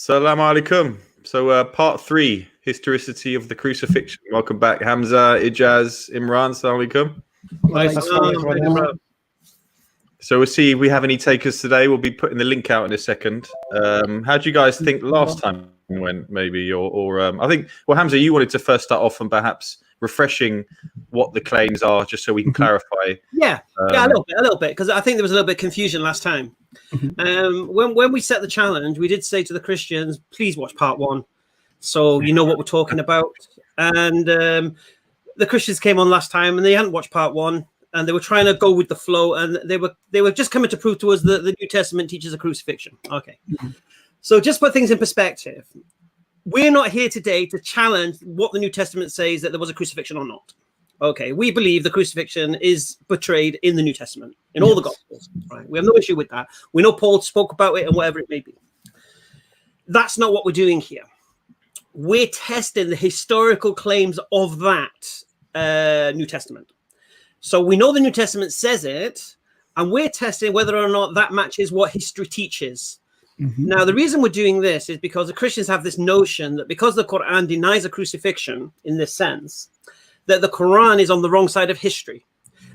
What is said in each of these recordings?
Salam alaikum. So part 3, historicity of the crucifixion. Welcome back, Hamza, Ijaz, Imran. Salam alaikum. So we'll see if we have any takers today. We'll be putting the link out in a second. How do you guys think last time went, maybe? Or I think, well, Hamza, you wanted to first start off and perhaps refreshing what the claims are, just so we can clarify. Yeah, a little bit, because I think there was a little bit of confusion last time. When we set the challenge, we did say to the Christians, please watch part 1, so you know what we're talking about. And the Christians came on last time, and they hadn't watched part 1, and they were trying to go with the flow, and they were just coming to prove to us that the New Testament teaches a crucifixion. Okay, so just put things in perspective. We're not here today to challenge what the New Testament says, that there was a crucifixion or not. Okay, we believe the crucifixion is portrayed in the New Testament, in all the Gospels. Right, we have no issue with that. We know Paul spoke about it and whatever it may be. That's not what we're doing here. We're testing the historical claims of that New Testament. So we know the New Testament says it, and we're testing whether or not that matches what history teaches. Now, the reason we're doing this is because the Christians have this notion that because the Quran denies a crucifixion in this sense, that the Quran is on the wrong side of history,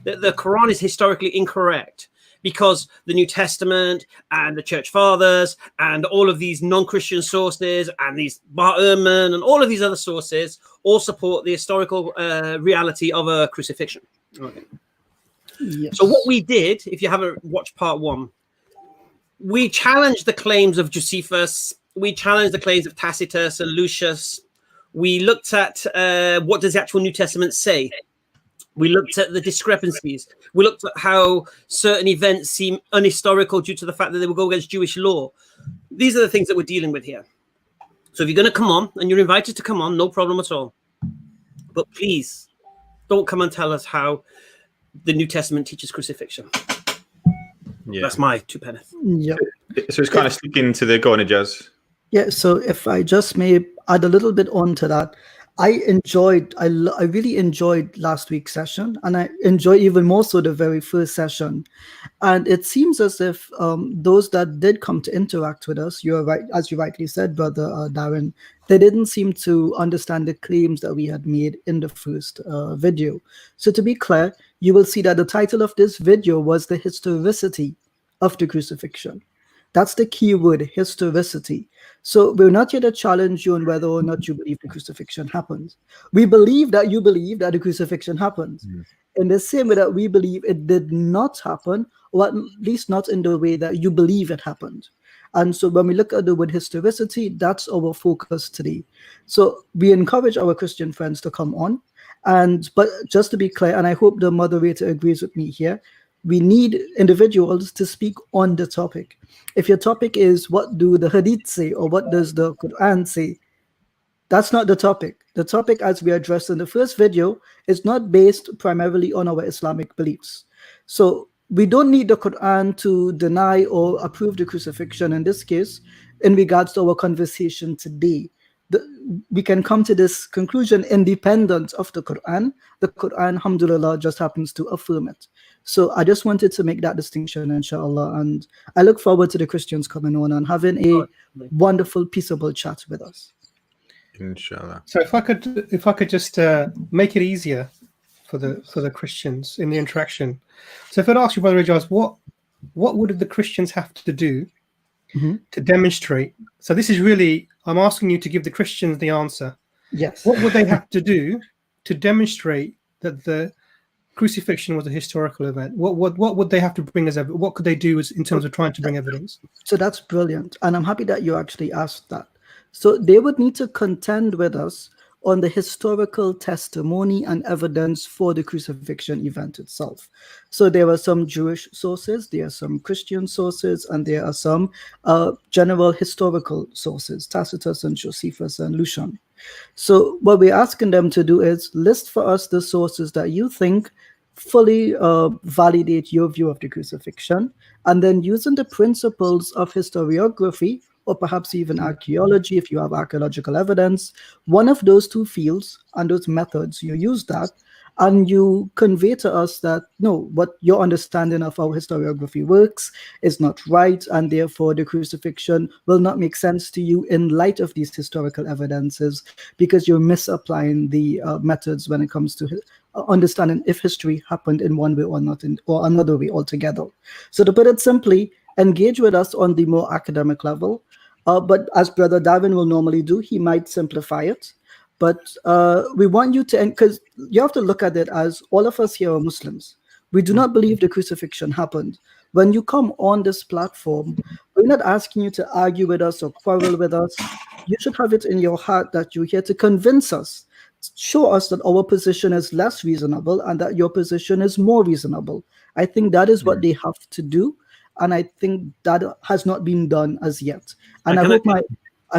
that the Quran is historically incorrect, because the New Testament and the Church Fathers and all of these non-Christian sources and these Bar-Ehrman and all of these other sources all support the historical reality of a crucifixion. Okay. Yes. So what we did, if you haven't watched part 1, we challenged the claims of Josephus, we challenged the claims of Tacitus and Lucius. We looked at what does the actual New Testament say. We looked at the discrepancies. We looked at how certain events seem unhistorical due to the fact that they will go against Jewish law. These are the things that we're dealing with here. So if you're going to come on, and you're invited to come on, no problem at all. But please, don't come and tell us how the New Testament teaches crucifixion. Yeah. That's my 2 pence. Yeah. So it's kind of sticking to the... Go on, Ijaz. Yeah, so if I just may add a little bit on to that, I really enjoyed last week's session, and I enjoy even more so the very first session. And it seems as if those that did come to interact with us, you're right, as you rightly said, Brother Darren, they didn't seem to understand the claims that we had made in the first video. So to be clear, you will see that the title of this video was the historicity of the crucifixion. That's the key word, historicity. So we're not here to challenge you on whether or not you believe the crucifixion happened. We believe that you believe that the crucifixion happened. In the same way that we believe it did not happen, or at least not in the way that you believe it happened. And so when we look at the word historicity, that's our focus today. So we encourage our Christian friends to come on. But just to be clear, and I hope the moderator agrees with me here, we need individuals to speak on the topic. If your topic is what do the Hadith say or what does the Quran say, that's not the topic. The topic, as we addressed in the first video, is not based primarily on our Islamic beliefs. So we don't need the Quran to deny or approve the crucifixion in this case in regards to our conversation today. We can come to this conclusion independent of the Quran. The Quran, alhamdulillah, just happens to affirm it. So I just wanted to make that distinction, inshallah. And I look forward to the Christians coming on and having a wonderful, peaceable chat with us. Inshallah. So if I could just make it easier for the Christians in the interaction. So if I'd ask you, Brother Ijaz, what would the Christians have to do to demonstrate? So this is really, I'm asking you to give the Christians the answer. Yes. What would they have to do to demonstrate that the crucifixion was a historical event? What would they have to bring as evidence? What could they do in terms of trying to bring evidence? So that's brilliant. And I'm happy that you actually asked that. So they would need to contend with us on the historical testimony and evidence for the crucifixion event itself. So there are some Jewish sources, there are some Christian sources, and there are some general historical sources, Tacitus and Josephus and Lucian. So what we're asking them to do is list for us the sources that you think fully validate your view of the crucifixion, and then using the principles of historiography, or perhaps even archaeology, if you have archaeological evidence, one of those 2 fields and those methods, you use that, and you convey to us that no, what your understanding of how historiography works is not right, and therefore the crucifixion will not make sense to you in light of these historical evidences, because you're misapplying the methods when it comes to understanding if history happened in one way or not, or another way altogether. So to put it simply, engage with us on the more academic level, but as Brother Darwin will normally do, he might simplify it. But we want you to, because you have to look at it as all of us here are Muslims. We do not believe the crucifixion happened. When you come on this platform, we're not asking you to argue with us or quarrel with us. You should have it in your heart that you're here to convince us, show us that our position is less reasonable and that your position is more reasonable. I think that is what they have to do. And I think that has not been done as yet. And I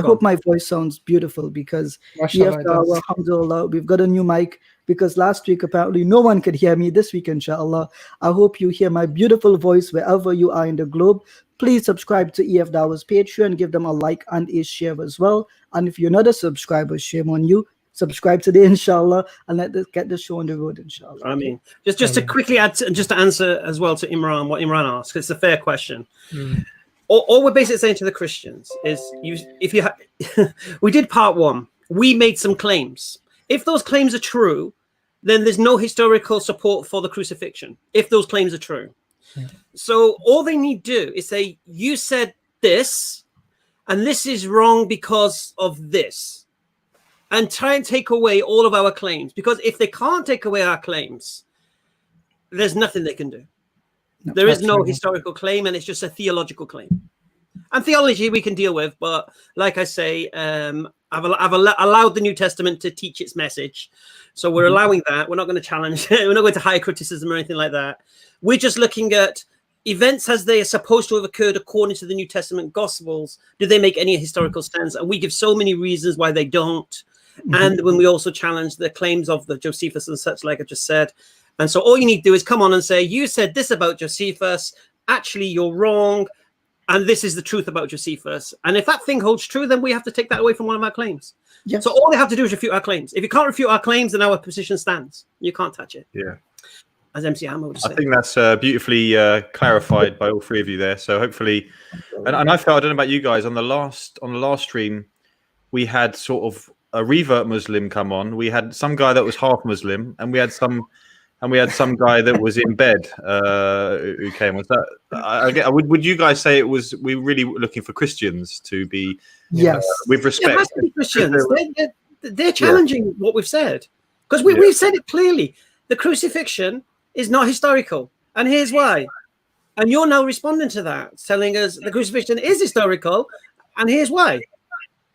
hope my voice sounds beautiful, because alhamdulillah, we've got a new mic, because last week apparently no one could hear me. This week, inshallah, I hope you hear my beautiful voice wherever you are in the globe. Please subscribe to EF Dawah's Patreon, give them a like and a share as well. And if you're not a subscriber, shame on you. Subscribe today, inshallah, and let us get the show on the road, inshallah. I mean, just to quickly add, just to answer as well to Imran, what Imran asked, because it's a fair question. All we're basically saying to the Christians is, we did part one. We made some claims. If those claims are true, then there's no historical support for the crucifixion, if those claims are true. So all they need to do is say, you said this, and this is wrong because of this. And try and take away all of our claims, because if they can't take away our claims, there's nothing they can do. No, there is no historical claim, and it's just a theological claim. And theology we can deal with, but like I say, I've allowed the New Testament to teach its message, so we're allowing that. We're not going to challenge. We're not going to high criticism or anything like that. We're just looking at events as they are supposed to have occurred according to the New Testament Gospels. Do they make any historical sense? And we give so many reasons why they don't. And when we also challenge the claims of the Josephus and such, like I just said. And so all you need to do is come on and say, you said this about Josephus, actually you're wrong, and this is the truth about Josephus. And if that thing holds true, then we have to take that away from one of our claims. Yes. So all they have to do is refute our claims. If you can't refute our claims, then our position stands. You can't touch it. Yeah. As MC Hammer would say. I think that's beautifully clarified by all three of you there. So hopefully, and I felt, I don't know about you guys, on the last stream, we had sort of a revert Muslim come on. We had some guy that was half Muslim, and we had some guy that was in bed who came. Was that? Would you guys say it was? We really looking for Christians to be with respect. It has to be Christians. They're challenging what we've said, because we've said it clearly. The crucifixion is not historical, and here's why. And you're now responding to that, telling us the crucifixion is historical, and here's why.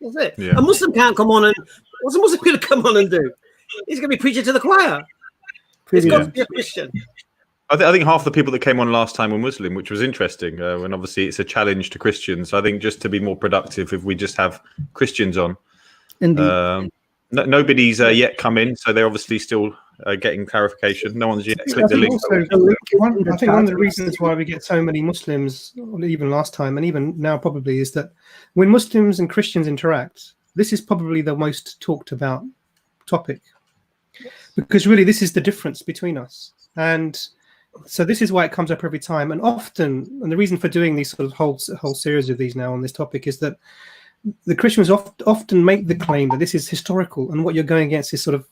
That's it. Yeah. A Muslim can't come on, and what's a Muslim going to come on and do? He's going to be preaching to the choir. It's got to be a Christian. I think half the people that came on last time were Muslim, which was interesting. When obviously it's a challenge to Christians. I think just to be more productive, if we just have Christians on. Indeed. Nobody's yet come in, so they're obviously still getting clarification. No one's yet clicked the link. I think one of the reasons why we get so many Muslims, even last time and even now probably, is that when Muslims and Christians interact, this is probably the most talked about topic, because really this is the difference between us. And so this is why it comes up every time. And often, and the reason for doing these sort of whole series of these now on this topic is that the Christians often make the claim that this is historical, and what you're going against is sort of,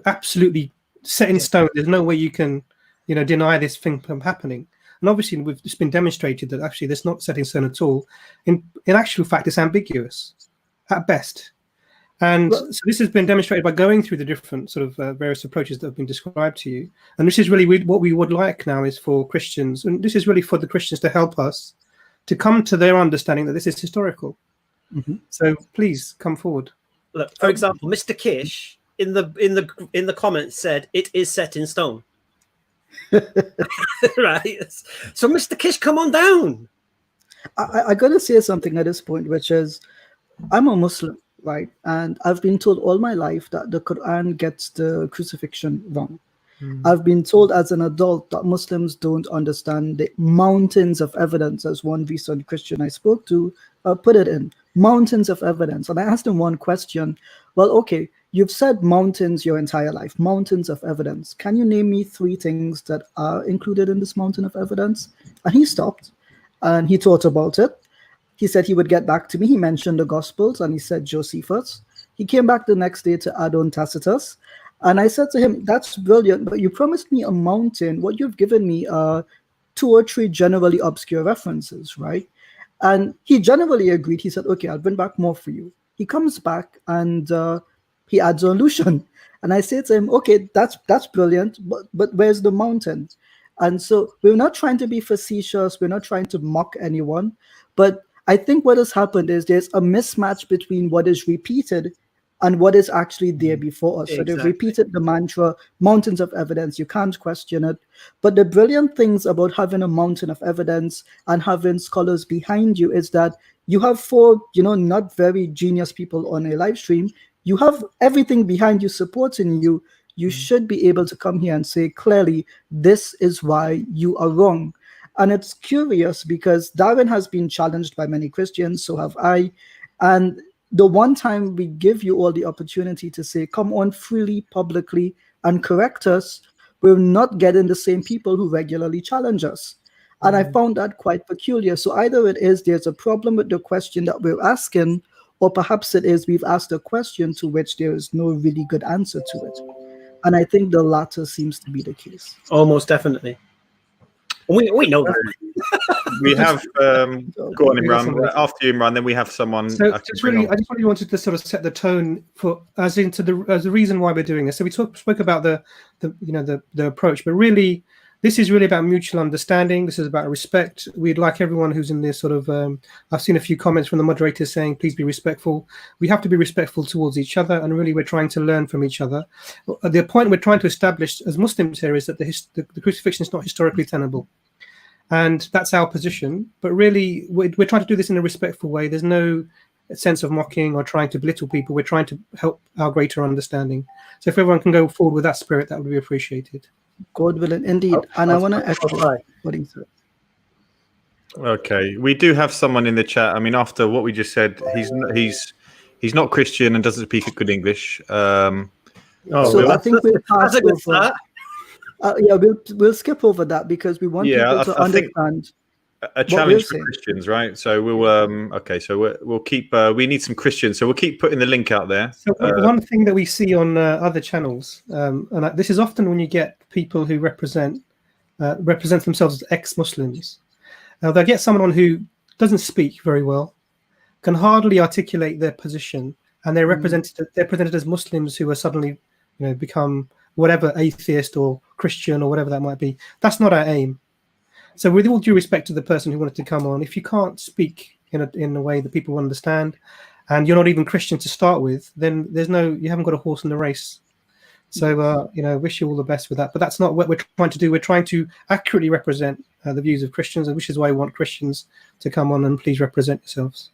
absolutely set in stone. There's no way you can, deny this thing from happening. And obviously, it's been demonstrated that actually that's not set in stone at all. In actual fact, it's ambiguous at best. And so this has been demonstrated by going through the different sort of various approaches that have been described to you. And this is really what we would like now is for Christians, and this is really for the Christians to help us to come to their understanding that this is historical. So please come forward. Look, for example, Mr. Kish in the comments said it is set in stone. Right. So Mr. Kish, come on down. I gotta say something at this point, which is I'm a Muslim, right? And I've been told all my life that the Quran gets the crucifixion wrong. I've been told as an adult that Muslims don't understand the mountains of evidence, as one recent Christian I spoke to put it in, mountains of evidence. And I asked him one question. Well, okay, you've said mountains your entire life, mountains of evidence. Can you name me 3 things that are included in this mountain of evidence? And he stopped and he thought about it. He said he would get back to me. He mentioned the Gospels and he said Josephus. He came back the next day to add on Tacitus. And I said to him, that's brilliant, but you promised me a mountain. What you've given me are 2 or 3 generally obscure references, right? And he generally agreed. He said, okay, I'll bring back more for you. He comes back and he adds on Lucian. And I say to him, okay, that's brilliant, but where's the mountain? And so we're not trying to be facetious. We're not trying to mock anyone. But I think what has happened is there's a mismatch between what is repeated and what is actually there before us. Exactly. So they've repeated the mantra, mountains of evidence, you can't question it. But the brilliant things about having a mountain of evidence and having scholars behind you is that you have 4, not very genius people on a live stream. You have everything behind you supporting you. You should be able to come here and say clearly, this is why you are wrong. And it's curious because Darwin has been challenged by many Christians, so have I. And the one time we give you all the opportunity to say, come on freely, publicly, and correct us, we're not getting the same people who regularly challenge us. And I found that quite peculiar. So either it is there's a problem with the question that we're asking, or perhaps it is we've asked a question to which there is no really good answer to it. And I think the latter seems to be the case. Almost definitely. We know that. We have go on, Imran. After you, Imran, then we have someone. So I just really wanted to sort of set the tone for as the reason why we're doing this. So we spoke about the approach, but really this is really about mutual understanding. This is about respect. We'd like everyone who's in this sort of. I've seen a few comments from the moderators saying, "Please be respectful." We have to be respectful towards each other, and really we're trying to learn from each other. The point we're trying to establish as Muslims here is that the crucifixion is not historically tenable. And that's our position. But really, we're trying to do this in a respectful way. There's no sense of mocking or trying to belittle people. We're trying to help our greater understanding. So if everyone can go forward with that spirit, that would be appreciated. God willing, indeed. And I want to echo what he said. Okay, we do have someone in the chat. I mean, after what we just said, he's not Christian and doesn't speak good English. So I think we'll pass over. We'll skip over that because we want people to understand a challenge for Christians, right? So we'll keep. We need some Christians, so we'll keep putting the link out there. So one thing that we see on other channels, and this is often when you get people who represent themselves as ex-Muslims. They'll get someone on who doesn't speak very well, can hardly articulate their position, and they're presented as Muslims who are suddenly, become whatever, atheist or Christian or whatever that might be. That's not our aim. So with all due respect to the person who wanted to come on, if you can't speak in a way that people understand, and you're not even Christian to start with, then you haven't got a horse in the race. So wish you all the best with that. But that's not what we're trying to do. We're trying to accurately represent the views of Christians, which is why we want Christians to come on and please represent yourselves.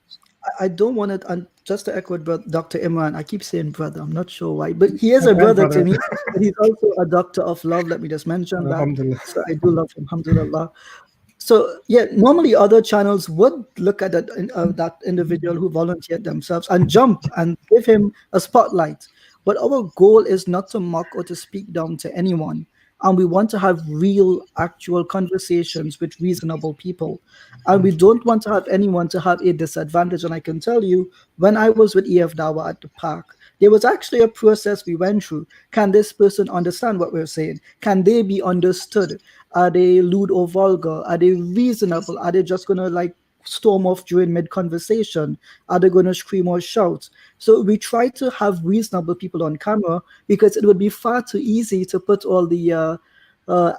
I don't want it, and just to echo Dr. Imran, I keep saying brother, I'm not sure why, but he is a brother to me, but he's also a doctor of love. Let me just mention that. So I do love him, alhamdulillah. So yeah, normally other channels would look at that individual who volunteered themselves and jump and give him a spotlight. But our goal is not to mock or to speak down to anyone. And we want to have real, actual conversations with reasonable people. And we don't want to have anyone to have a disadvantage. And I can tell you, when I was with EF Dawa at the park, there was actually a process we went through. Can this person understand what we're saying? Can they be understood? Are they lewd or vulgar? Are they reasonable? Are they just going to storm off during mid-conversation? Are they going to scream or shout? So we try to have reasonable people on camera because it would be far too easy to put all the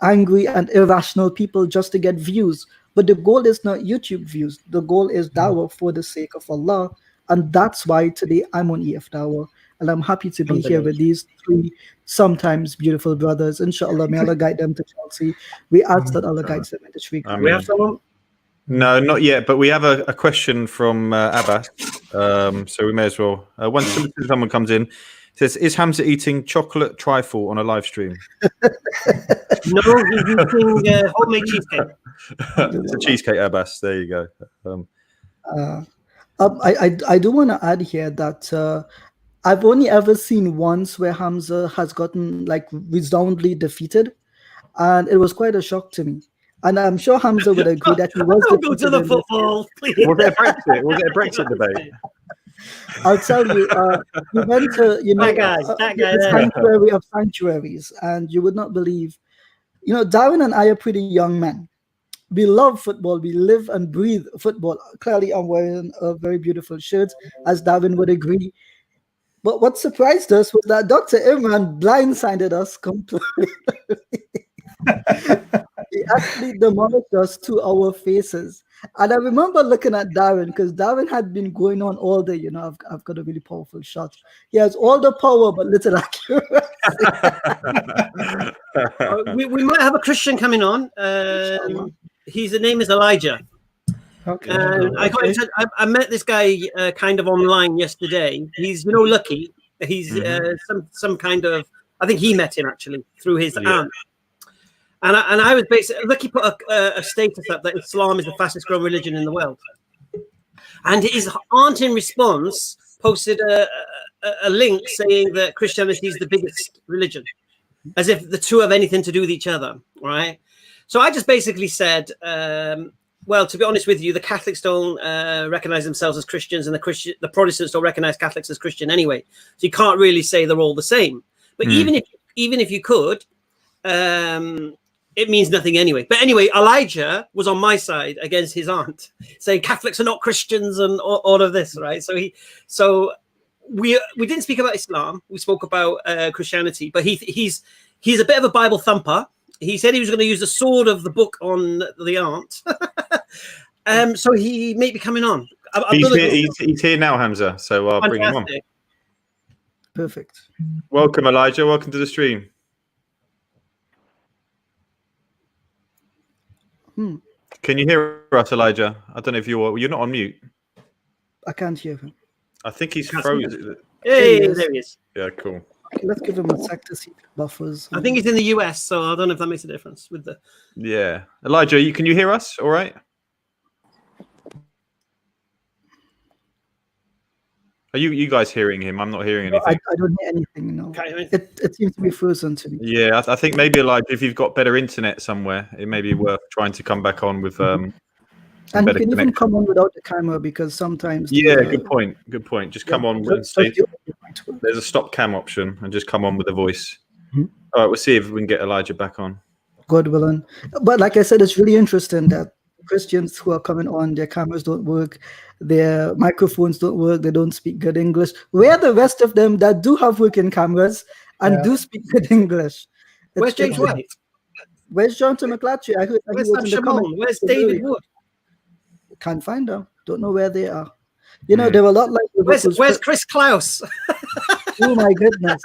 angry and irrational people just to get views. But the goal is not YouTube views. The goal is dawah for the sake of Allah. And that's why today I'm on EF Dawah. And I'm happy to be here with these 3 sometimes beautiful brothers. Inshallah, may Allah guide them to Chelsea. We ask that Allah guides them into Shriek. We have someone? No, not yet, but we have a question from Abbas, so we may as well. Once someone comes in, says, "Is Hamza eating chocolate trifle on a live stream?" No, he's eating homemade cheesecake. It's a cheesecake, Abbas. There you go. I do want to add here that I've only ever seen once where Hamza has gotten like resoundingly defeated, and it was quite a shock to me. And I'm sure Hamza would agree that he was Don't go to defeated the in this. football, please. Was it a Brexit? Was it a Brexit debate? I'll tell you, we went to, That guy the there. sanctuary of sanctuaries, and you would not believe, Darwin and I are pretty young men. We love football. We live and breathe football. Clearly, I'm wearing a very beautiful shirt, as Darwin would agree. But what surprised us was that Dr. Imran blindsided us completely. He actually demolished us to our faces. And I remember looking at Darwin, because Darwin had been going on all day. I've got a really powerful shot. He has all the power, but little accuracy. We might have a Christian coming on. His name is Elijah. Okay. I met this guy kind of online yesterday. He's Lucky. He's some kind of, I think he met him actually through his aunt. And I was basically, Lucky put a status up that Islam is the fastest growing religion in the world. And his aunt in response posted a link saying that Christianity is the biggest religion, as if the two have anything to do with each other, right? So I just basically said, well, to be honest with you, the Catholics don't recognize themselves as Christians, and the Protestants don't recognize Catholics as Christian anyway. So you can't really say they're all the same. But even if you could, it means nothing anyway. But anyway, Elijah was on my side against his aunt, saying Catholics are not Christians and all of this, right? So we didn't speak about Islam. We spoke about Christianity. But he's a bit of a Bible thumper. He said he was going to use the sword of the book on the aunt. So he may be coming on. He's here now, Hamza. So I'll bring him on. Perfect. Welcome, Elijah. Welcome to the stream. Can you hear us, Elijah? I don't know if you're not on mute. I can't hear him. I think he's frozen. Hey, there he is. Yeah, cool. Okay, let's give him a sec to see if it buffers. I think he's in the US, so I don't know if that makes a difference with the. Yeah, Elijah, can you hear us? All right. Are you guys hearing him? I'm not hearing anything. I don't hear anything. No, it seems to be frozen to me. Yeah, I think maybe Elijah, if you've got better internet somewhere, it may be worth trying to come back on with. And you can even come on without the camera, because sometimes. Good point. Good point. Just come on and say there's a stop cam option, and just come on with a voice. All right, we'll see if we can get Elijah back on. God willing. But like I said, it's really interesting that Christians who are coming on, their cameras don't work, their microphones don't work, they don't speak good English. Where are the rest of them that do have working cameras and do speak good English? Where's James White? Where's Jonathan McClatchy? I heard where's Sam Shimon? Where's David Wood? Can't find them. Don't know where they are. They were a lot like. Where's Chris Klaus? Oh my goodness.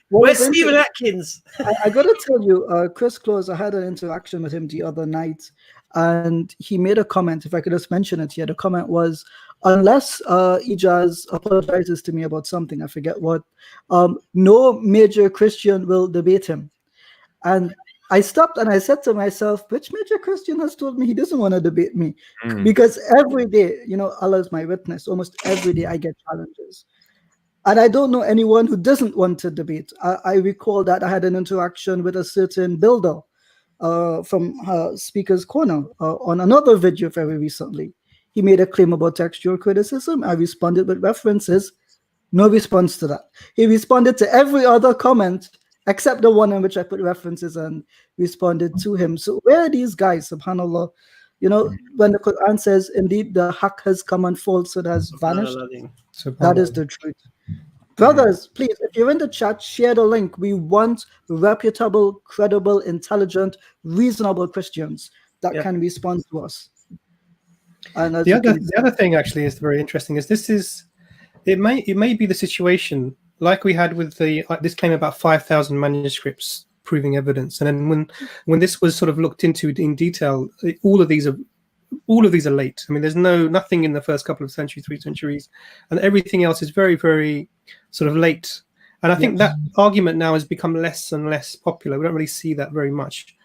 Where's Stephen Atkins? I got to tell you, Chris Klaus, I had an interaction with him the other night, and he made a comment. If I could just mention it here, the comment was, unless Ijaz apologizes to me about something, I forget what, no major Christian will debate him. And I stopped and I said to myself, which major Christian has told me he doesn't want to debate me? Because every day, Allah is my witness, almost every day I get challenges. And I don't know anyone who doesn't want to debate. I recall that I had an interaction with a certain builder from Speaker's Corner on another video very recently. He made a claim about textual criticism. I responded with references. No response to that. He responded to every other comment except the one in which I put references and responded to him. So where are these guys, subhanAllah? When the Quran says, indeed, the haqq has come and falsehood has vanished, that is the truth. Brothers, please, if you're in the chat, share the link. We want reputable, credible, intelligent, reasonable Christians that can respond to us. And the other thing actually is very interesting is it may be the situation like we had with this claim about 5,000 manuscripts proving evidence, and then when this was sort of looked into in detail, all of these are late. I mean, there's nothing in the first couple of centuries, 3 centuries, and everything else is very, very sort of late. And I think that argument now has become less and less popular. We don't really see that very much.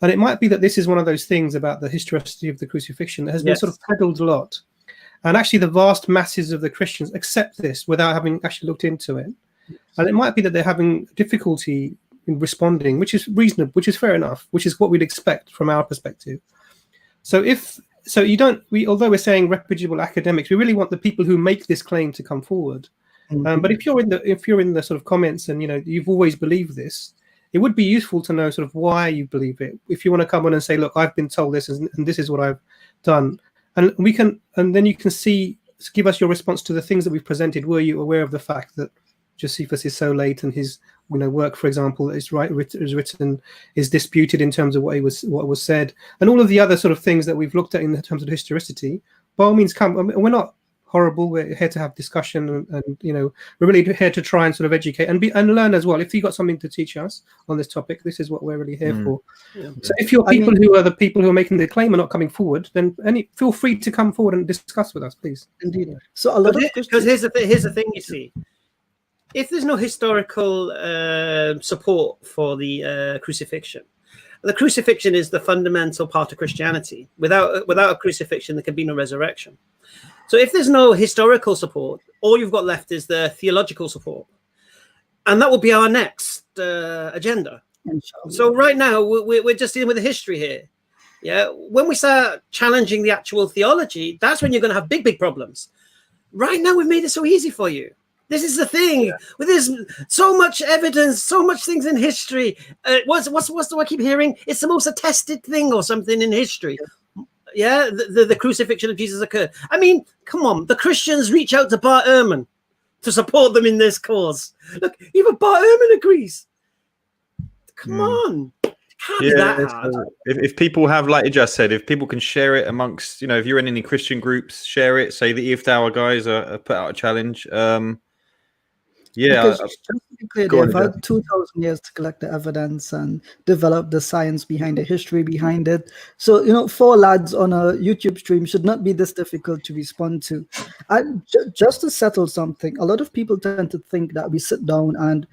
And it might be that this is one of those things about the historicity of the crucifixion that has been sort of peddled a lot. And actually, the vast masses of the Christians accept this without having actually looked into it. And it might be that they're having difficulty in responding, which is reasonable, which is fair enough, which is what we'd expect from our perspective. So although we're saying reputable academics, we really want the people who make this claim to come forward. But if you're in the sort of comments and you've always believed this, it would be useful to know sort of why you believe it. If you want to come on and say, look, I've been told this and this is what I've done, and then you can give us your response to the things that we've presented. Were you aware of the fact that Josephus is so late and his work, for example, is written is disputed in terms of what was said, and all of the other sort of things that we've looked at in terms of historicity? By all means, come. I mean, we're not horrible. We're here to have discussion, and we're really here to try and sort of educate and learn as well. If you got something to teach us on this topic, this is what we're really here for. Yeah. So if you're the people who are making the claim are not coming forward, then feel free to come forward and discuss with us, please. Indeed. So a lot of because here's the thing, you see. If there's no historical support for the crucifixion, the crucifixion is the fundamental part of Christianity. Without a crucifixion, there can be no resurrection. So if there's no historical support, all you've got left is the theological support. And that will be our next agenda. So right now, we're just dealing with the history here. Yeah. When we start challenging the actual theology, that's when you're going to have big, big problems. Right now, we've made it so easy for you. This is the thing. Yeah. There's so much evidence, so much things in history. What's do I keep hearing? It's the most attested thing or something in history. Yeah, the crucifixion of Jesus occurred. I mean, come on. The Christians reach out to Bart Ehrman to support them in this cause. Look, even Bart Ehrman agrees. Come on. Can't be that hard. If people have, like you just said, if people can share it amongst, if you're in any Christian groups, share it. Say the Tower guys are put out a challenge. Because just to be clear, they've had 2,000 years to collect the evidence and develop the science behind the history behind it. So, 4 lads on a YouTube stream should not be this difficult to respond to. And just to settle something, a lot of people tend to think that we sit down and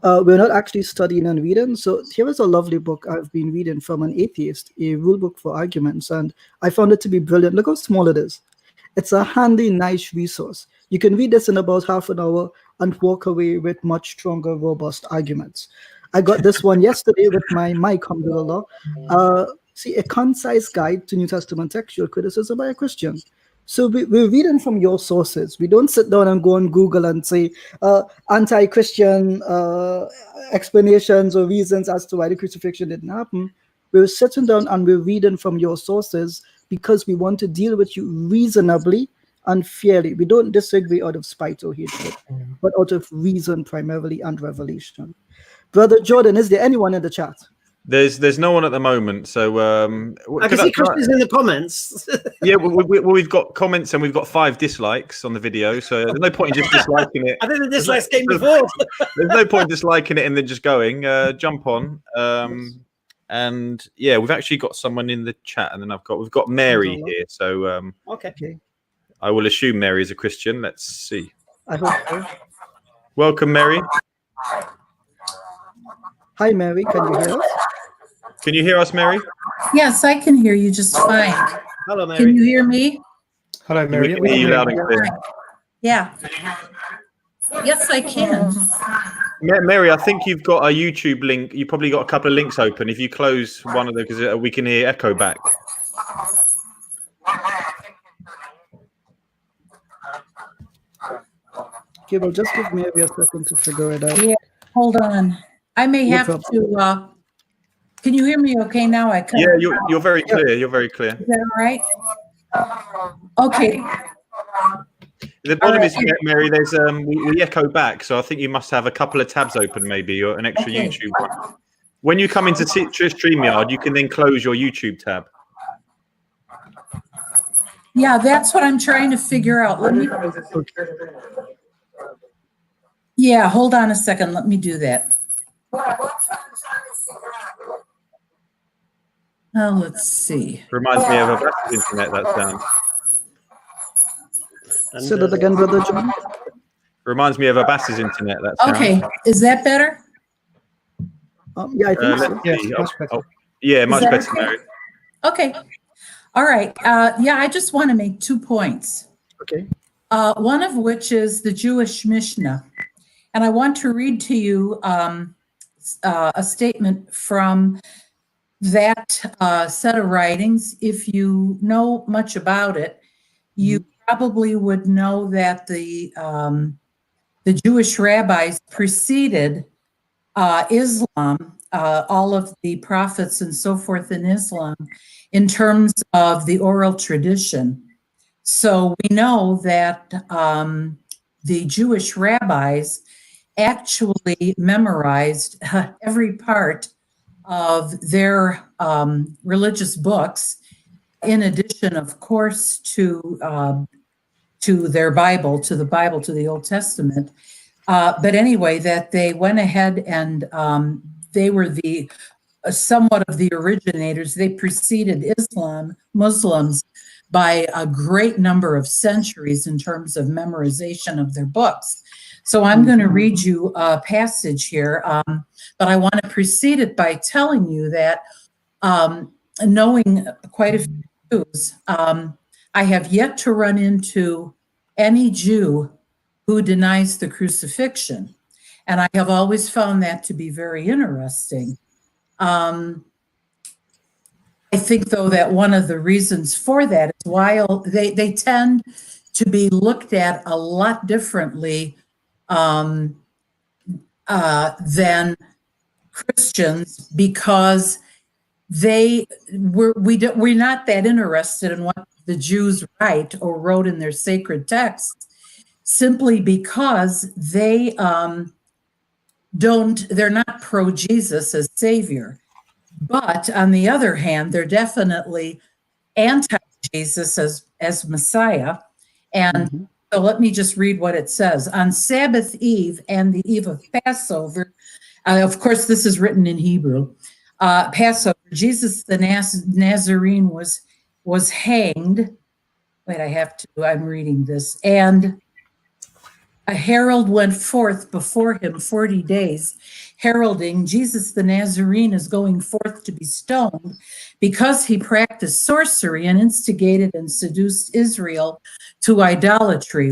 we're not actually studying and reading. So here is a lovely book I've been reading from an atheist, a rule book for arguments, and I found it to be brilliant. Look how small it is. It's a handy, nice resource. You can read this in about half an hour and walk away with much stronger, robust arguments. I got this one yesterday with my mic, alhamdulillah. A concise guide to New Testament textual criticism by a Christian. So we're reading from your sources. We don't sit down and go on Google and say anti-Christian explanations or reasons as to why the crucifixion didn't happen. We're sitting down and we're reading from your sources because we want to deal with you reasonably and fairly. We don't disagree out of spite or hatred, but out of reason primarily and revelation. Brother Jordan, is there anyone in the chat? There's no one at the moment. So I can see Chris is in the comments. Yeah, we've got comments and we've got 5 dislikes on the video. So there's no point in just disliking it. I think the dislikes came before. There's no point disliking it and then just going. Jump on. And yeah, we've actually got someone in the chat, and then we've got Mary here. So okay. I will assume Mary is a Christian. Let's see. I hope so. Welcome, Mary. Hi, Mary. Can you hear us? Can you hear us, Mary? Yes, I can hear you just fine. Hello, Mary. Can you hear me? Hello, Mary. We can hear you loud and clear. Yeah. Yes, I can. Mary, I think you've got a YouTube link. You've probably got a couple of links open. If you close one of them, because we can hear echo back. Okay, well, just give Mary a second to figure it out. Yeah, hold on. I may have to. Can you hear me okay now? Yeah, you're very clear. You're very clear. Is that all right? Okay. The problem is, Mary, there's we echo back, so I think you must have a couple of tabs open, maybe, or an extra YouTube one. When you come into StreamYard, you can then close your YouTube tab. Yeah, that's what I'm trying to figure out. Let me. Yeah, hold on a second. Let me do that. Let's see. Reminds me of a Abbas's internet, that sound. Say that again, Brother John. Reminds me of Abbas's internet, that sound. Okay, is that better? Yeah, I think so. Yes, much better. Yeah, much better, okay? Mary. Okay. All right. Yeah, I just want to make 2 points. Okay. One of which is the Jewish Mishnah. And I want to read to you a statement from that set of writings. If you know much about it, you probably would know that the Jewish rabbis preceded Islam, all of the prophets and so forth in Islam, in terms of the oral tradition. So we know that the Jewish rabbis actually memorized every part of their religious books, in addition, of course, to their Bible, to the Old Testament. But anyway, that they went ahead and they were somewhat of the originators. They preceded Muslims, by a great number of centuries in terms of memorization of their books. So I'm going to read you a passage here, but I want to precede it by telling you that knowing quite a few Jews, I have yet to run into any Jew who denies the crucifixion. And I have always found that to be very interesting. I think, though, that one of the reasons for that is while they tend to be looked at a lot differently than Christians, because we're not that interested in what the Jews write or wrote in their sacred texts, simply because they're not pro-Jesus as Savior. But on the other hand, they're definitely anti-Jesus as Messiah. And so let me just read what it says. On Sabbath Eve and the eve of Passover, of course, this is written in Hebrew, Passover, Jesus the Nazarene was hanged. Wait, I'm reading this. And a herald went forth before him 40 days, heralding Jesus the Nazarene is going forth to be stoned because he practiced sorcery and instigated and seduced Israel to idolatry.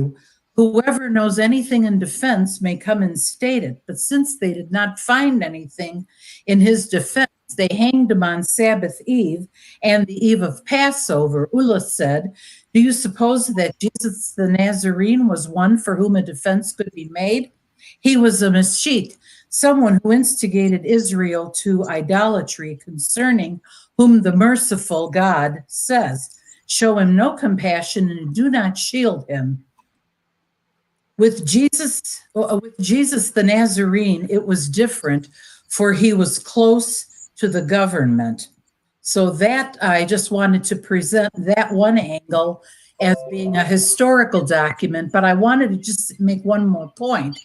Whoever knows anything in defense may come and state it. But since they did not find anything in his defense, they hanged him on Sabbath Eve and the eve of Passover. Ullah said, "Do you suppose that Jesus the Nazarene was one for whom a defense could be made? He was a Meshit, someone who instigated Israel to idolatry, concerning whom the merciful God says, show him no compassion and do not shield him." With Jesus the Nazarene, it was different, for he was close to the government. So that I just wanted to present that one angle as being a historical document, but I wanted to just make one more point.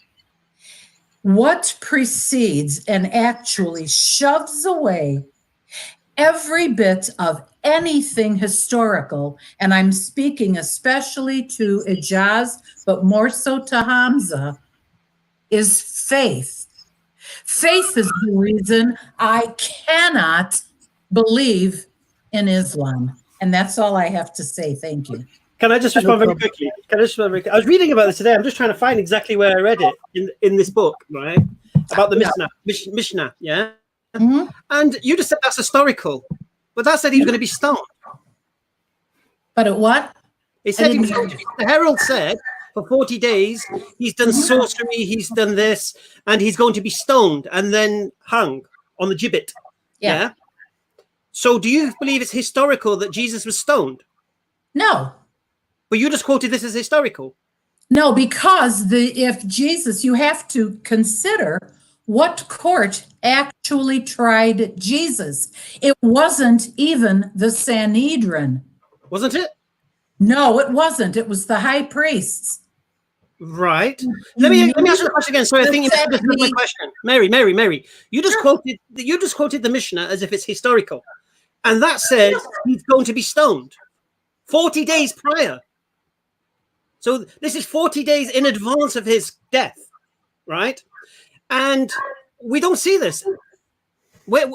What precedes and actually shoves away every bit of anything historical, and I'm speaking especially to Ijaz, but more so to Hamza, is faith. Faith is the reason I cannot believe in Islam. And that's all I have to say. Thank you. Can I just respond very quickly? I was reading about this today. I'm just trying to find exactly where I read it in this book, right? About the Mishnah, yeah? Mm-hmm. And you just said that's historical. But that said he was going to be stoned. But at what? It said the herald said for 40 days he's done sorcery, he's done this, and he's going to be stoned and then hung on the gibbet. Yeah. So do you believe it's historical that Jesus was stoned? No. But you just quoted this as historical. No, because if Jesus, you have to consider what court actually tried Jesus. It wasn't even the Sanhedrin. Wasn't it? No, it wasn't. It was the high priests. Right. Let me ask you the question again. Sorry, I think you misunderstood my question. Mary. You just quoted the Mishnah as if it's historical. And that says he's going to be stoned 40 days prior. So this is 40 days in advance of his death, right? And we don't see this.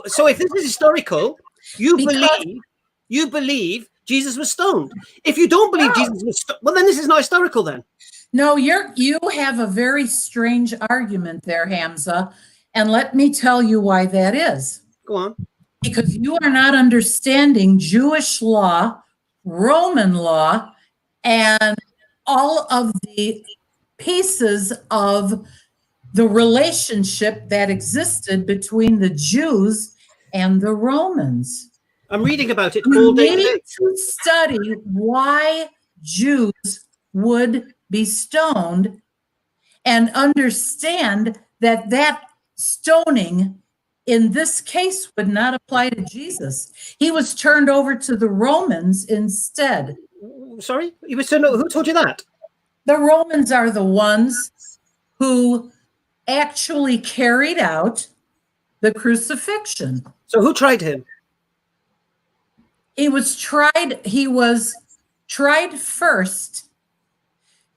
So if this is historical, you believe Jesus was stoned. If you don't believe Jesus was stoned, well, then this is not historical then. No, you have a very strange argument there, Hamza. And let me tell you why that is. Go on. Because you are not understanding Jewish law, Roman law, and all of the pieces of the relationship that existed between the Jews and the Romans. I'm reading about it You all day need today. to study why Jews would be stoned and understand that that stoning in this case would not apply to Jesus. He was turned over to the Romans instead. Sorry? You were saying, who told you that? The Romans are the ones who actually carried out the crucifixion. So who tried him? He was tried first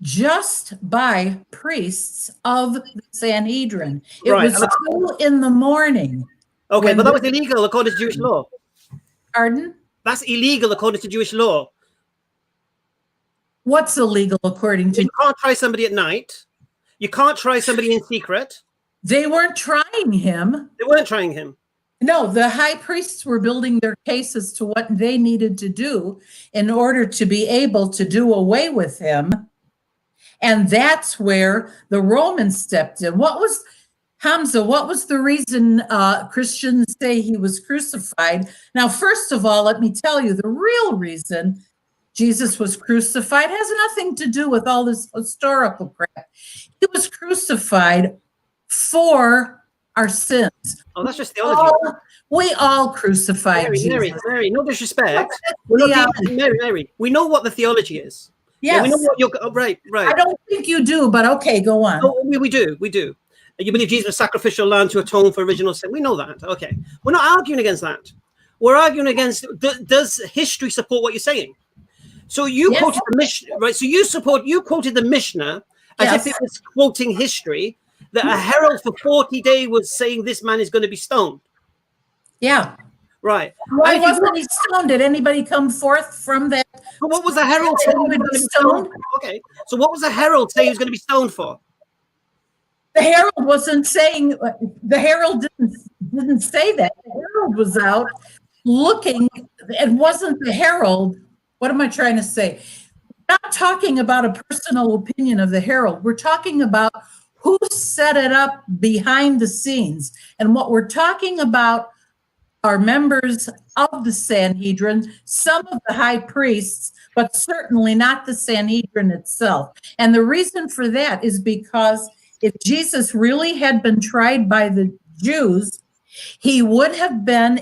just by priests of the Sanhedrin. It Right. was 2 in the morning. Okay, When but that the- was illegal according to Jewish law. Pardon? That's illegal according to Jewish law. What's illegal according to? You can't try somebody at night. You can't try somebody in secret. They weren't trying him. They weren't trying him. No, the high priests were building their case as to what they needed to do in order to be able to do away with him. And that's where the Romans stepped in. Hamza, what was the reason Christians say he was crucified? Now, first of all, let me tell you, the real reason Jesus was crucified has nothing to do with all this historical crap. He was crucified for our sins. Oh, that's just theology. We all crucified Jesus. Mary, no disrespect. Mary, we know what the theology is. Yes. Yeah, we know what you're right. I don't think you do, but okay, go on. Oh, we do. You believe Jesus was sacrificial lamb to atone for original sin. We know that. Okay. We're not arguing against that. We're arguing against, does history support what you're saying? So you quoted the Mishnah, right? So you quoted the Mishnah as if it was quoting history, that a herald for 40 days was saying this man is going to be stoned. Yeah. Right. Why wasn't he stoned? Did anybody come forth from that? But what was the herald saying he was going to be stoned? Okay. So what was the herald saying he was going to be stoned for? The herald wasn't saying, the herald didn't say that. The herald was out looking. It wasn't the herald. What am I trying to say? We're not talking about a personal opinion of the herald. We're talking about who set it up behind the scenes. And what we're talking about are members of the Sanhedrin, some of the high priests, but certainly not the Sanhedrin itself. And the reason for that is because if Jesus really had been tried by the Jews, he would have been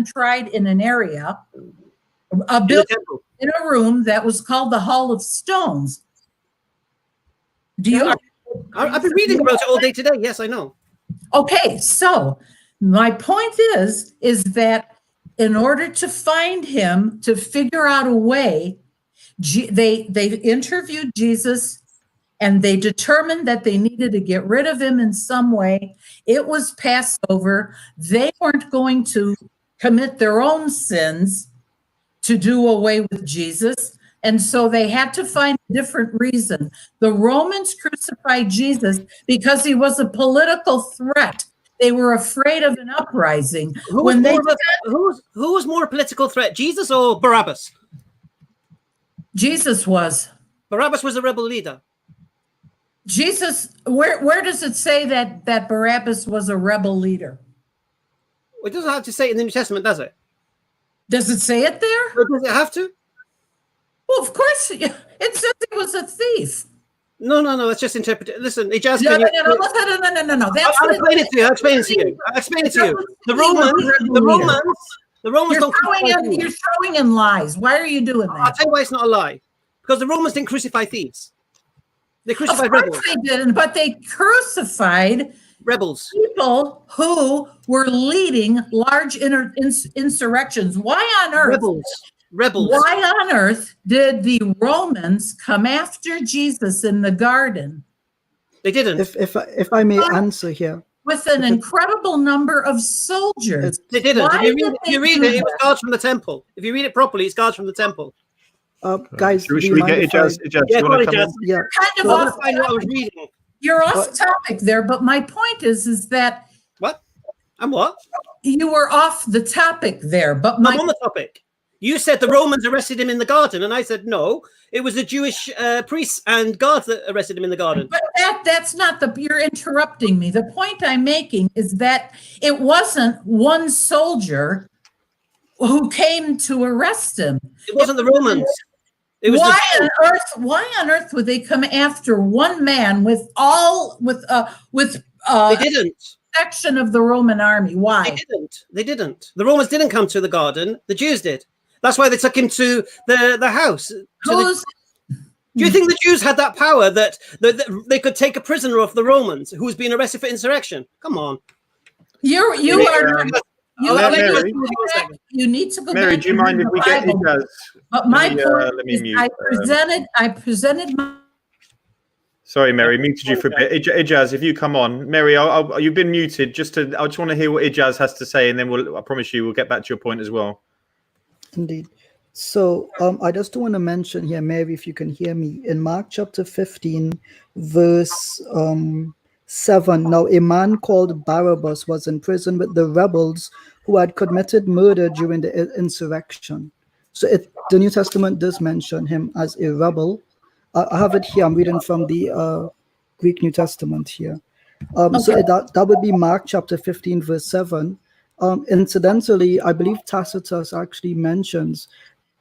tried in an area, in a room that was called the Hall of Stones. I've been reading about it all day today. Yes, I know. Okay, so my point is that in order to find him, to figure out a way, they interviewed Jesus and they determined that they needed to get rid of him in some way. It was Passover. They weren't going to commit their own sins to do away with Jesus. And so they had to find a different reason. The Romans crucified Jesus because he was a political threat. They were afraid of an uprising. Who was more a political threat, Jesus or Barabbas? Jesus was. Barabbas was a rebel leader. Jesus, where does it say that Barabbas was a rebel leader? It doesn't have to say it in the New Testament, does it? Does it say it there? Or does it have to? Well, of course, it says he was a thief. No. It's just interpreted. Listen, No. That's I'll explain it to you. I'll explain it to you. The Romans don't. You're throwing in lies. Why are you doing that? I'll tell you why it's not a lie. Because the Romans didn't crucify thieves. They crucified rebels. They didn't, but they crucified Rebels. people who were leading large insurrections. Why on earth? Rebels. Why on earth did the Romans come after Jesus in the garden? They didn't. If I may answer here. with an incredible number of soldiers. They didn't. Why If did you they read do it, it was that? guards from the temple. If you read it properly, it's guards from the temple. Guys, Should do you we mind get if I- Ijaz? Ijaz, Yeah, you want to go on, come in? Ijaz. Yeah. Kind of So- I off find what I was topic. reading. You're off topic there, but my point is that What? And what? you were off the topic there. But I'm my on the topic. You said the Romans arrested him in the garden, and I said no. It was the Jewish priests and guards that arrested him in the garden. But that's not the, you're interrupting me. The point I'm making is that it wasn't one soldier who came to arrest him. It wasn't the Romans. It was Why on earth would they come after one man with they didn't. section of the Roman army? Why? They didn't. The Romans didn't come to the garden. The Jews did. That's why they took him to the house. Do you think the Jews had that power that they could take a prisoner off the Romans who was being arrested for insurrection? Come on. You need to go Mary, back do you and mind read if we the get Bible. Ijaz? But my Let me point is mute, I presented my Sorry, Mary, muted you for a bit. Ijaz, if you come on, Mary, you've been muted. I just want to hear what Ijaz has to say, and then I promise you, we'll get back to your point as well. Indeed. So I just want to mention here, Mary, if you can hear me, in Mark chapter 15, verse 7. Now, a man called Barabbas was in prison with the rebels who had committed murder during the insurrection. So the New Testament does mention him as a rebel. I have it here. I'm reading from the Greek New Testament here. So that would be Mark chapter 15, verse 7. Incidentally, I believe Tacitus actually mentions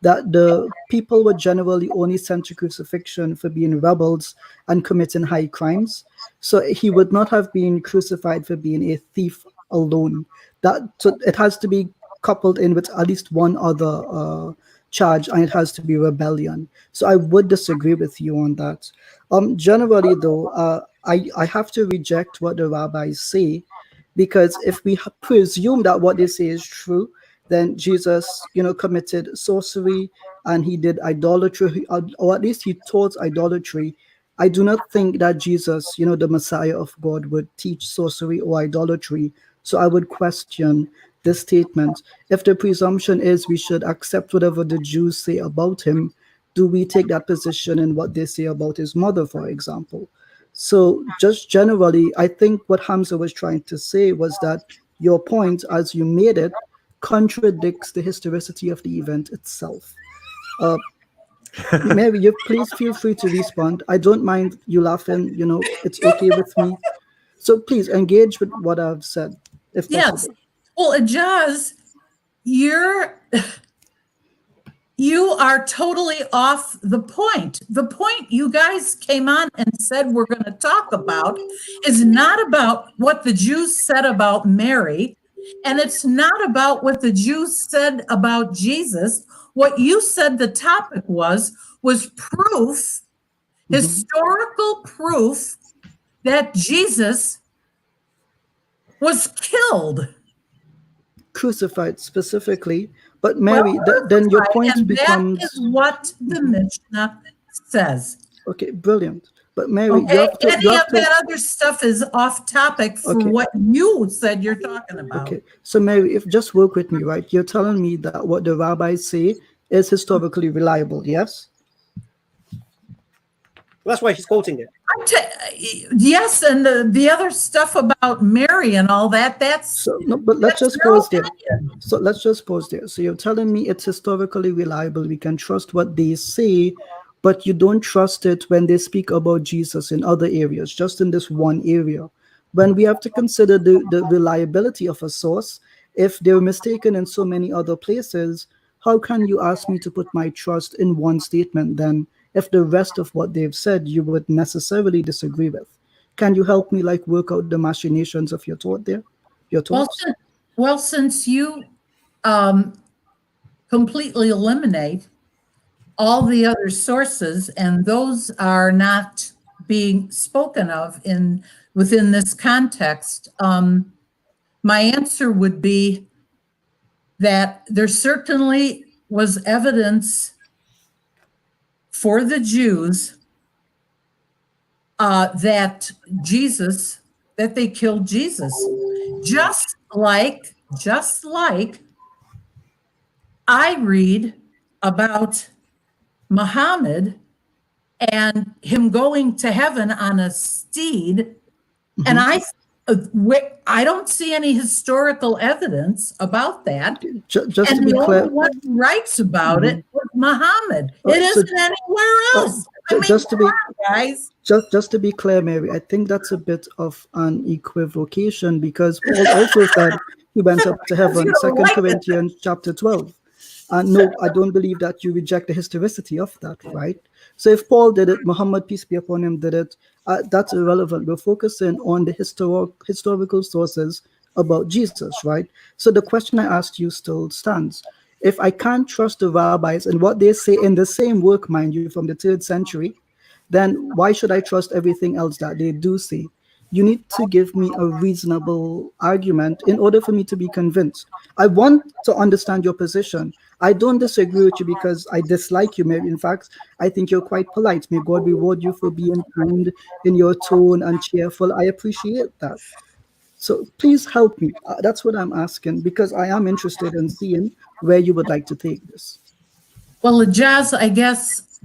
that the people were generally only sent to crucifixion for being rebels and committing high crimes. So he would not have been crucified for being a thief alone. So it has to be coupled in with at least one other charge, and it has to be rebellion. So I would disagree with you on that. Generally, though, I have to reject what the rabbis say, because if we presume that what they say is true, then Jesus, committed sorcery and he did idolatry, or at least he taught idolatry. I do not think that Jesus, the Messiah of God, would teach sorcery or idolatry. So I would question this statement. If the presumption is we should accept whatever the Jews say about him, do we take that position in what they say about his mother, for example? So just generally, I think what Hamza was trying to say was that your point, as you made it, contradicts the historicity of the event itself. Mary, you please feel free to respond. I don't mind you laughing, it's okay with me. So please engage with what I've said, if possible. Yes. Well, Ijaz, you are totally off the point. The point you guys came on and said we're going to talk about is not about what the Jews said about Mary, and it's not about what the Jews said about Jesus. What you said the topic was proof, historical proof that Jesus was killed. Crucified specifically. But Mary, then your point and becomes... that is what the Mishnah says. Okay, brilliant. But Mary, Okay, that other stuff is off topic from what you said you're talking about. Okay, so Mary, just work with me, right? You're telling me that what the rabbis say is historically reliable, yes? That's why she's quoting it. Yes, and the other stuff about Mary and all that, but let's just pause there. So let's just pause there. So you're telling me it's historically reliable, we can trust what they say, but you don't trust it when they speak about Jesus in other areas, just in this one area. When we have to consider the reliability of a source, if they're mistaken in so many other places, how can you ask me to put my trust in one statement then, if the rest of what they've said you would necessarily disagree with? Can you help me work out the machinations of your thought there? Your thoughts? Well, since you completely eliminate all the other sources, and those are not being spoken of within this context, my answer would be that there certainly was evidence for the Jews that Jesus that they killed Jesus. Just like I read about Muhammad and him going to heaven on a steed, and I don't see any historical evidence about that. Just and to be the clear, only one who writes about it was Muhammad. It so- isn't anywhere else. I mean, just to be come on, guys. just to be clear, Mary, I think that's a bit of an equivocation, because Paul also said he went up to heaven, You don't 2 like it. Corinthians chapter 12. And no, I don't believe that you reject the historicity of that, right? So if Paul did it, Muhammad, peace be upon him, did it, that's irrelevant. We're focusing on the historical sources about Jesus, right? So the question I asked you still stands. If I can't trust the rabbis and what they say in the same work, mind you, from the 3rd century, then why should I trust everything else that they do say? You need to give me a reasonable argument in order for me to be convinced. I want to understand your position. I don't disagree with you because I dislike you, Mary. In fact, I think you're quite polite. May God reward you for being kind in your tone and cheerful. I appreciate that. So please help me. That's what I'm asking, because I am interested in seeing where you would like to take this. Well, Jazz, I guess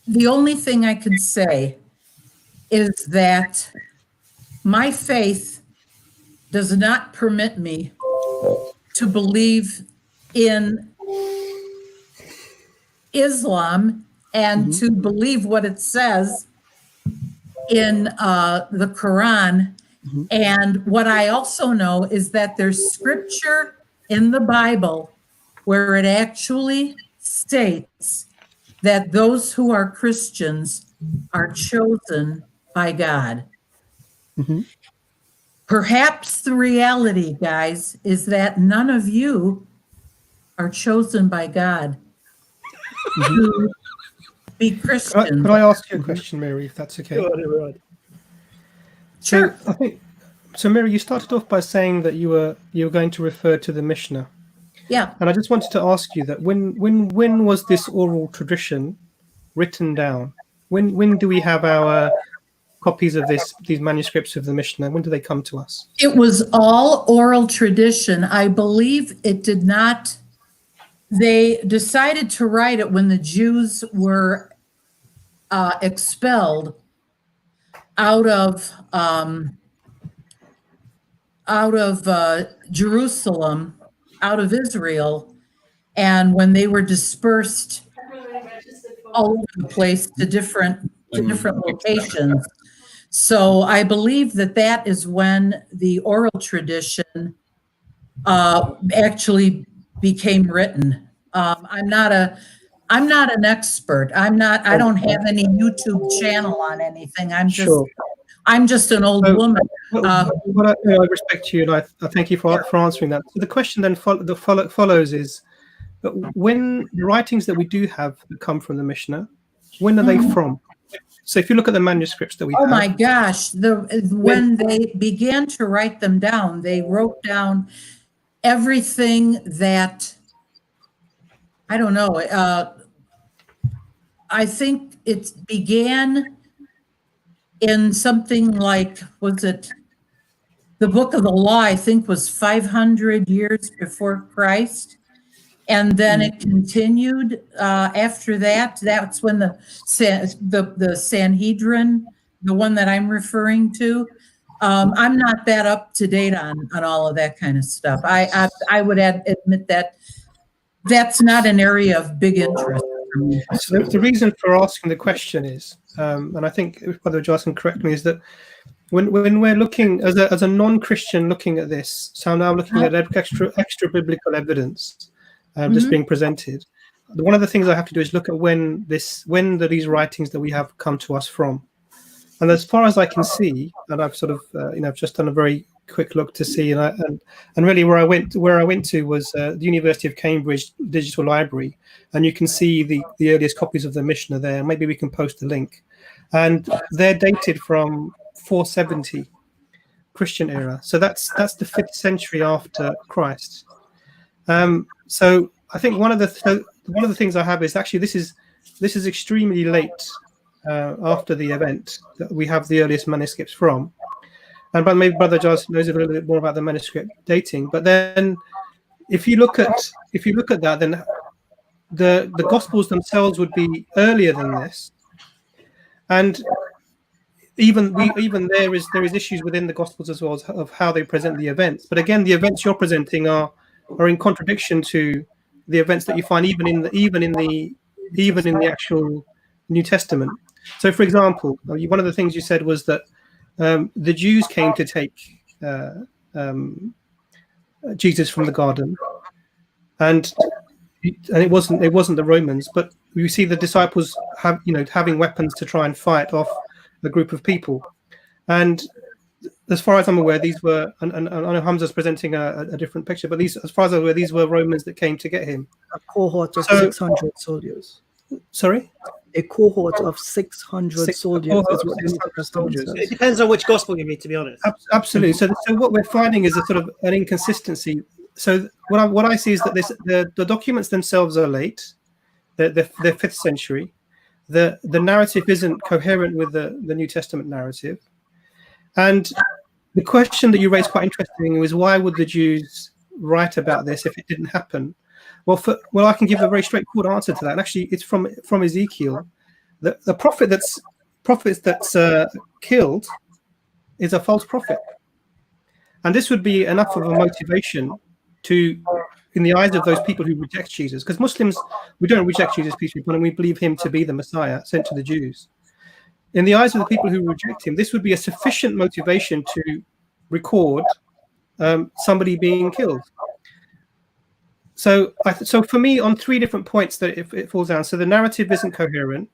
the only thing I could say is that my faith does not permit me to believe in Islam and to believe what it says in the Quran. And what I also know is that there's scripture in the Bible where it actually states that those who are Christians are chosen by God. Perhaps the reality, guys, is that none of you are chosen by God to be Christians. Could I ask you a question, Mary, if that's okay? Sure. So I think so. Mary, you started off by saying that you were going to refer to the Mishnah, Yeah. and I just wanted to ask you that when was this oral tradition written down? When do we have our copies of these manuscripts of the Mishnah? When do they come to us? It was all oral tradition. I believe it did not. They decided to write it when the Jews were expelled out of Jerusalem, out of Israel, and when they were dispersed all over the place to different locations. So I believe that is when the oral tradition actually became written. I'm not an expert. I don't have any YouTube channel on anything. I'm just an old woman. I respect you, and I thank you for answering that. So the question then follows is, when the writings that we do have that come from the Mishnah, when are they from? So if you look at the manuscripts that we have. Oh my gosh, when they began to write them down, they wrote down everything that, I don't know, I think it began in something like, was it the book of the law, I think was 500 years before Christ. And then it continued after that. That's when the Sanhedrin, the one that I'm referring to. I'm not that up to date on all of that kind of stuff. I would admit that that's not an area of big interest for me. So the reason for asking the question is, and I think Brother Josh can correct me, is that when we're looking as a non-Christian looking at this, so I'm now looking at extra biblical evidence just being presented. One of the things I have to do is look at when these writings that we have come to us from. And as far as I can see, and I've sort of I've just done a very quick look to see, and really where I went to was the University of Cambridge Digital Library, and you can see the earliest copies of the Mishnah there. Maybe we can post a link, and they're dated from 470 Christian era. So that's the 5th century after Christ. So I think one of the things I have is actually this is extremely late after the event that we have the earliest manuscripts from. and maybe Brother Giles knows a little bit more about the manuscript dating. But then, if you look at that, then the Gospels themselves would be earlier than this, and even there is issues within the Gospels as well of how they present the events. But again, the events you're presenting are in contradiction to the events that you find even in the actual New Testament. So, for example, one of the things you said was that the Jews came to take Jesus from the garden, and it wasn't the Romans, but you see the disciples having weapons to try and fight off a group of people. And as far as I'm aware, these were, and I know Hamza's presenting a different picture, but as far as I'm aware, these were Romans that came to get him. A cohort of 600 soldiers. Sorry? A cohort of 600 soldiers. It depends on which gospel you read, to be honest. Absolutely. So what we're finding is a sort of an inconsistency. So what I see is that the documents themselves are late. They're 5th century. The narrative isn't coherent with the New Testament narrative. And the question that you raised quite interesting was, why would the Jews write about this if it didn't happen? Well, I can give a very straightforward answer to that. And actually, it's from Ezekiel. The prophet that's killed is a false prophet, and this would be enough of a motivation in the eyes of those people who reject Jesus. Because Muslims, we don't reject Jesus, peace be upon him, we believe him to be the Messiah sent to the Jews. In the eyes of the people who reject him, this would be a sufficient motivation to record somebody being killed. So for me, on 3 different points that it falls down. So the narrative isn't coherent.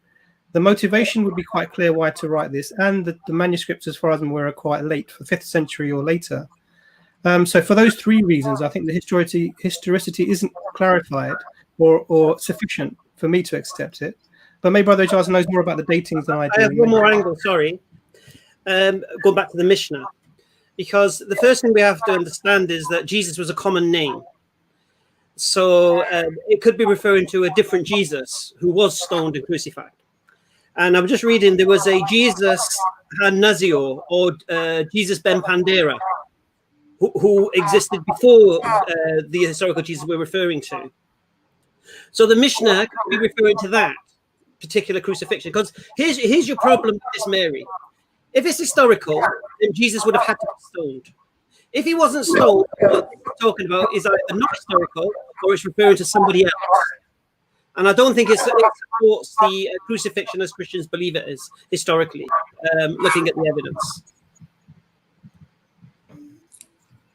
The motivation would be quite clear why to write this, and the manuscripts, as far as I'm aware, are quite late, for 5th century or later. So for those 3 reasons, I think the historicity isn't clarified or sufficient for me to accept it. But maybe Brother Giles knows more about the datings than I do. I have one more angle, sorry. Going back to the Mishnah. Because the first thing we have to understand is that Jesus was a common name. So it could be referring to a different Jesus who was stoned and crucified. And I'm just reading, there was a Jesus Han-Nazio, or Jesus Ben Pandera, who existed before the historical Jesus we're referring to. So the Mishnah could be referring to that particular crucifixion. Because here's your problem with this, Mary. If it's historical, then Jesus would have had to be stoned. If he wasn't stoned, what we're talking about is either not historical or it's referring to somebody else. And I don't think it supports the crucifixion as Christians believe it is historically, looking at the evidence.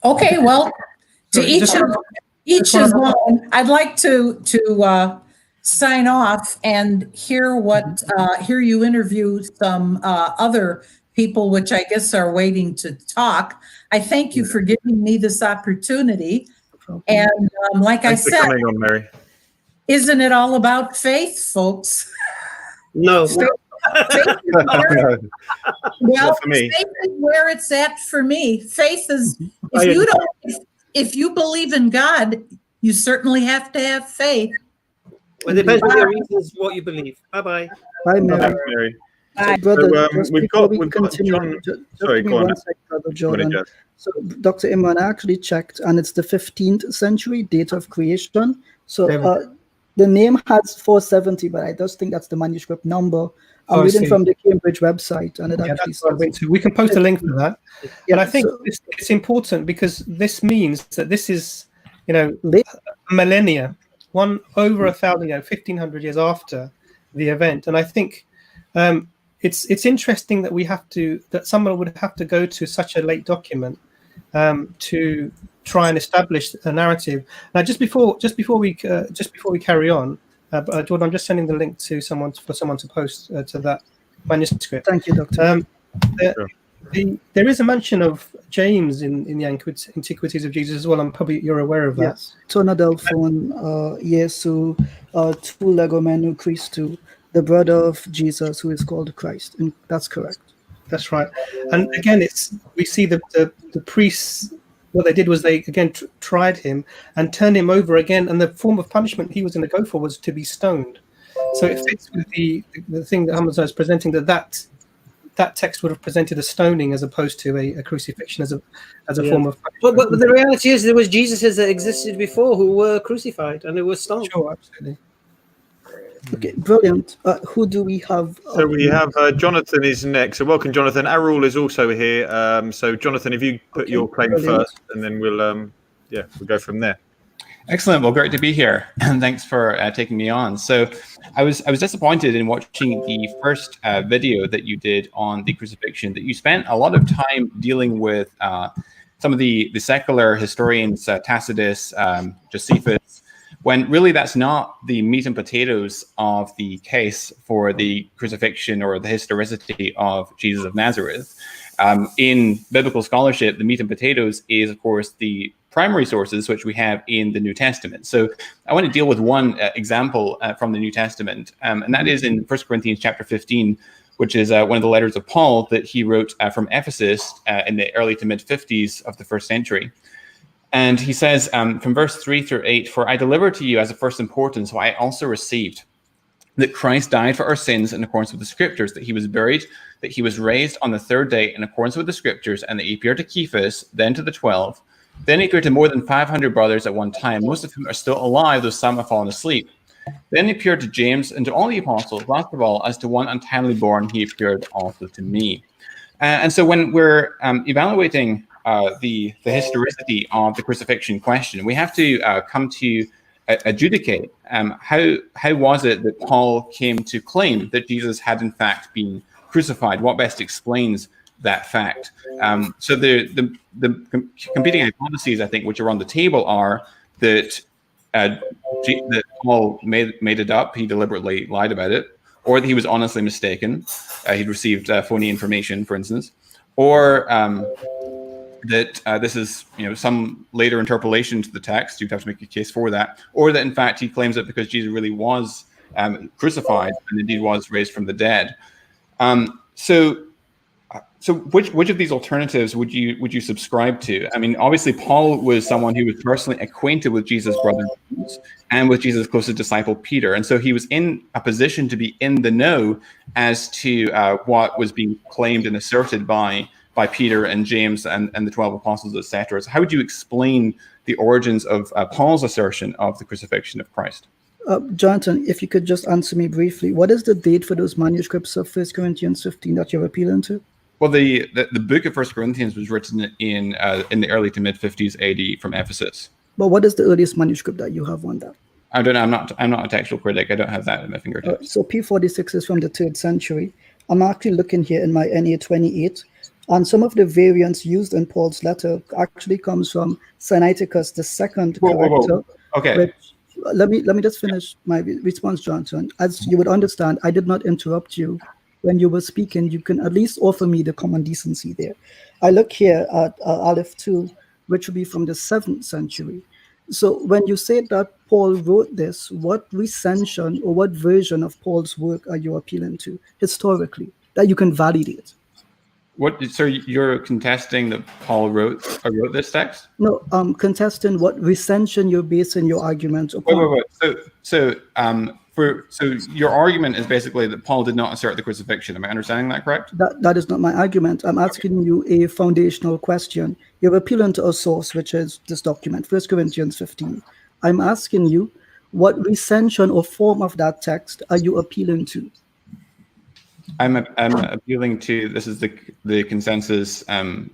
Okay, well, to each his own. I'd like to sign off and hear you interview some other people, which I guess are waiting to talk. I thank you for giving me this opportunity. And like I said, coming on, Mary. Isn't it all about faith, folks? No. Faith well, for me. Faith is where it's at for me. Faith is, if you believe in God, you certainly have to have faith. Well, it depends on your reasons, what you believe. Bye-bye. Bye, Mary. Mary. So, brother, we've got John. Sorry, go on. Brother Jordan. So, Dr. Imran, I actually checked, and it's the 15th century date of creation. So, the name has 470, but I just think that's the manuscript number. I'm reading from the Cambridge website, and it actually says... We can post a link for that. Yeah, and I think it's important because this means that this is, millennia, over 1,000, 1,500 years after the event. And I think it's interesting that someone would have to go to such a late document to try and establish a narrative. Now, just before we carry on, Jordan, I'm just sending the link to someone to post to that manuscript. Thank you, Doctor. There is a mention of James in the Antiquities of Jesus as well. I'm probably you're aware of that. Yes. Tonadelphon, Jesu, tu legomenu Christu, the brother of Jesus who is called Christ. And that's correct. That's right. And again, we see the priests. What they did was they again tried him and turned him over again, and the form of punishment he was going to go for was to be stoned. So it fits with the thing that Hamza is presenting, that that text would have presented a stoning as opposed to a crucifixion as a form of But the reality is there was Jesuses that existed before who were crucified and who were stoned. Sure, absolutely. Okay, brilliant. Who do we have? So we have Jonathan is next. So welcome, Jonathan. Arul is also here. So Jonathan, if you put your claim first, and then we'll go from there. Excellent. Well, great to be here, and thanks for taking me on. So, I was disappointed in watching the first video that you did on the crucifixion. That you spent a lot of time dealing with some of the secular historians, Tacitus, Josephus, when really that's not the meat and potatoes of the case for the crucifixion or the historicity of Jesus of Nazareth. In biblical scholarship, the meat and potatoes is, of course, the primary sources which we have in the New Testament. So I want to deal with one example from the New Testament, and that is in 1 Corinthians chapter 15, which is one of the letters of Paul that he wrote from Ephesus in the early to mid-50s of the first century. And he says from verse 3 through 8, "For I delivered to you as of first importance what I also received, that Christ died for our sins in accordance with the scriptures, that he was buried, that he was raised on the third day in accordance with the scriptures, and that he appeared to Cephas, then to the 12. Then he appeared to more than 500 brothers at one time, most of whom are still alive, though some have fallen asleep. Then he appeared to James and to all the apostles. Last of all, as to one untimely born, he appeared also to me." And so when we're evaluating the historicity of the crucifixion question, we have to come to adjudicate how was it that Paul came to claim that Jesus had in fact been crucified? What best explains that fact? So the competing hypotheses, I think, which are on the table are that that Paul made it up, he deliberately lied about it, or that he was honestly mistaken, he'd received phony information, for instance, or that this is some later interpolation to the text. You'd have to make a case for that, or that in fact he claims it because Jesus really was crucified and indeed was raised from the dead. So which of these alternatives would you subscribe to? I mean, obviously Paul was someone who was personally acquainted with Jesus' brother James and with Jesus' closest disciple Peter, and so he was in a position to be in the know as to what was being claimed and asserted by Peter and James and the 12 apostles, etc. So how would you explain the origins of Paul's assertion of the crucifixion of Christ? Jonathan, if you could just answer me briefly, what is the date for those manuscripts of 1 Corinthians 15 that you're appealing to? Well, the book of 1 Corinthians was written in the early to mid-50s AD from Ephesus. But what is the earliest manuscript that you have on that? I don't know. I'm not a textual critic. I don't have that at my fingertips. So P46 is from the 3rd century. I'm actually looking here in my NA 28, and some of the variants used in Paul's letter actually comes from Sinaiticus II character. Okay. Which, let me just finish my response, Jonathan. As you would understand, I did not interrupt you when you were speaking. You can at least offer me the common decency there. I look here at Aleph 2, which would be from the 7th century. So when you say that Paul wrote this, what recension or what version of Paul's work are you appealing to historically that you can validate? So you're contesting that Paul wrote this text? No, contesting what recension you're basing your argument upon. Wait. So your argument is basically that Paul did not assert the crucifixion. Am I understanding that correct? That is not my argument. I'm asking you a foundational question. You're appealing to a source, which is this document, 1 Corinthians 15. I'm asking you, what recension or form of that text are you appealing to? I'm appealing to, this is the consensus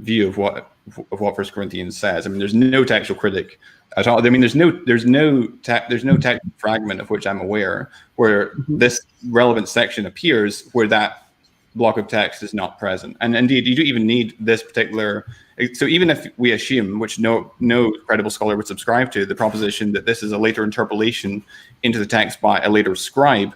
view of what 1 Corinthians says. I mean, there's no textual critic at all. I mean, there's no text fragment of which I'm aware where this relevant section appears where that block of text is not present. And indeed, you do even need this particular. So even if we assume, which no credible scholar would subscribe to, the proposition that this is a later interpolation into the text by a later scribe,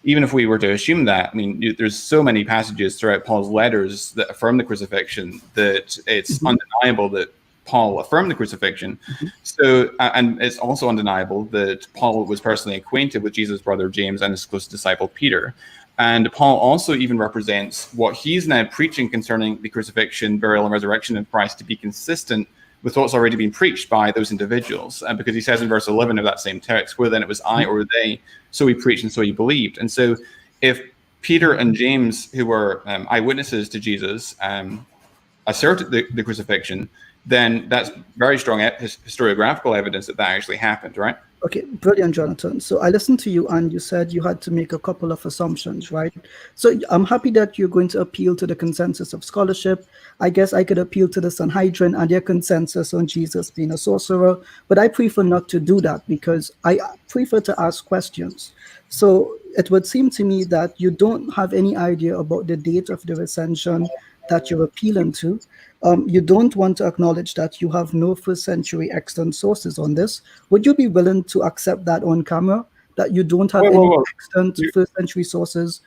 even if we were to assume that, I mean, there's so many passages throughout Paul's letters that affirm the crucifixion that it's undeniable that Paul affirmed the crucifixion. So, and it's also undeniable that Paul was personally acquainted with Jesus' brother James and his close disciple Peter. And Paul also even represents what he's now preaching concerning the crucifixion, burial, and resurrection of Christ to be consistent with what's already been preached by those individuals. And because he says in verse 11 of that same text, whether then it was I or they, so he preached and so he believed. And so if Peter and James, who were eyewitnesses to Jesus, asserted the crucifixion, then that's very strong historiographical evidence that actually happened, right? Okay, brilliant, Jonathan. So I listened to you and you said you had to make a couple of assumptions, right? So I'm happy that you're going to appeal to the consensus of scholarship. I guess I could appeal to the Sanhedrin and their consensus on Jesus being a sorcerer, but I prefer not to do that because I prefer to ask questions. So it would seem to me that you don't have any idea about the date of the ascension that you're appealing to. You don't want to acknowledge that you have no first century extant sources on this. Would you be willing to accept that on camera, that you don't have any extant first century sources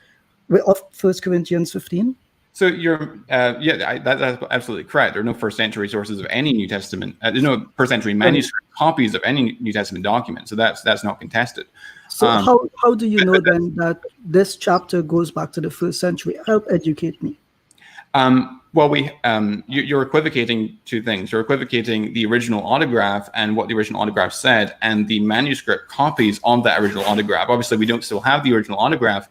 of 1 Corinthians 15? So you're, that's absolutely correct. There are no first century sources of any New Testament. There's no first century manuscript copies of any New Testament document. So that's not contested. So how do you know then that this chapter goes back to the first century? Help educate me. Well, you're equivocating two things. You're equivocating the original autograph and what the original autograph said, and the manuscript copies of that original autograph. Obviously, we don't still have the original autograph,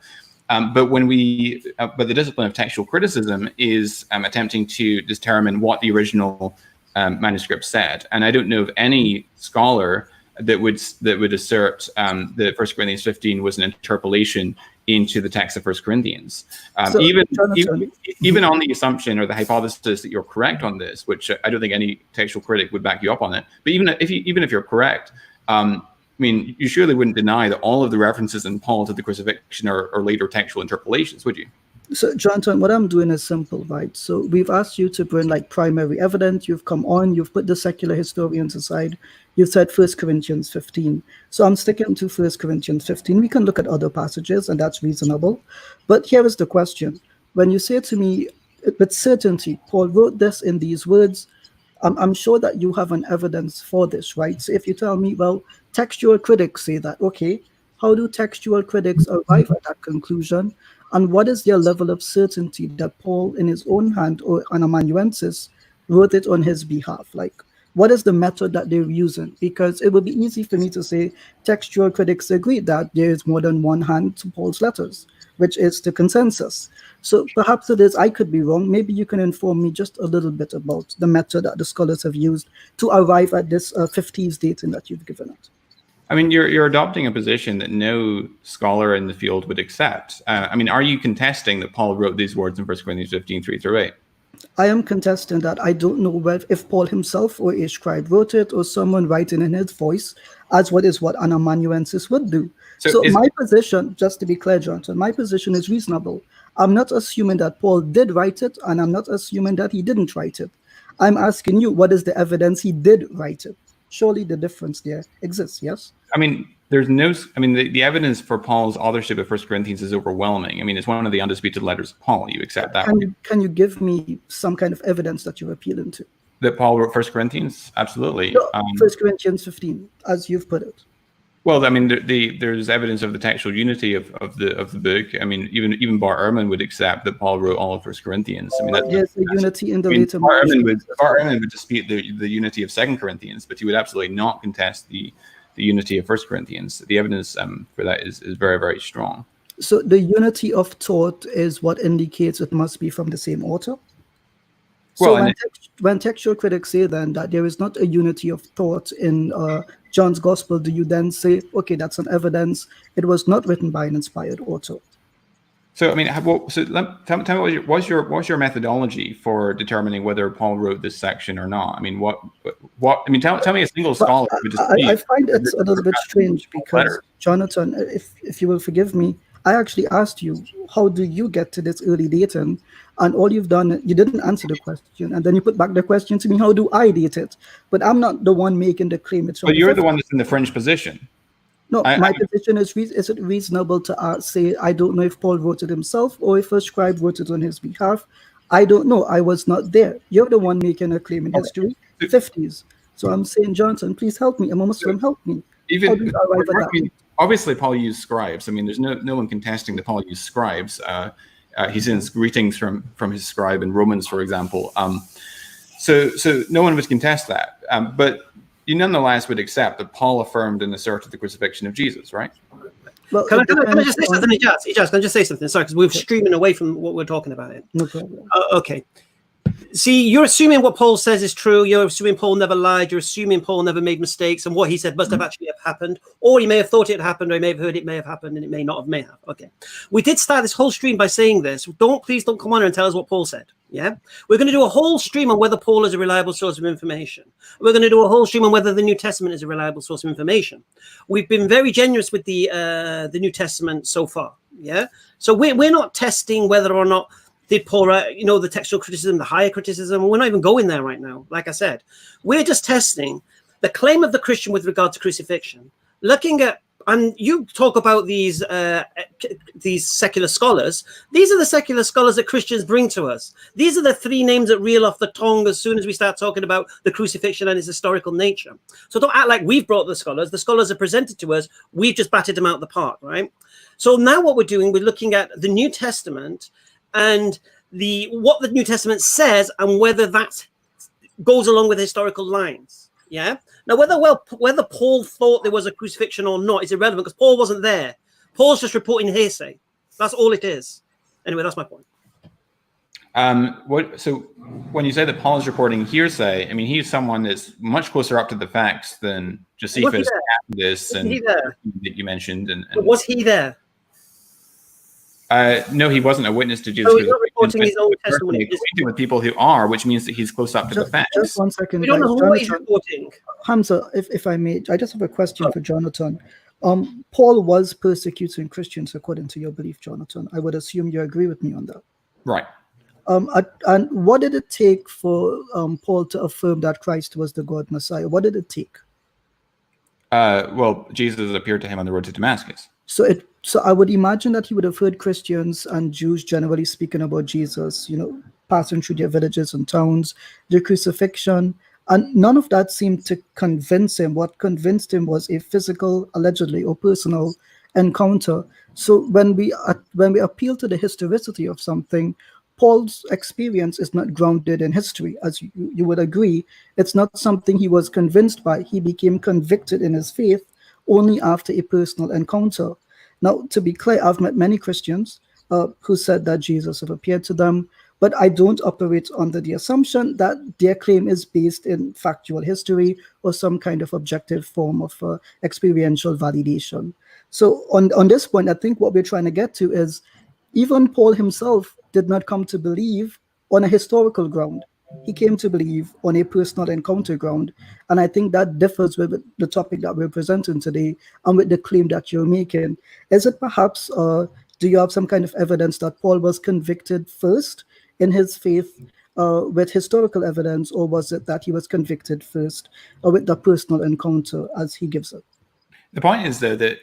but the discipline of textual criticism is attempting to determine what the original manuscript said. And I don't know of any scholar that would assert that 1 Corinthians 15 was an interpolation into the text of 1 Corinthians. Even on the assumption or the hypothesis that you're correct on this, which I don't think any textual critic would back you up on it, but even if you're correct, I mean, you surely wouldn't deny that all of the references in Paul to the crucifixion are later textual interpolations, would you? So, Jonathan, what I'm doing is simple, right? So we've asked you to bring like primary evidence. You've come on, you've put the secular historians aside. You've said 1 Corinthians 15. So I'm sticking to 1 Corinthians 15. We can look at other passages, and that's reasonable. But here is the question. When you say to me with certainty, Paul wrote this in these words, I'm sure that you have an evidence for this, right? So if you tell me, well, textual critics say that, okay, how do textual critics arrive at that conclusion? And what is their level of certainty that Paul, in his own hand or an amanuensis, wrote it on his behalf? Like, what is the method that they're using? Because it would be easy for me to say textual critics agree that there is more than one hand to Paul's letters, which is the consensus. So perhaps it is, I could be wrong. Maybe you can inform me just a little bit about the method that the scholars have used to arrive at this 50s dating that you've given it. I mean, you're adopting a position that no scholar in the field would accept. I mean, are you contesting that Paul wrote these words in 1 Corinthians 15, 3-8? I am contesting that. I don't know if Paul himself or a scribe wrote it or someone writing in his voice, as what an amanuensis would do. So my position, just to be clear, Jonathan, my position is reasonable. I'm not assuming that Paul did write it, and I'm not assuming that he didn't write it. I'm asking you, what is the evidence he did write it? Surely the difference there exists, yes? I mean, the evidence for Paul's authorship of 1 Corinthians is overwhelming. I mean, it's one of the undisputed letters of Paul. You accept that? Can you give me some kind of evidence that you're appealing to? That Paul wrote 1 Corinthians? Absolutely. No, 1 Corinthians 15, as you've put it. Well, I mean, there's evidence of the textual unity of the book. I mean, even Bart Ehrman would accept that Paul wrote all of 1 Corinthians. I mean, there's a unity in the later. Bart Ehrman would dispute the unity of 2 Corinthians, but he would absolutely not contest the unity of 1 Corinthians. The evidence for that is very, very strong. So the unity of thought is what indicates it must be from the same author? So when textual critics say then that there is not a unity of thought in John's Gospel, do you then say, okay, that's an evidence it was not written by an inspired author? So I mean, tell me what's your methodology for determining whether Paul wrote this section or not? I mean, what? I mean, tell me a single scholar. I find it's a little bit strange because Jonathan, if you will forgive me, I actually asked you, how do you get to this early dating? And all you've done, you didn't answer the question. And then you put back the question to me, how do I date it? But I'm not the one making the claim. But you're the one that's in the fringe position. No, my position is it reasonable to say, I don't know if Paul wrote it himself or if a scribe wrote it on his behalf. I don't know. I was not there. You're the one making a claim in history, 50s. So I'm saying, Johnson, please help me. I'm a Muslim, help me. Obviously, Paul used scribes. I mean, there's no one contesting that Paul used scribes. He sends greetings from his scribe in Romans, for example. So no one would contest that. But you nonetheless would accept that Paul affirmed and asserted the crucifixion of Jesus, right? Well, Can I depends just say on- something, Ijaz? Can I just say something? Sorry, because we're streaming away from what we're talking about here. No problem. Okay. See, you're assuming what Paul says is true. You're assuming Paul never lied. You're assuming Paul never made mistakes, and what he said must have actually have happened, or he may have thought it happened, or he may have heard it may have happened, and it may not have. May have. Okay. We did start this whole stream by saying this. Please don't come on and tell us what Paul said. Yeah. We're going to do a whole stream on whether Paul is a reliable source of information. We're going to do a whole stream on whether the New Testament is a reliable source of information. We've been very generous with the New Testament so far. Yeah. So we're not testing whether or not did Paul, the textual criticism, the higher criticism. We're not even going there right now. Like I said, we're just testing the claim of the Christian with regard to crucifixion. Looking at, and you talk about these secular scholars. These are the secular scholars that Christians bring to us. These are the three names that reel off the tongue as soon as we start talking about the crucifixion and its historical nature. So don't act like we've brought the scholars. The scholars are presented to us. We've just batted them out of the park, right? So now what we're doing, we're looking at the New Testament and what the New Testament says and whether that goes along with historical lines. Yeah. Now, whether Paul thought there was a crucifixion or not is irrelevant because Paul wasn't there. Paul's just reporting hearsay. That's all it is. Anyway, that's my point. So when you say that Paul is reporting hearsay, I mean, he's someone that's much close up to the facts than Josephus, Tacitus, and that you mentioned. And was he there? No, he wasn't a witness to Jesus. So he's not reporting his own testimony. He's speaking with people who are, which means that he's close up to the facts. Just 1 second. We don't know what he's reporting. Hamza, if I may, I just have a question for Jonathan. Paul was persecuting Christians according to your belief, Jonathan. I would assume you agree with me on that. Right. And what did it take for Paul to affirm that Christ was the God Messiah? What did it take? Well, Jesus appeared to him on the road to Damascus. So I would imagine that he would have heard Christians and Jews generally speaking about Jesus, passing through their villages and towns, the crucifixion, and none of that seemed to convince him. What convinced him was a physical, allegedly, or personal encounter. So when we appeal to the historicity of something, Paul's experience is not grounded in history, as you would agree. It's not something he was convinced by. He became convicted in his faith only after a personal encounter. Now, to be clear, I've met many Christians who said that Jesus have appeared to them, but I don't operate under the assumption that their claim is based in factual history or some kind of objective form of experiential validation. So on this point, I think what we're trying to get to is even Paul himself did not come to believe on a historical ground. He came to believe on a personal encounter ground. And I think that differs with the topic that we're presenting today and with the claim that you're making. Is it perhaps, do you have some kind of evidence that Paul was convicted first in his faith with historical evidence, or was it that he was convicted first with the personal encounter as he gives it? The point is, though, that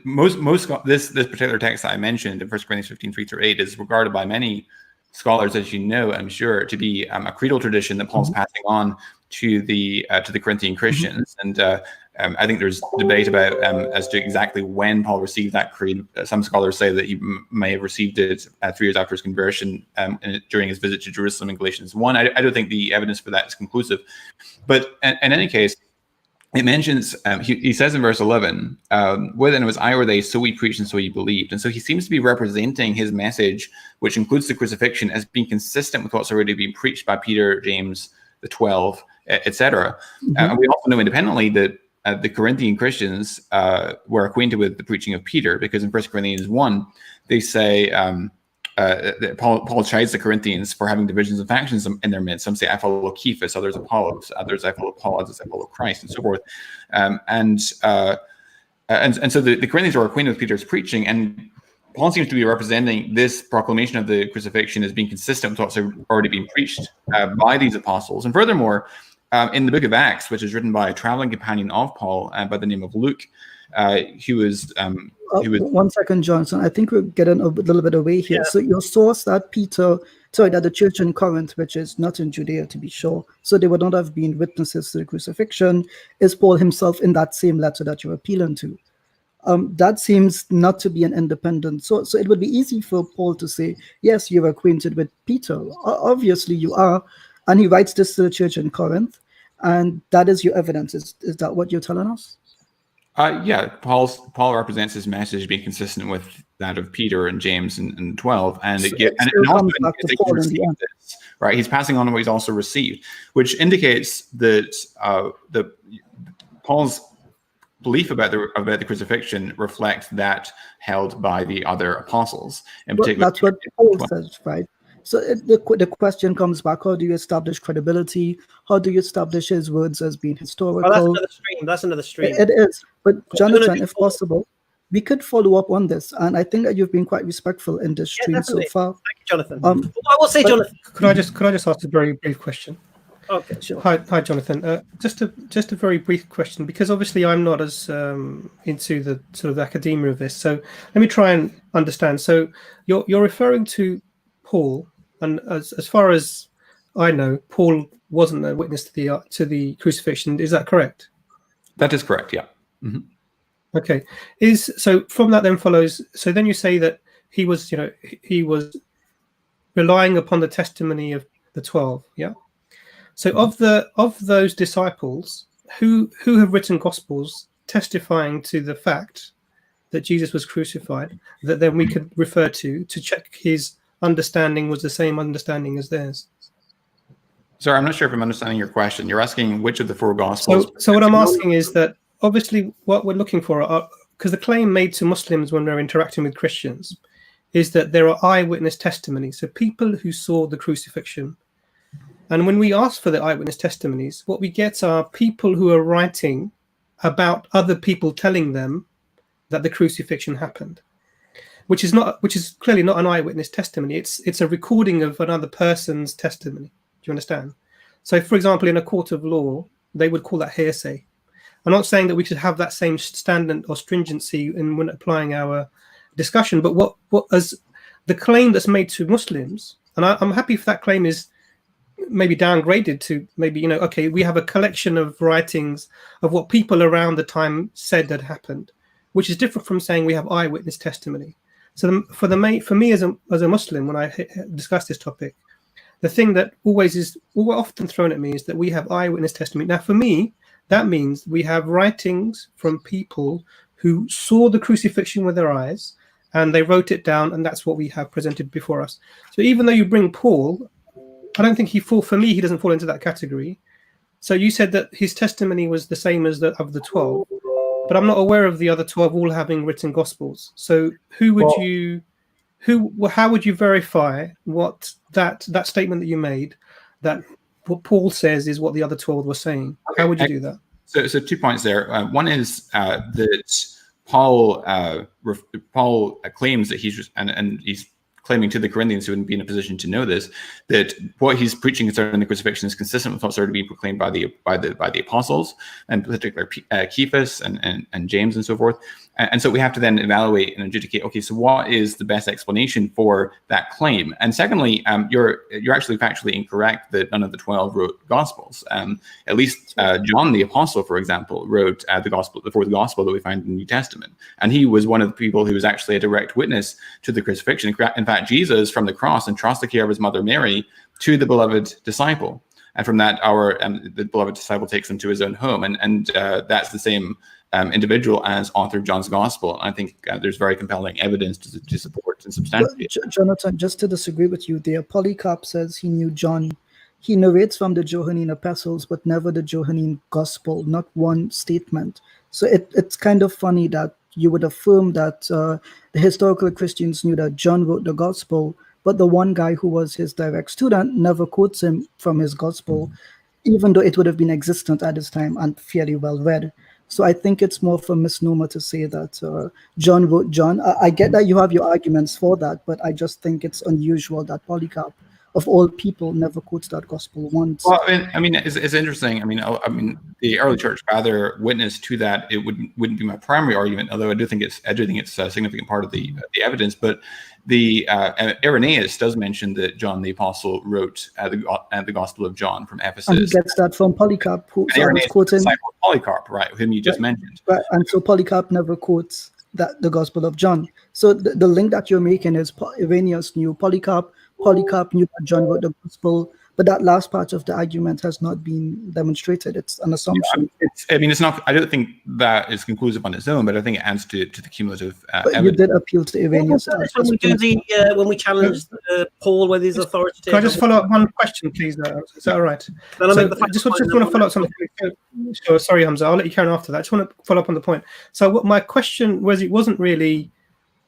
most this particular text that I mentioned in 1 Corinthians 15:3-8 is regarded by many scholars, as you know, I'm sure, to be a creedal tradition that Paul's passing on to the Corinthian Christians. And I think there's debate about as to exactly when Paul received that creed. Some scholars say that he may have received it 3 years after his conversion during his visit to Jerusalem in Galatians 1. I don't think the evidence for that is conclusive. But in any case, it mentions, he says in verse 11, whether it was I or they, so we preached and so ye believed. And so he seems to be representing his message, which includes the crucifixion, as being consistent with what's already been preached by Peter, James, the 12, etc. And we also know independently that the Corinthian Christians were acquainted with the preaching of Peter, because in 1 Corinthians 1, they say, Paul chides the Corinthians for having divisions and factions in their midst. Some say, I follow Cephas, others Apollos, others I follow Paul, others I follow Christ, and so forth. And so the Corinthians were acquainted with Peter's preaching, and Paul seems to be representing this proclamation of the crucifixion as being consistent with what's already been preached by these apostles. And furthermore, in the book of Acts, which is written by a traveling companion of Paul by the name of Luke, he was 1 second, Johnson. I think we're getting a little bit away here. Yeah. So your source that that the church in Corinth, which is not in Judea to be sure, so they would not have been witnesses to the crucifixion, is Paul himself in that same letter that you're appealing to. That seems not to be an independent source. So it would be easy for Paul to say, yes, you're acquainted with Peter. Obviously you are. And he writes this to the church in Corinth. And that is your evidence. Is that what you're telling us? Yeah, Paul represents his message being consistent with that of Peter and James and 12, and So it it and still also comes back indicates to that he Paul in the received end. this, right? He's passing on what he's also received, which indicates that the Paul's belief about the crucifixion reflect that held by the other apostles, in Well, particular. that's what Paul says, right? So the question comes back: how do you establish credibility? How do you establish his words as being Oh, that's historical? another stream. That's another stream. It is. But So we're gonna Jonathan, do if Paul. possible, we could follow up on this. And I think that you've been quite respectful in this Yeah, stream so definitely. far. Thank you, Jonathan. Um, I will say, but- Jonathan. Could I just ask a very brief question? Okay. Sure. Hi, Jonathan. Just a very brief question, because obviously I'm not as into the sort of academia of this. So let me try and understand. So you're referring to Paul, and as far as I know, Paul wasn't a witness to the crucifixion. Is that correct? That is correct. Yeah. Mm-hmm. Okay. So from that then follows. So then you say that he was relying upon the testimony of the 12. Yeah. So of those disciples who have written gospels testifying to the fact that Jesus was crucified, that then we could refer to check his understanding was the same understanding as theirs. Sorry, I'm not sure if I'm understanding your question. You're asking which of the four gospels. So what I'm asking is that obviously what we're looking for are, because the claim made to Muslims when they're interacting with Christians is that there are eyewitness testimonies, so people who saw the crucifixion. And when we ask for the eyewitness testimonies, what we get are people who are writing about other people telling them that the crucifixion happened, which is clearly not an eyewitness testimony. It's a recording of another person's testimony. Do you understand? So, for example, in a court of law, they would call that hearsay. I'm not saying that we should have that same standard or stringency when applying our discussion, but what as the claim that's made to Muslims, and I'm happy if that claim is maybe downgraded to maybe, okay, we have a collection of writings of what people around the time said had happened, which is different from saying we have eyewitness testimony. So for me as a Muslim, when I discuss this topic, the thing that always often thrown at me is that we have eyewitness testimony. Now, for me, that means we have writings from people who saw the crucifixion with their eyes and they wrote it down, and that's what we have presented before us. So even though you bring Paul, I don't think he doesn't fall into that category. So you said that his testimony was the same as that of the 12, but I'm not aware of the other 12 all having written gospels. So how would you verify what that statement that you made, that what Paul says is what the other 12 were saying? How would you do that? So 2 points there. One is that Paul claims that he's claiming to the Corinthians, who wouldn't be in a position to know this, that what he's preaching concerning the crucifixion is consistent with what's already being proclaimed by the apostles, and particularly Cephas and James and so forth. And so we have to then evaluate and adjudicate, okay, so what is the best explanation for that claim? And secondly, you're actually factually incorrect that none of the 12 wrote gospels. At least John the apostle, for example, wrote the fourth gospel that we find in the New Testament. And he was one of the people who was actually a direct witness to the crucifixion. In fact, Jesus from the cross entrusts the care of his mother Mary to the beloved disciple. And from that, the beloved disciple takes him to his own home. And that's the same individual as author of John's Gospel. I think there's very compelling evidence to support and substantiate. Jonathan, just to disagree with you there, Polycarp says he knew John. He narrates from the Johannine epistles, but never the Johannine Gospel, not one statement. So it's kind of funny that you would affirm that the historical Christians knew that John wrote the Gospel, but the one guy who was his direct student never quotes him from his Gospel, even though it would have been existent at this time and fairly well read. So I think it's more of a misnomer to say that John wrote John. I get that you have your arguments for that, but I just think it's unusual that Polycarp, of all people, never quotes that gospel once. Well, I mean, it's interesting. I mean, the early church father witness to that. It wouldn't be my primary argument, although I do think it's a significant part of the evidence. But the Irenaeus does mention that John the apostle wrote the Gospel of John from Ephesus. And he gets that from Polycarp, who Irenaeus quoting Polycarp, right, whom you just mentioned. Right, and so Polycarp never quotes the Gospel of John. So the link that you're making is Irenaeus knew Polycarp. Polycarp knew that John wrote the Gospel, But that last part of the argument has not been demonstrated. It's an assumption. It's not. I don't think that is conclusive on its own, but I think it adds to the cumulative But evidence. you did appeal to Irenaeus. When we do when we challenge Paul whether he's authoritative. Can I just follow up one question, please? Is that all right? Then I'll So make the I just want to follow up something. Sure, sorry, Hamza. I'll let you carry on after that. I just want to follow up on the point. So what my question was, it wasn't really.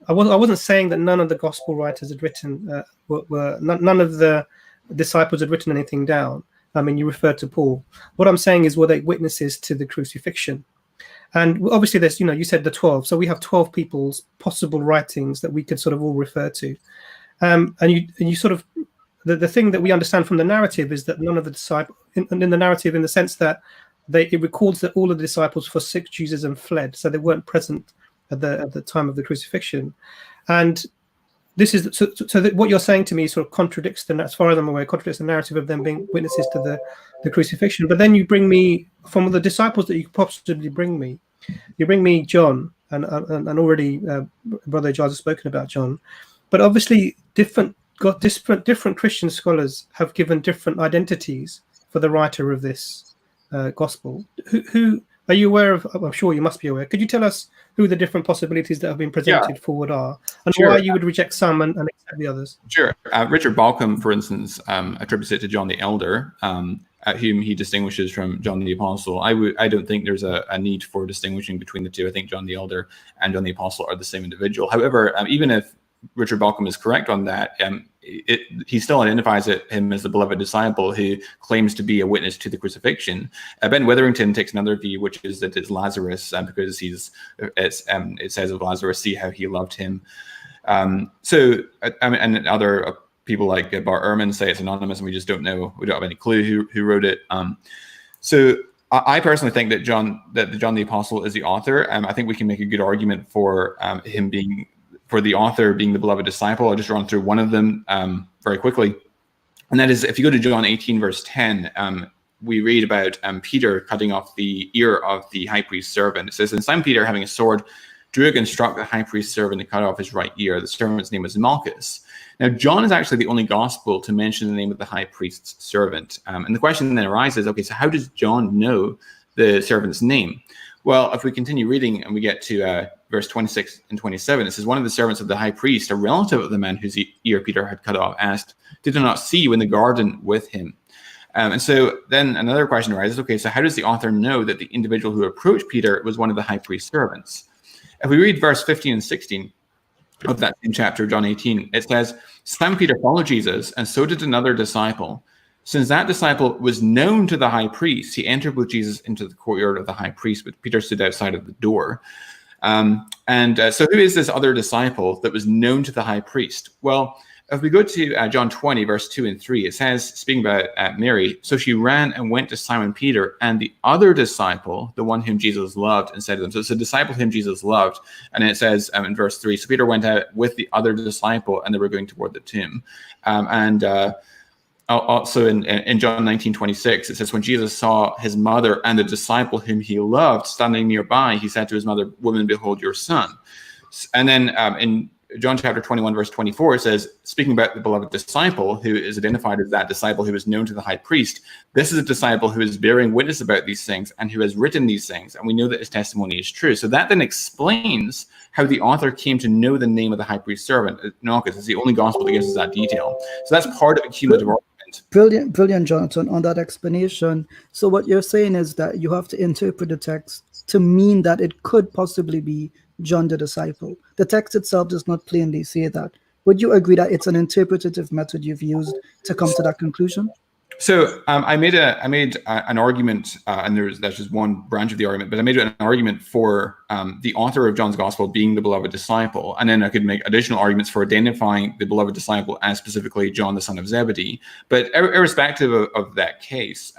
I wasn't saying that none of the gospel writers had written none of the disciples had written anything down. I mean, you referred to Paul. What I'm saying is, were they witnesses to the crucifixion? And obviously, there's, you said the 12. So we have 12 people's possible writings that we could sort of all refer to. And you sort of, the thing that we understand from the narrative is that none of the disciples, in the narrative, in the sense that it records that all of the disciples forsook Jesus and fled. So they weren't present at the time of the crucifixion. And this is so that what you're saying to me sort of contradicts, as far as I'm aware, contradicts the narrative of them being witnesses to the crucifixion. But then you bring me, from the disciples that you could possibly bring me, you bring me John, and already Brother Giles has spoken about John. But obviously, different Christian scholars have given different identities for the writer of this gospel. Who are you aware of? I'm sure you must be aware. Could you tell us who the different possibilities that have been presented forward are, and why you would reject some and accept the others? Sure. Richard Balcom, for instance, attributes it to John the Elder, whom he distinguishes from John the Apostle. I don't think there's a need for distinguishing between the two. I think John the Elder and John the Apostle are the same individual. However, even if Richard Balcom is correct on that, he still identifies him as the beloved disciple who claims to be a witness to the crucifixion. Ben Witherington takes another view, which is that it's Lazarus, because it says of Lazarus, see how he loved him. And other people like Bart Ehrman say it's anonymous, and we just don't know. We don't have any clue who wrote it. So I personally think that John the Apostle is the author. I think we can make a good argument for him being. For the author being the beloved disciple. I'll just run through one of them very quickly. And that is, if you go to John 18, verse 10, we read about Peter cutting off the ear of the high priest's servant. It says, and Simon Peter, having a sword, drew it and struck the high priest's servant and cut off his right ear. The servant's name was Malchus. Now, John is actually the only gospel to mention the name of the high priest's servant. And the question then arises, okay, so how does John know the servant's name? Well, if we continue reading and we get to verse 26 and 27, it says, one of the servants of the high priest, a relative of the man whose ear Peter had cut off, asked, did I not see you in the garden with him? And so then another question arises, okay, so how does the author know that the individual who approached Peter was one of the high priest's servants? If we read verse 15 and 16 of that same chapter, John 18, it says, Simon Peter followed Jesus, and so did another disciple. Since that disciple was known to the high priest, he entered with Jesus into the courtyard of the high priest, but Peter stood outside of the door. So who is this other disciple that was known to the high priest? Well, if we go to John 20, verse 2 and 3, it says, speaking about Mary, so she ran and went to Simon Peter and the other disciple, the one whom Jesus loved, and said to them, so it's a disciple whom Jesus loved. And then it says in verse 3, so Peter went out with the other disciple and they were going toward the tomb. Also in John 19:26, it says, when Jesus saw his mother and the disciple whom he loved standing nearby, he said to his mother, woman, behold your son. And then in John chapter 21, verse 24, it says, speaking about the beloved disciple, who is identified as that disciple who is known to the high priest, this is a disciple who is bearing witness about these things and who has written these things, and we know that his testimony is true. So that then explains how the author came to know the name of the high priest's servant. Malchus is the only gospel that gives us that detail. So that's part of a cumulative argument. Brilliant, Jonathan, on that explanation. So what you're saying is that you have to interpret the text to mean that it could possibly be John the disciple. The text itself does not plainly say that. Would you agree that it's an interpretative method you've used to come to that conclusion? So I made an argument, and that's just one branch of the argument, but I made an argument for the author of John's gospel being the beloved disciple, and then I could make additional arguments for identifying the beloved disciple as specifically John, the son of Zebedee. But irrespective of that case,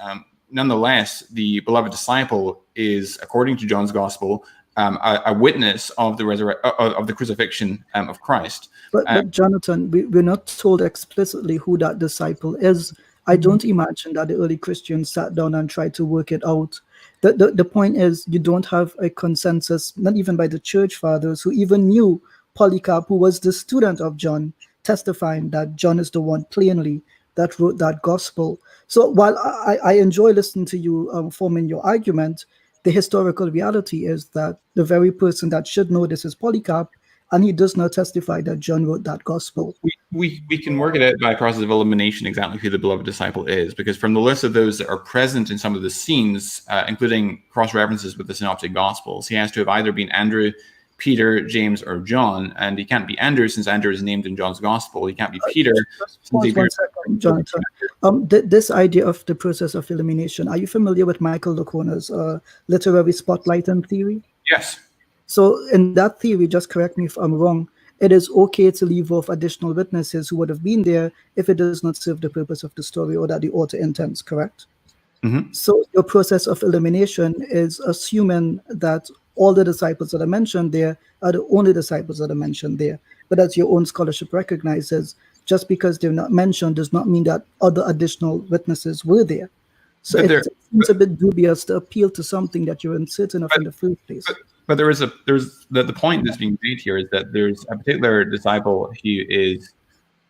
nonetheless, the beloved disciple is, according to John's gospel, a witness of the crucifixion of Christ. But Jonathan, we're not told explicitly who that disciple is. I don't imagine that the early Christians sat down and tried to work it out. The point is, you don't have a consensus, not even by the church fathers, who even knew Polycarp, who was the student of John, testifying that John is the one plainly that wrote that gospel. So while I enjoy listening to you forming your argument, the historical reality is that the very person that should know this is Polycarp, and he does not testify that John wrote that gospel. We can work it out by a process of elimination exactly who the beloved disciple is, because from the list of those that are present in some of the scenes, including cross-references with the synoptic gospels, he has to have either been Andrew, Peter, James, or John, and he can't be Andrew since Andrew is named in John's gospel. He can't be Peter. Pause 1 second, Jonathan. This idea of the process of elimination, are you familiar with Michael Lacona's literary spotlighting theory? Yes. So in that theory, just correct me if I'm wrong, it is okay to leave off additional witnesses who would have been there if it does not serve the purpose of the story or that the author intends, correct? Mm-hmm. So your process of elimination is assuming that all the disciples that are mentioned there are the only disciples that are mentioned there. But as your own scholarship recognizes, just because they're not mentioned does not mean that other additional witnesses were there. So it seems a bit dubious to appeal to something that you're uncertain of in the first place. But the point that's being made here is that there's a particular disciple who is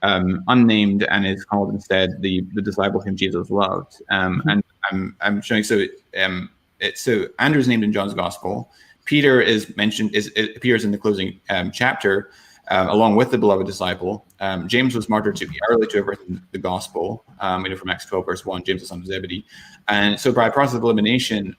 unnamed and is called instead the disciple whom Jesus loved. And I'm showing so Andrew's named in John's gospel. Peter is mentioned, it appears in the closing chapter, along with the beloved disciple. James was martyred to be early to have written the gospel. We know from Acts 12, verse 1, James the son of Zebedee. And so by process of elimination,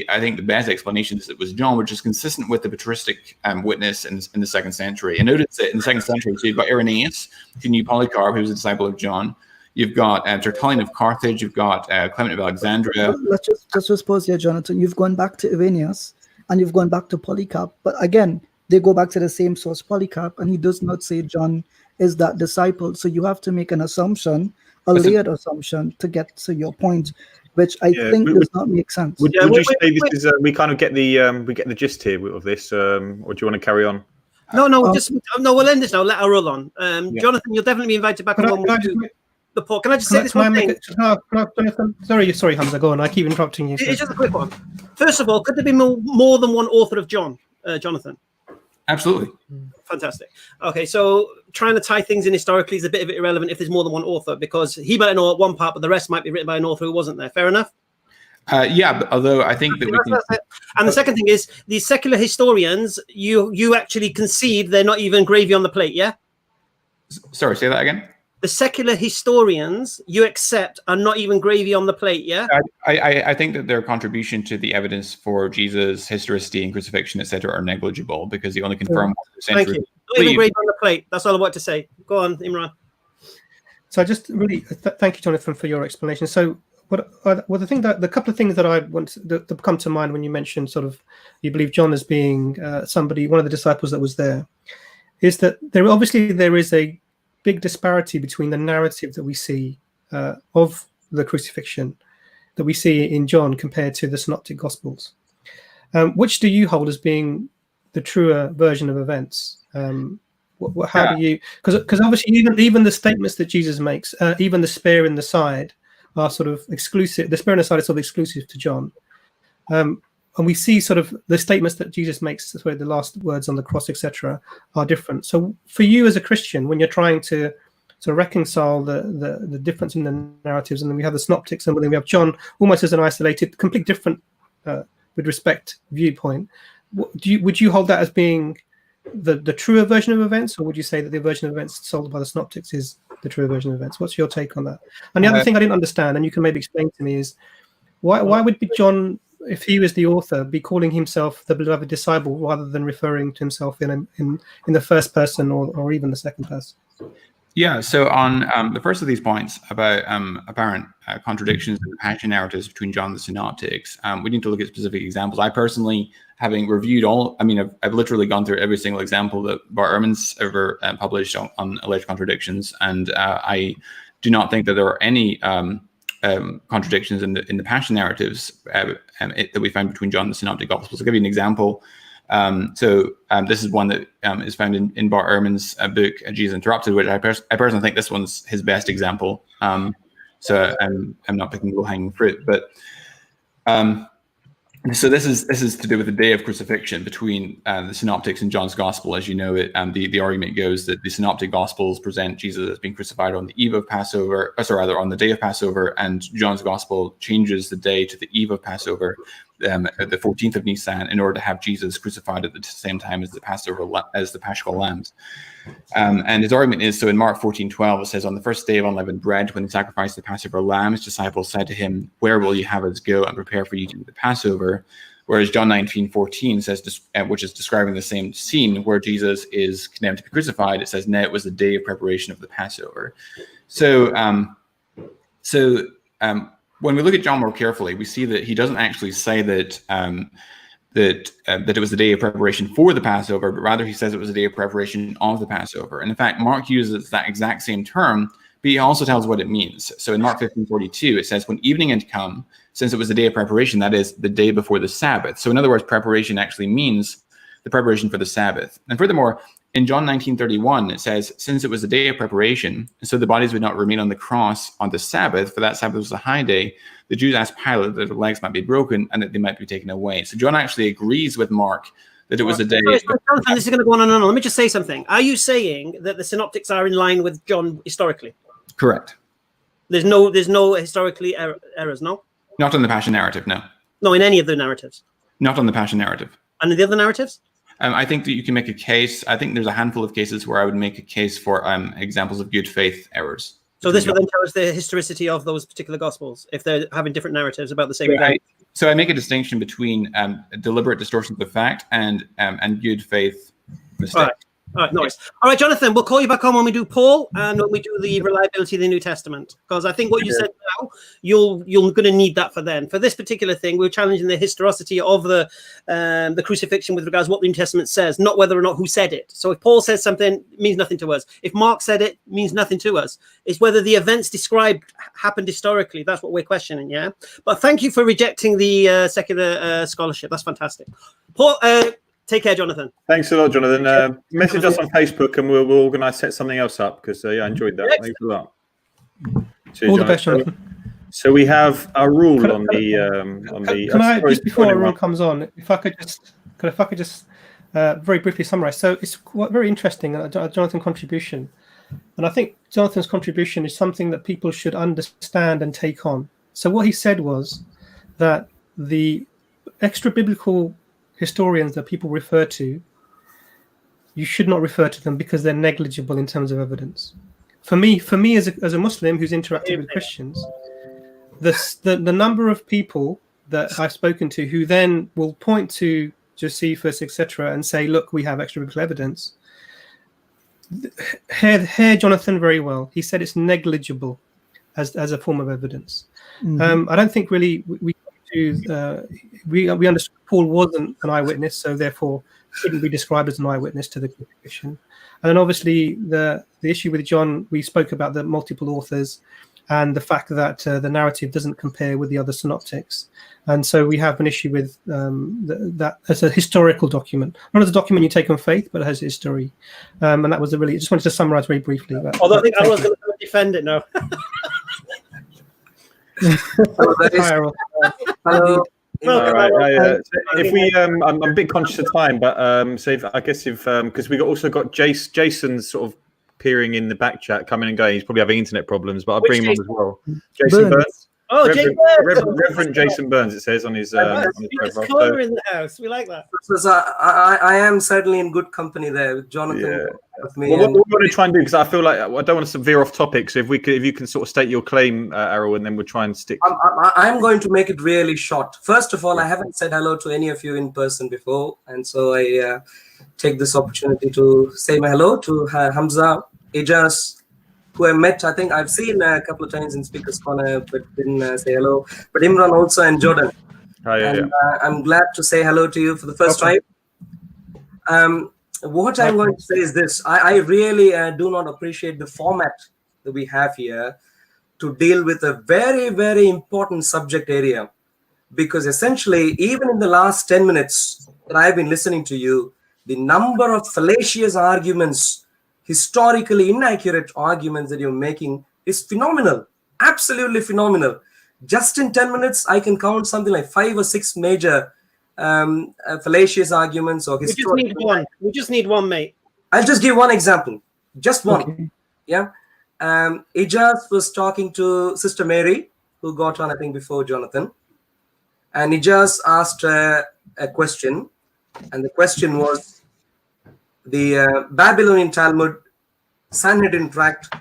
I think the best explanation is it was John, which is consistent with the patristic witness in the 2nd century. And notice that in the 2nd century, so you've got Irenaeus, who knew Polycarp, who was a disciple of John. You've got Tertullian of Carthage. You've got Clement of Alexandria. Let's just pause here, Jonathan. You've gone back to Irenaeus and you've gone back to Polycarp. But again, they go back to the same source, Polycarp, and he does not say John is that disciple. So you have to make an assumption, a layered assumption, to get to your point, which I think does not make sense. Would you say this is we kind of get the gist here of this, or do you want to carry on? No, we'll end this now. Let her roll on. Jonathan, you'll definitely be invited back on the port. Can I just say this one thing? Jonathan, sorry, Hamza, go on. I keep interrupting you. It's just a quick one. First of all, could there be more than one author of John, Jonathan? Absolutely. Fantastic. Okay, so trying to tie things in historically is a bit of it irrelevant if there's more than one author, because he might know one part, but the rest might be written by an author who wasn't there. Fair enough? Yeah, but although I think that we can... And the second thing is, these secular historians, you actually concede they're not even gravy on the plate, yeah? Sorry, say that again? The secular historians you accept are not even gravy on the plate, yeah? I think that their contribution to the evidence for Jesus' historicity and crucifixion, etc., are negligible because they only confirm what the Thank you. Not even gravy on the plate. That's all I want to say. Go on, Imran. So I just really thank you, Jonathan, for your explanation. So the couple of things that I want to come to mind when you mentioned sort of you believe John as being one of the disciples that was there, is that there is a big disparity between the narrative that we see of the crucifixion that we see in John compared to the synoptic gospels. Which do you hold as being the truer version of events? How do you, because obviously even the statements that Jesus makes, even the spear in the side are sort of exclusive. The spear in the side is sort of exclusive to John. And we see sort of the statements that Jesus makes, where the last words on the cross, etc., are different. So for you as a Christian, when you're trying to sort of reconcile the difference in the narratives, and then we have the synoptics, and then we have John almost as an isolated, complete different with respect viewpoint, would you hold that as being the truer version of events, or would you say that the version of events sold by the synoptics is the truer version of events? What's your take on that? And the other thing I didn't understand, and you can maybe explain to me, is why would John, if he was the author, be calling himself the beloved disciple rather than referring to himself in the first person or even the second person? Yeah, so on the first of these points about apparent contradictions in the passion narratives between John and the synoptics, we need to look at specific examples. I personally, having reviewed I've literally gone through every single example that Bart Ehrman's ever published on alleged contradictions, and I do not think that there are any contradictions in the passion narratives that we find between John and the synoptic gospels. I'll give you an example. This is one that is found in Bart Ehrman's book, Jesus Interrupted, which I personally think this one's his best example. So I'm not picking low-hanging fruit, but So this is to do with the day of crucifixion between the Synoptics and John's Gospel. As you know, the argument goes that the Synoptic Gospels present Jesus as being crucified on the eve of Passover, rather on the day of Passover, and John's Gospel changes the day to the eve of Passover, the 14th of Nisan, in order to have Jesus crucified at the same time as the Paschal lambs. And his argument is, so in Mark 14:12, it says, on the first day of unleavened bread, when he sacrificed the Passover lamb, his disciples said to him, where will you have us go and prepare for you to eat the Passover? Whereas John 19:14 says, which is describing the same scene where Jesus is condemned to be crucified, it says, now it was the day of preparation of the Passover. So when we look at John more carefully, we see that he doesn't actually say that it was the day of preparation for the Passover, but rather he says it was the day of preparation of the Passover. And in fact, Mark uses that exact same term, but he also tells what it means. So in Mark 15:42, it says, when evening had come, since it was the day of preparation, that is the day before the Sabbath. So in other words, preparation actually means the preparation for the Sabbath. And furthermore, in John 19:31, it says, since it was the day of preparation, and so the bodies would not remain on the cross on the Sabbath, for that Sabbath was a high day, the Jews asked Pilate that their legs might be broken and that they might be taken away. So John actually agrees with Mark that it was a day. Jonathan, this is going to go on and on. Let me just say something. Are you saying that the synoptics are in line with John historically? Correct. There's no historically errors, no? Not on the Passion narrative, no. No, in any of the narratives? Not on the Passion narrative. And in the other narratives? I think that you can make a case. I think there's a handful of cases where I would make a case for examples of good faith errors. So this would then tell us the historicity of those particular gospels if they're having different narratives about the same event. So I make a distinction between deliberate distortions of fact and good faith mistakes. All right, nice. All right, Jonathan, we'll call you back on when we do Paul and when we do the reliability of the New Testament, because I think what you said now, you're going to need that for then. For this particular thing, we're challenging the historicity of the crucifixion with regards to what the New Testament says, not whether or not who said it. So if Paul says something, it means nothing to us. If Mark said it, means nothing to us. It's whether the events described happened historically. That's what we're questioning, yeah? But thank you for rejecting the secular scholarship. That's fantastic. Paul, take care, Jonathan. Thanks a lot, Jonathan. Message us on Facebook and we'll organise, set something else up, because I enjoyed that. Thanks a lot. Cheers, All the best, Jonathan. So we have a rule on the. Can I just before everyone comes on, if I could just very briefly summarize. So it's very interesting, Jonathan's contribution, and I think Jonathan's contribution is something that people should understand and take on. So what he said was that the extra biblical historians that people refer to, you should not refer to them because they're negligible in terms of evidence. For me as a Muslim who's interacted with Christians, the number of people that I've spoken to who then will point to Josephus, etc., and say, look, we have extra biblical evidence. Hear Jonathan very well. He said it's negligible as a form of evidence. Mm-hmm. I don't think really we understood Paul wasn't an eyewitness, so therefore couldn't be described as an eyewitness to the crucifixion. And then obviously the issue with John, we spoke about the multiple authors and the fact that the narrative doesn't compare with the other synoptics. And so we have an issue with that as a historical document, not as a document you take on faith, but it has history. And that was just wanted to summarize very briefly. Although I think I was going to defend it now. Hello. All right. If we, I'm a bit conscious of time, but because we also got Jason's sort of appearing in the back chat, coming and going. He's probably having internet problems, but I'll bring him on as well. Jason Burns. Oh, Reverend Jason Burns. It says on his profile. Color in the house. We like that. So I am certainly in good company there with Jonathan. Yeah. With me. Well, what we're going to try and do, because I feel like I don't want to veer off topic. So if you can sort of state your claim, Errol, and then we'll try and stick. I'm going to make it really short. First of all, I haven't said hello to any of you in person before, and so I take this opportunity to say my hello to Hamza, Ijaz, who I met. I think I've seen a couple of times in Speaker's Corner, but didn't say hello. But Imran also, and Jordan. I'm glad to say hello to you for the first time. What I'm going to say is this. I really do not appreciate the format that we have here to deal with a very, very important subject area. Because essentially, even in the last 10 minutes that I've been listening to you, the number of fallacious arguments, historically inaccurate arguments that you're making is phenomenal. Absolutely phenomenal. Just in 10 minutes, I can count something like 5 or 6 major fallacious arguments or We just historical. need one. We just need one, mate. I'll just give one example. Just one. Okay. Yeah. Ijaz was talking to Sister Mary, who got on, I think, before Jonathan. And Ijaz asked a question. And the question was the Babylonian Talmud, Sanhedrin tract.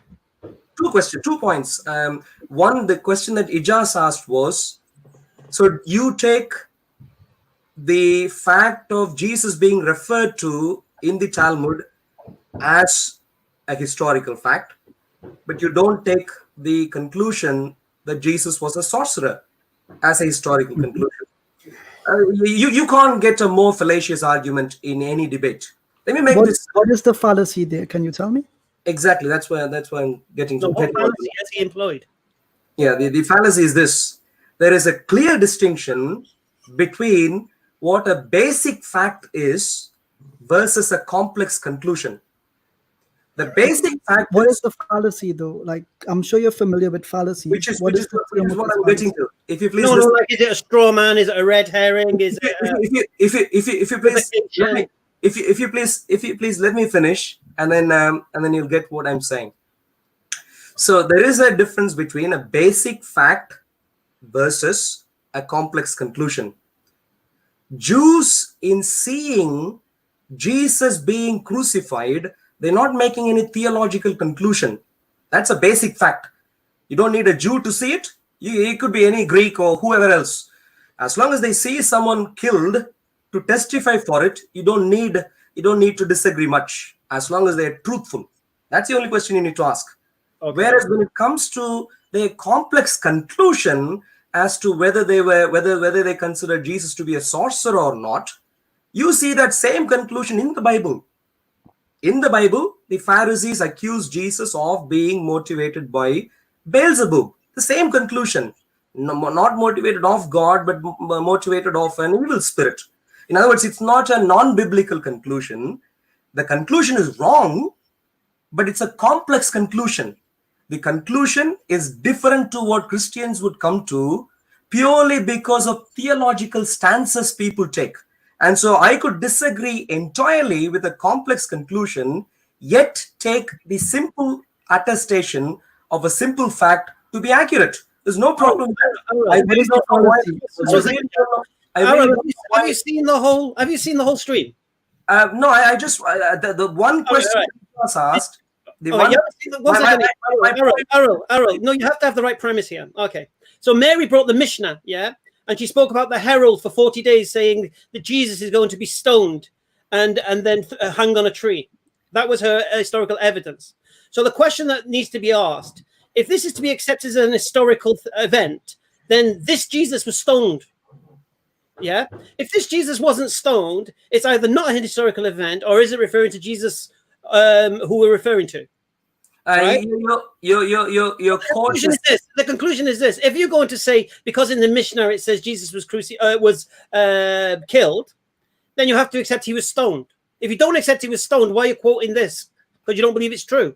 2 points. One, the question that Ijaz asked was, so you take the fact of Jesus being referred to in the Talmud as a historical fact, but you don't take the conclusion that Jesus was a sorcerer as a historical conclusion. You can't get a more fallacious argument in any debate. Let me make this. What is the fallacy there? Can you tell me? Exactly. That's why I'm getting to. So what fallacy has he employed? Yeah, the fallacy is this. There is a clear distinction between what a basic fact is versus a complex conclusion. The basic fact. What is the fallacy, though? Like, I'm sure you're familiar with fallacy. Which is what I'm getting to. If you please, No, like, is it a straw man? Is it a red herring? Is it? If you please let me finish, and then you'll get what I'm saying. So there is a difference between a basic fact versus a complex conclusion. Jews, in seeing Jesus being crucified, they're not making any theological conclusion. That's a basic fact. You don't need a Jew to see it. It could be any Greek or whoever else. As long as they see someone killed to testify for it, you don't need to disagree much. As long as they're truthful, that's the only question you need to ask. Okay. Whereas when it comes to the complex conclusion as to whether they consider Jesus to be a sorcerer or not, you see that same conclusion in the Bible. In the Bible, the Pharisees accused Jesus of being motivated by Beelzebub. The same conclusion. Not motivated of God, but motivated of an evil spirit. In other words, it's not a non-biblical conclusion. The conclusion is wrong, but it's a complex conclusion. The conclusion is different to what Christians would come to purely because of theological stances people take. And so I could disagree entirely with a complex conclusion, yet take the simple attestation of a simple fact to be accurate. There's no problem. Have you seen the whole stream? No, I just the one question was asked. Arul, no, you have to have the right premise here. Okay, so Mary brought the Mishnah, yeah, and she spoke about the herald for 40 days, saying that Jesus is going to be stoned and then hung on a tree. That was her historical evidence. So the question that needs to be asked: if this is to be accepted as an historical event, then this Jesus was stoned. Yeah. If this Jesus wasn't stoned, it's either not a historical event, or is it referring to Jesus who we're referring to? Right? The conclusion is this: if you're going to say because in the Mishnah it says Jesus was killed, then you have to accept he was stoned. If you don't accept he was stoned, why are you quoting this? Because you don't believe it's true.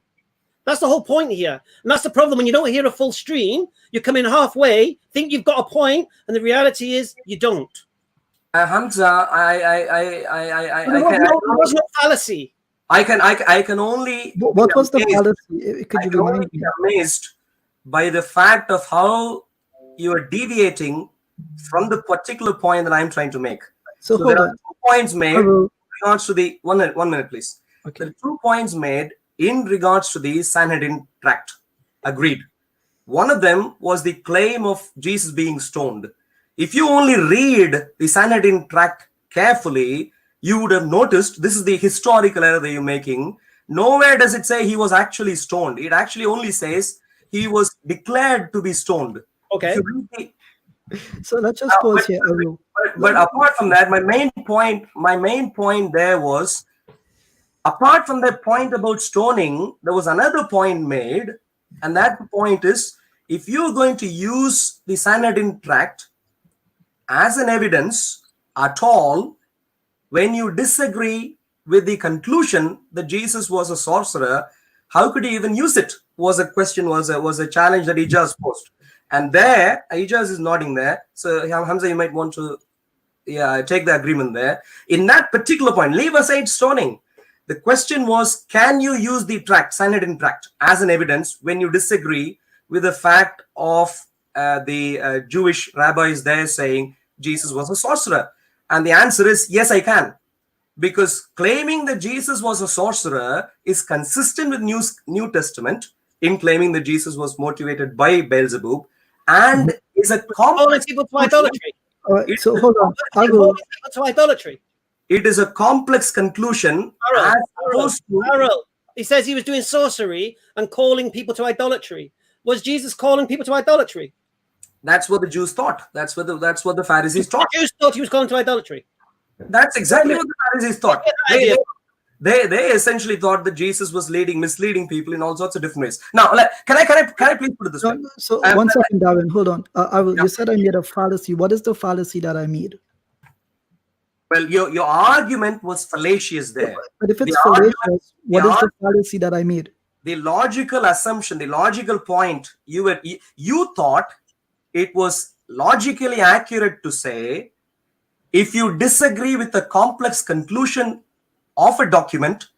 That's the whole point here, and that's the problem. When you don't hear a full stream, you come in halfway, think you've got a point, and the reality is you don't. Hamza, there was no fallacy. I can only. What was the fallacy? Could you remind me? Be amazed by the fact of how you are deviating from the particular point that I'm trying to make. So there are 2 points made in regards to the 1 minute, please. Okay. There are 2 points made in regards to the Sanhedrin tract. Agreed. One of them was the claim of Jesus being stoned. If you only read the Sanhedrin tract carefully, you would have noticed this is the historical error that you're making. Nowhere does it say he was actually stoned. It actually only says he was declared to be stoned. Okay. So let's just pause here. But apart from that, my main point there was, apart from that point about stoning, there was another point made, and that point is, if you're going to use the Sanhedrin tract as an evidence at all, when you disagree with the conclusion that Jesus was a sorcerer, how could you even use it? Was a question, was a challenge that he just posed. And there, Ijaz is nodding there. So Hamza, you might want to take the agreement there. In that particular point, leave aside stoning. The question was, can you use the tract, Sanhedrin tract, as an evidence when you disagree with the fact of the Jewish rabbis there saying Jesus was a sorcerer? And the answer is, yes, I can. Because claiming that Jesus was a sorcerer is consistent with New Testament in claiming that Jesus was motivated by Beelzebub and is a calling people to idolatry. All right, so hold on. To idolatry. It is a complex conclusion. He says he was doing sorcery and calling people to idolatry. Was Jesus calling people to idolatry? That's what the Jews thought. That's what the Pharisees thought. The Jews thought he was calling to idolatry. That's exactly what the Pharisees thought. They essentially thought that Jesus was misleading people in all sorts of different ways. Now, can I please put it this way? So 1 second, Darren, hold on. You said I made a fallacy. What is the fallacy that I made? Well, your argument was fallacious there. But if it's fallacious, what is the fallacy that I made? The logical assumption, the logical point, you thought it was logically accurate to say, if you disagree with the complex conclusion of a document,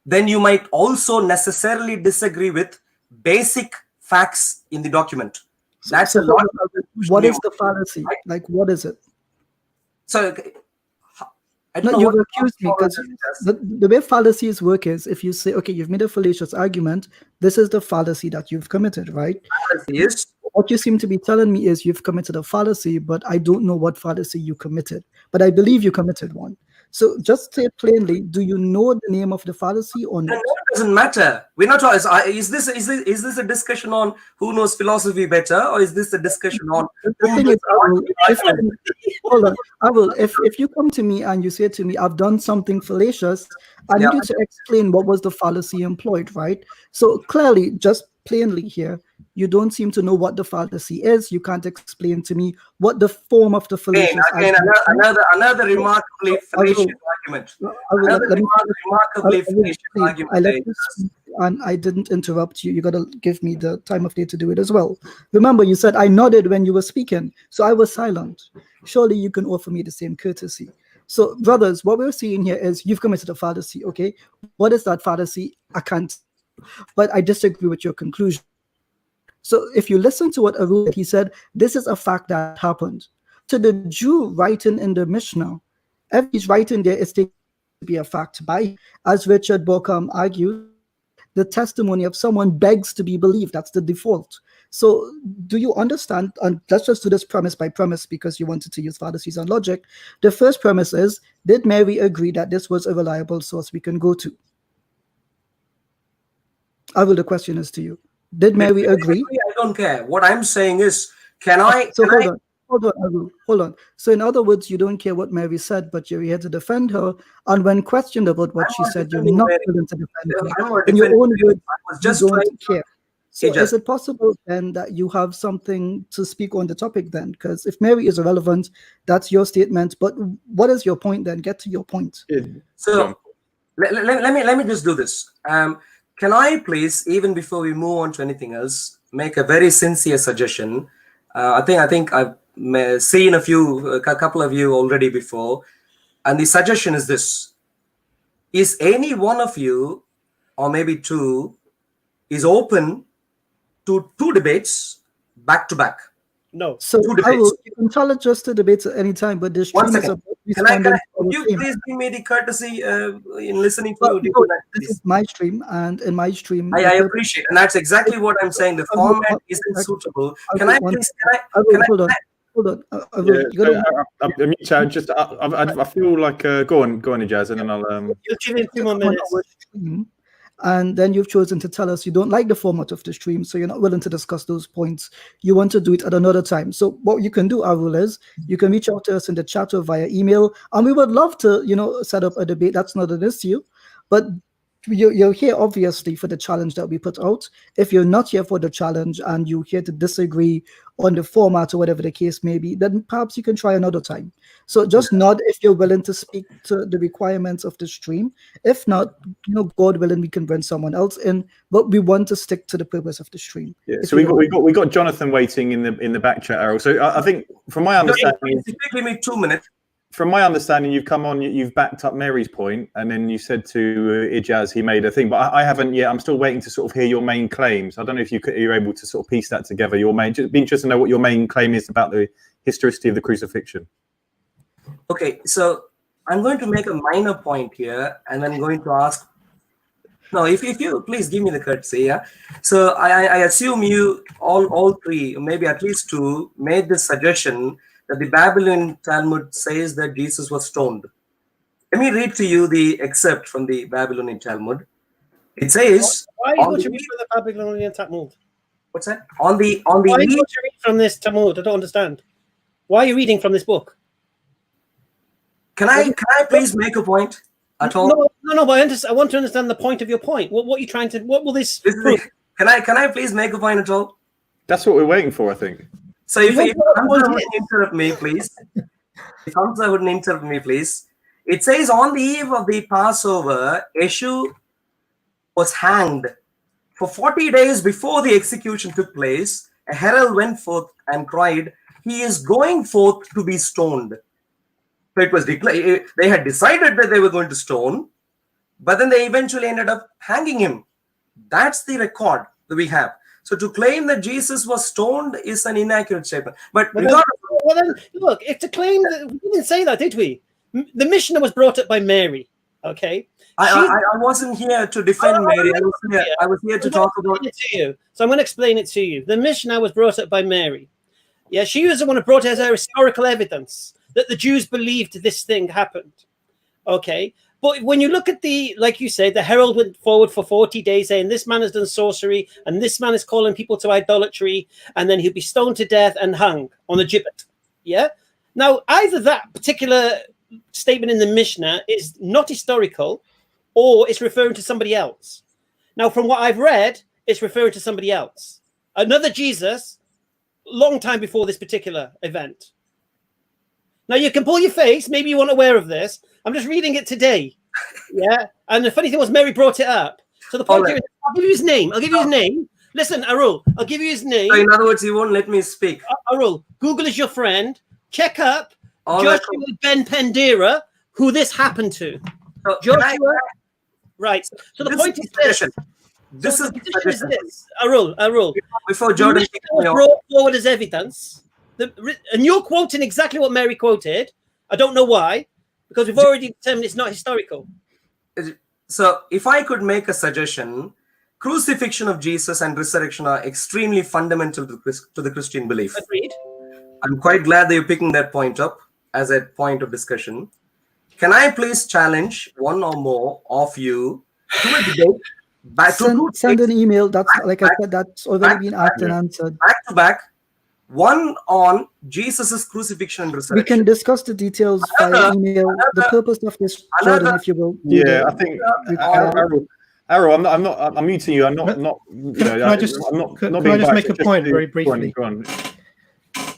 then you might also necessarily disagree with basic facts in the document. That's a lot. What is the fallacy? Right? Like, what is it? So, you've accused me, because the way fallacies work is, if you say, okay, you've made a fallacious argument, this is the fallacy that you've committed, right? Yes. What you seem to be telling me is you've committed a fallacy, but I don't know what fallacy you committed. But I believe you committed one. So just say plainly, do you know the name of the fallacy or not? It doesn't matter. We're not. Is this a discussion on who knows philosophy better, or is this a discussion on? The thing is, hold on. I will. If you come to me and you say to me, I've done something fallacious, I need you to explain what was the fallacy employed, right? So clearly, just plainly here, you don't seem to know what the fallacy is. You can't explain to me what the form of the fallacious another remarkably fallacious argument. And I didn't interrupt you. You got to give me the time of day to do it as well. Remember, you said I nodded when you were speaking, so I was silent. Surely you can offer me the same courtesy. So, brothers, what we're seeing here is you've committed a fallacy, okay? What is that fallacy? I can't. But I disagree with your conclusion. So if you listen to what Arul, he said, this is a fact that happened. To the Jew writing in the Mishnah, everybody's writing there is taken to be a fact by, as Richard Borkham argued, the testimony of someone begs to be believed. That's the default. So do you understand? And let's just do this premise by premise, because you wanted to use fallacies and logic. The first premise is, did Mary agree that this was a reliable source we can go to? The question is to you. Did Mary agree? I don't care. What I'm saying is, hold on. So in other words, you don't care what Mary said, but you're here to defend her. And when questioned about what she said, you're not willing to defend her. In your own words, you don't care. So is it possible then that you have something to speak on the topic then? Because if Mary is irrelevant, that's your statement. But what is your point then? Get to your point. So let me just do this. Can I please, even before we move on to anything else, make a very sincere suggestion? I think I've seen a couple of you already before, and the suggestion is this: is any one of you, or maybe two, is open to two debates back to back? No. So you can challenge us to debates at any time, but this one second. Can you please give me the courtesy in listening to you? This is my stream, and in my stream, I appreciate, and that's exactly what I'm saying. The format isn't suitable. Can I please? Hold on. I feel like go on, Ijaz, and then I'll. You'll give in 2 more minutes. And then you've chosen to tell us you don't like the format of the stream, so you're not willing to discuss those points. You want to do it at another time. So what you can do, Arul, is you can reach out to us in the chat or via email, and we would love to, set up a debate. That's not an issue, but you're here obviously for the challenge that we put out. If you're not here for the challenge and you're here to disagree on the format or whatever the case may be, then perhaps you can try another time. So just nod if you're willing to speak to the requirements of the stream. If not, God willing, we can bring someone else in, but we want to stick to the purpose of the stream. Yeah, so we got Jonathan waiting in the back chat, Errol. So I think from my understanding, give me 2 minutes. From my understanding, you've come on, you've backed up Mary's point, and then you said to Ijaz he made a thing, but I haven't yet. I'm still waiting to sort of hear your main claims. I don't know if you're able to sort of piece that together. Just be interested to know what your main claim is about the historicity of the crucifixion. Okay, so I'm going to make a minor point here, and I'm going to ask. No, if you please give me the courtesy, yeah. So I assume you all three, maybe at least two, made this suggestion that the Babylonian Talmud says that Jesus was stoned. Let me read to you the excerpt from the Babylonian Talmud. It says, why are you going to read from the Babylonian Talmud? What's that? On the Why are you going to read from this Talmud? I don't understand. Why are you reading from this book? Can I please make a point at all? No, but I want to understand the point of your point. What are you trying to, what will this prove? Can I please make a point at all? That's what we're waiting for, I think. So if Hamza wouldn't interrupt me, please. If Hamza wouldn't interrupt me, please. It says, on the eve of the Passover, Yeshu was hanged. For 40 days before the execution took place, a herald went forth and cried, he is going forth to be stoned. So it was declared, they had decided that they were going to stone, but then they eventually ended up hanging him. That's the record that we have. So to claim that Jesus was stoned is an inaccurate statement. But then, look, it's a claim that we didn't say that, did we? The Mishnah was brought up by Mary. Okay. I wasn't here to defend Mary. I was here to talk about it to you. So I'm going to explain it to you. The Mishnah was brought up by Mary. Yeah, she was the one who brought it as her historical evidence that the Jews believed this thing happened. Okay. But when you look at like you said, the herald went forward for 40 days saying this man has done sorcery and this man is calling people to idolatry, and then he'll be stoned to death and hung on a gibbet. Yeah. Now, either that particular statement in the Mishnah is not historical or it's referring to somebody else. Now, from what I've read, it's referring to somebody else. Another Jesus, long time before this particular event. Now, you can pull your face. Maybe you weren't aware of this. I'm just reading it today. Yeah. And the funny thing was Mary brought it up. So the point here is, I'll give you his name. Listen, Arul, I'll give you his name. So in other words, you won't let me speak. Arul, Google is your friend. Check up Joshua Ben Pendera, who this happened to. So Joshua. Right. So the point is this. Arul. Before Jordan was brought forward as evidence. And you're quoting exactly what Mary quoted. I don't know why, because we've already determined it's not historical. So if I could make a suggestion, crucifixion of Jesus and resurrection are extremely fundamental to the Christian belief. Agreed. I'm quite glad that you're picking that point up as a point of discussion. Can I please challenge one or more of you to a debate? Send an email. That's like I said, that's already been asked and answered. Back to back. One on Jesus's crucifixion and resurrection. We can discuss the details via email. The purpose of this, Jordan, if you will. Yeah, I think Errol, I'm muting you. I'm not. Can I just make a point very briefly? Go on.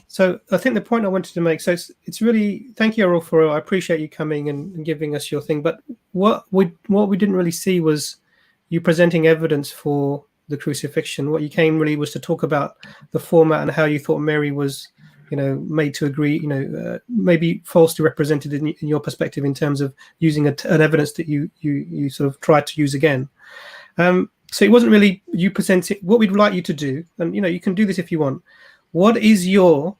So I think the point I wanted to make. So it's really, thank you, Errol, I appreciate you coming and giving us your thing. But what we didn't really see was you presenting evidence for the crucifixion. What you came really was to talk about the format and how you thought Mary was, made to agree, maybe falsely represented in your perspective in terms of using an evidence that you sort of tried to use again. So it wasn't really you presenting what we'd like you to do, and you can do this if you want. What is your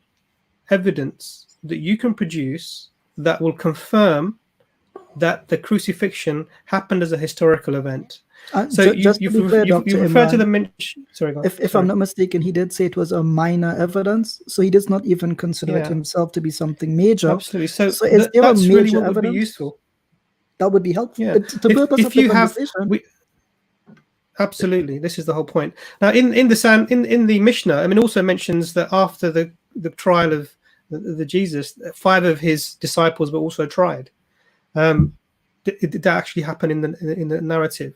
evidence that you can produce that will confirm that the crucifixion happened as a historical event? So you refer to the mention. Sorry, go on. If I'm not mistaken, he did say it was a minor evidence, so he does not even consider it himself to be something major. Absolutely. So if there that's major really what evidence, would be useful. That would be helpful. Yeah. The purpose of the conversation. Absolutely, this is the whole point. Now, in the Mishnah, also mentions that after the trial of the Jesus, 5 of his disciples were also tried. did that actually happen in the narrative?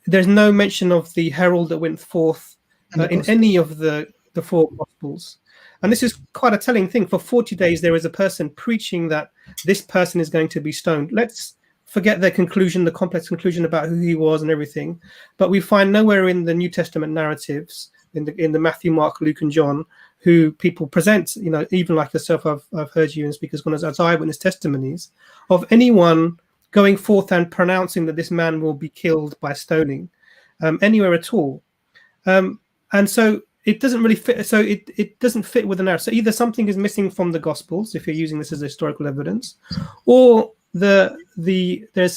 There's no mention of the herald that went forth in any of the four Gospels. And this is quite a telling thing. For 40 days, there is a person preaching that this person is going to be stoned. Let's forget their conclusion, the complex conclusion about who he was and everything. But we find nowhere in the New Testament narratives, in the Matthew, Mark, Luke, and John, who people present, even like yourself, I've heard you and speak as eyewitness testimonies of anyone going forth and pronouncing that this man will be killed by stoning anywhere at all. And so it doesn't really fit. So it doesn't fit with the narrative. So either something is missing from the Gospels, if you're using this as historical evidence, or the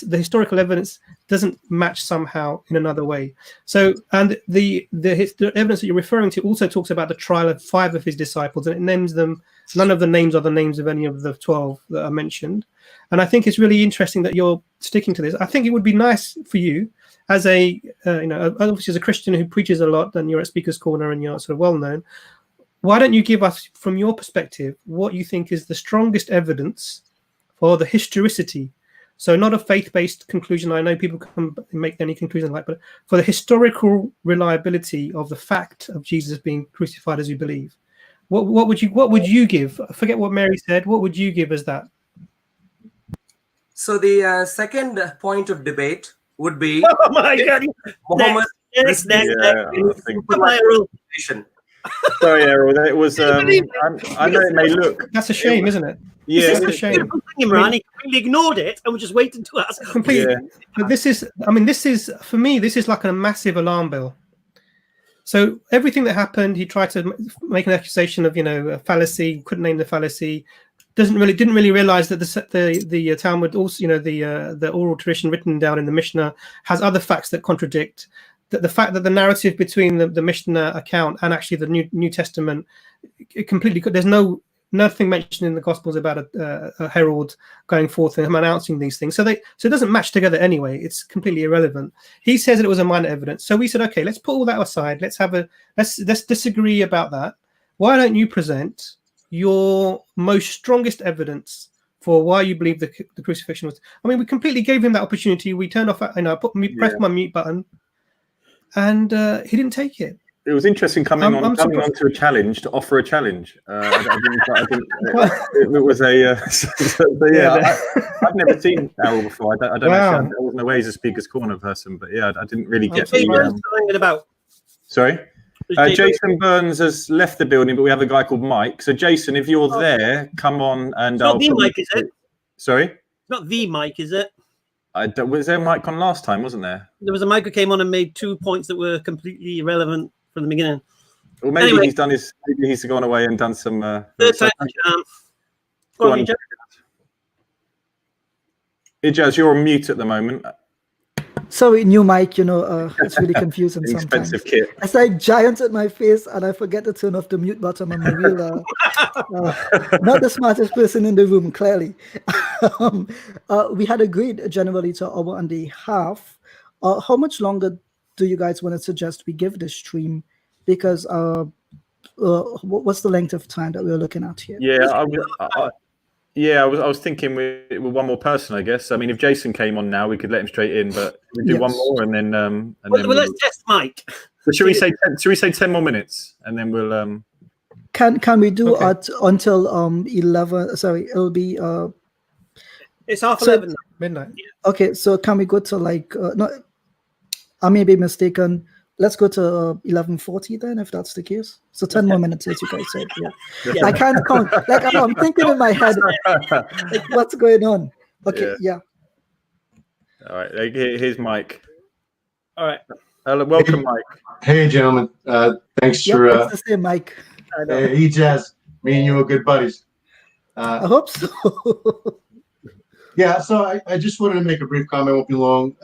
historical evidence doesn't match somehow in another way. So, and the evidence that you're referring to also talks about the trial of 5 of his disciples, and it names them. None of the names are the names of any of the 12 that are mentioned. And I think it's really interesting that you're sticking to this. I think it would be nice for you as obviously as a Christian who preaches a lot, and you're at Speaker's Corner and you're sort of well known. Why don't you give us, from your perspective, what you think is the strongest evidence for the historicity? So not a faith-based conclusion. I know people can make any conclusion like, but for the historical reliability of the fact of Jesus being crucified as we believe. What would you give? Forget what Mary said. What would you give as that? So the second point of debate would be Oh my God! Muhammad. Next. Sorry, Errol. It was. I know it may look. That's a shame, isn't it? Yeah, It's a shame. Imran, he completely ignored it and was just waiting to ask. Completely. Yeah. But this is for me, this is like a massive alarm bell. So everything that happened, he tried to make an accusation of, a fallacy, couldn't name the fallacy. Didn't really realize that the Talmud also, the oral tradition written down in the Mishnah has other facts that contradict. The fact that the narrative between the Mishnah account and actually the New Testament, it completely, there's nothing mentioned in the Gospels about a herald going forth and him announcing these things. So it doesn't match together anyway. It's completely irrelevant. He says that it was a minor evidence. So we said, okay, let's put all that aside. Let's disagree about that. Why don't you present your most strongest evidence for why you believe the crucifixion was? I mean, we completely gave him that opportunity. We turned off, pressed my mute button, and he didn't take it. It was interesting coming on to a challenge, to offer a challenge. It was a. I've never seen Errol before. I don't know. I wasn't aware he's a Speaker's Corner person, but yeah, I didn't really get about. Sorry? Jason Burns has left the building, but we have a guy called Mike. So, Jason, if you're there, come on and. It's not the Mike, is it? Sorry? It's not the Mike, is it? Was there a Mike on last time, wasn't there? There was a Mike who came on and made 2 points that were completely irrelevant from the beginning. Well, maybe he's gone away and done some. Third time, go on, Ijaz, you're on mute at the moment. Sorry, new mic, it's really confusing sometimes. Expensive kit. It's like giant at my face, and I forget to turn off the mute button on my real. Not the smartest person in the room, clearly. We had agreed generally to an hour and a half. How much longer do you guys want to suggest we give this stream? Because what's the length of time that we're looking at here? I was thinking with one more person, I guess. I mean, if Jason came on now, we could let him straight in, but we do one more and then. Let's test Mike. So should we say 10 more minutes and then we'll. Can we do it until 11? Sorry, it'll be. It's 11:30 midnight. Okay, so can we go to no? I may be mistaken. Let's go to 11:40 then, if that's the case. So 10 more minutes, as you guys said. Yeah. I can't count. I'm thinking in my head, what's going on? Okay, yeah. All right, here's Mike. All right. Hello, welcome, Mike. Hey, gentlemen. Thanks for. It's the same, Mike. Hey, Jazz. Me and you are good buddies. I hope so. Yeah, so I just wanted to make a brief comment. Won't be long.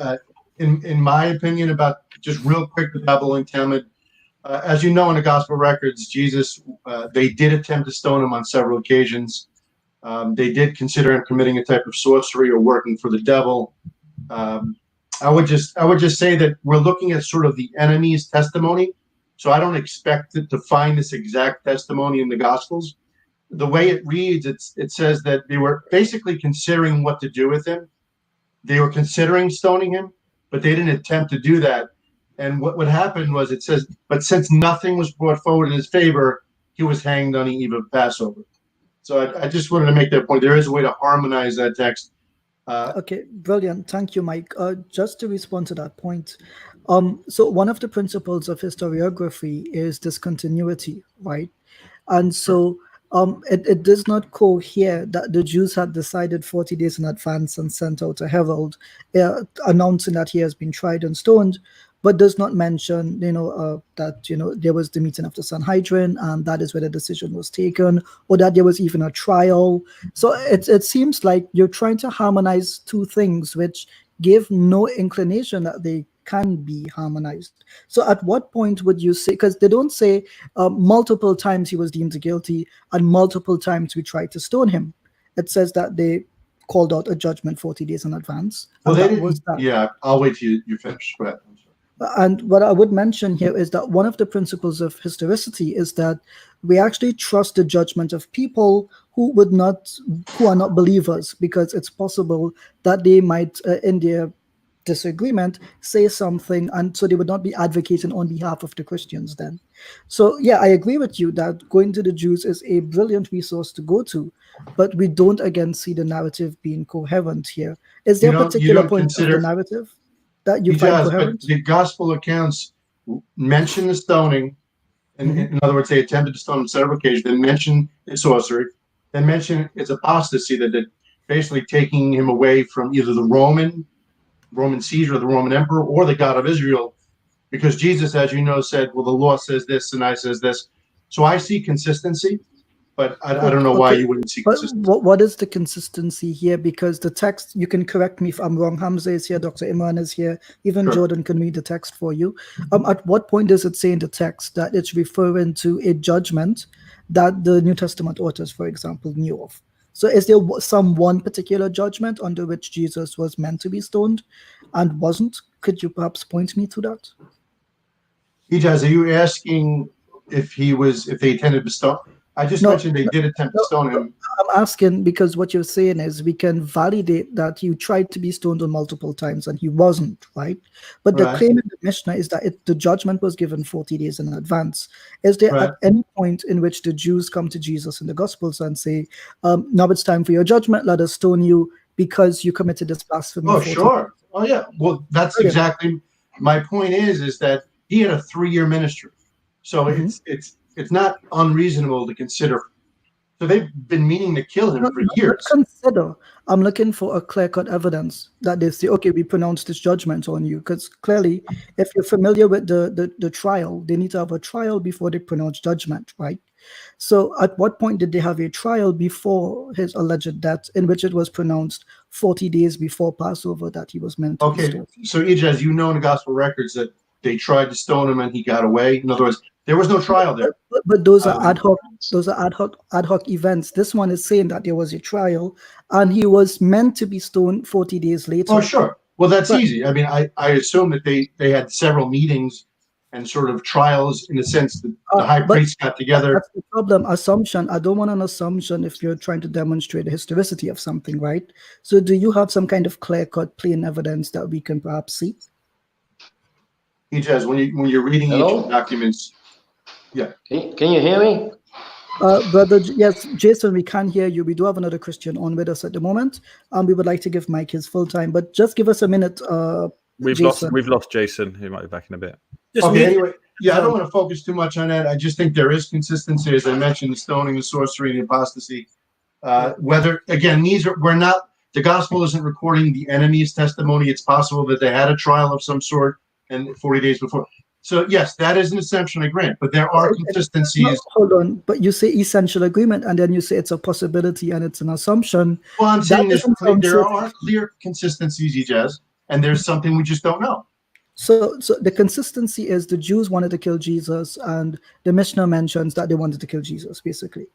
In my opinion, about just real quick, the Babylonian Talmud. As you know, in the Gospel records, Jesus, they did attempt to stone him on several occasions. They did consider him committing a type of sorcery or working for the devil. I would just say that we're looking at sort of the enemy's testimony. So I don't expect it to find this exact testimony in the Gospels. The way it reads, it says that they were basically considering what to do with him. they were considering stoning him, but they didn't attempt to do that. And what happened was, it says, but since nothing was brought forward in his favor, he was hanged on the eve of Passover. So I just wanted to make that point. There is a way to harmonize that text. Okay, brilliant. Thank you, Mike. Just to respond to that point, so one of the principles of historiography is discontinuity, right? And so it does not cohere that the Jews had decided 40 days in advance and sent out a herald announcing that he has been tried and stoned, but does not mention, that, there was the meeting of the Sanhedrin and that is where the decision was taken, or that there was even a trial. So it seems like you're trying to harmonize two things which give no inclination that they can be harmonized. So at what point would you say, because they don't say multiple times he was deemed guilty and multiple times we tried to stone him. It says that they called out a judgment 40 days in advance. Well, they didn't. Yeah, I'll wait till you finish. Go ahead. And what I would mention here is that one of the principles of historicity is that we actually trust the judgment of people who are not believers, because it's possible that they might, in their disagreement, say something, and so they would not be advocating on behalf of the Christians then. So yeah, I agree with you that going to the Jews is a brilliant resource to go to, but we don't again see the narrative being coherent here. Is there a particular point of the narrative that you find coherent? But the gospel accounts mention the stoning, and in other words, they attempted to stone him several occasions. They mention his sorcery. They mention its apostasy, that basically taking him away from either the Roman Caesar, the Roman emperor, or the God of Israel, because Jesus, as you know, said, well, the law says this and I says this. So I see consistency, but I don't know why you wouldn't see consistency. What is the consistency here? Because the text, you can correct me if I'm wrong. Hamza is here, Dr. Imran is here, even sure. Jordan can read the text for you. At what point does it say in the text that it's referring to a judgment that the New Testament authors, for example, knew of? So is there some one particular judgment under which Jesus was meant to be stoned and wasn't? Could you perhaps point me to that? Ijaz, are you asking if they intended to stone? I just mentioned they did attempt to stone him. I'm asking because what you're saying is we can validate that he tried to be stoned on multiple times and he wasn't, right? But the claim in the Mishnah is that the judgment was given 40 days in advance. Is there at any point in which the Jews come to Jesus in the Gospels and say, now it's time for your judgment, let us stone you because you committed this blasphemy? Oh, sure. Oh, yeah. Well, that's exactly my point is that he had a 3-year ministry. So it's not unreasonable to consider. So they've been meaning to kill him for years. Consider. I'm looking for a clear-cut evidence that they say, okay, we pronounce this judgment on you. Because clearly, if you're familiar with the trial, they need to have a trial before they pronounce judgment, right? So at what point did they have a trial before his alleged death in which it was pronounced 40 days before Passover that he was meant to be stoned? So Ijaz, you know in the gospel records that they tried to stone him and he got away. In other words, there was no trial there. But those are ad hoc. Those are ad hoc events. This one is saying that there was a trial, and he was meant to be stoned 40 days later. Oh, sure. Well, that's easy. I mean, I assume that they had several meetings and sort of trials in the sense that the high priest got together. That's the problem. Assumption. I don't want an assumption if you're trying to demonstrate the historicity of something, right? So, do you have some kind of clear-cut, plain evidence that we can perhaps see? Ijaz, when you're reading each documents. Yeah. Can you hear me? Brother, yes, Jason, we can hear you. We do have another Christian on with us at the moment, and we would like to give Mike his full time, but just give us a minute. We've lost Jason. He might be back in a bit. Anyway, I don't want to focus too much on that. I just think there is consistency, as I mentioned, the stoning, the sorcery, and the apostasy. Whether again, the gospel isn't recording the enemy's testimony. It's possible that they had a trial of some sort and 40 days before. So yes, that is an essential agreement, but there are consistencies. Hold on, but you say essential agreement, and then you say it's a possibility and it's an assumption. Well, I'm saying there are clear consistencies, Ijaz, and there's something we just don't know. So the consistency is the Jews wanted to kill Jesus, and the Mishnah mentions that they wanted to kill Jesus, basically.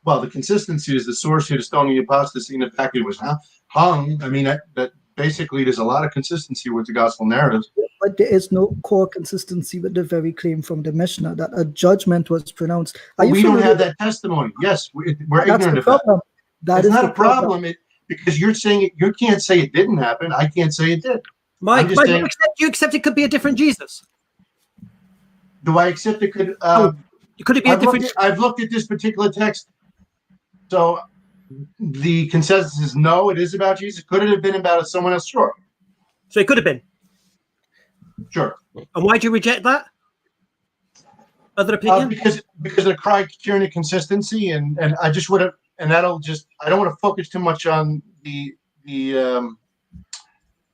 Well, the consistency is the sorcery, the stoning, the apostasy, and the fact it was hung. I mean, that basically there's a lot of consistency with the gospel narratives. But there is no core consistency with the very claim from the Mishnah that a judgment was pronounced. We don't have that testimony. Yes, we're ignorant of that. That's not a problem. because you're saying it, you can't say it didn't happen. I can't say it did. Mike, saying, you accept it could be a different Jesus? Do I accept it could? Could it be a different? I've looked at this particular text, so the consensus is no. It is about Jesus. Could it have been about someone else? Sure. So it could have been. Sure. And why do you reject that? Other opinion? Because of the criterion of consistency, and I just would have, and that'll just, I don't want to focus too much on the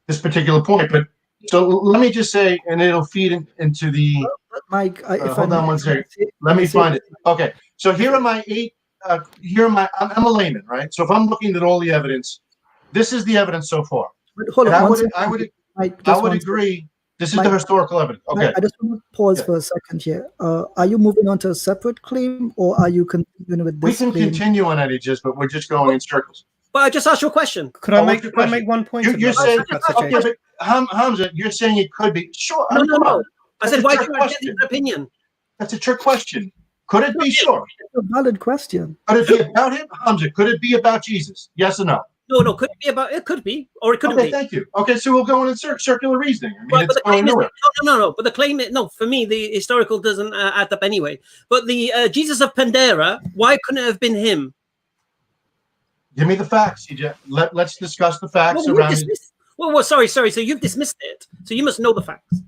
this particular point, but so let me just say, and it'll feed into the. Mike, hold on one second. Let me find it. Okay, so here are my 8. I'm a layman, right? So if I'm looking at all the evidence, this is the evidence so far. Hold on. I would agree. This is the historical evidence. Okay. I just want to pause for a second here. Are you moving on to a separate claim, or are you continuing with this? We can continue on that, but we're just going in circles. But I just asked you a question. Could I make one point? You're saying, okay, but Hamza, you're saying it could be. Sure. No. I said, why do you reject your opinion? That's a trick question. Could it be? Sure. It's a valid question. Could it be about him, Hamza? Could it be about Jesus? Yes or no? No. Could it be about? It could be, or it couldn't be. Thank you. Okay, so we'll go in circular reasoning. I mean, but the claim is, no. But the claim is, no. For me, the historical doesn't add up anyway. But the Jesus of Pandera, why couldn't it have been him? Give me the facts, CJ. Let's discuss the facts around it. Well, sorry. So you've dismissed it. So you must know the facts.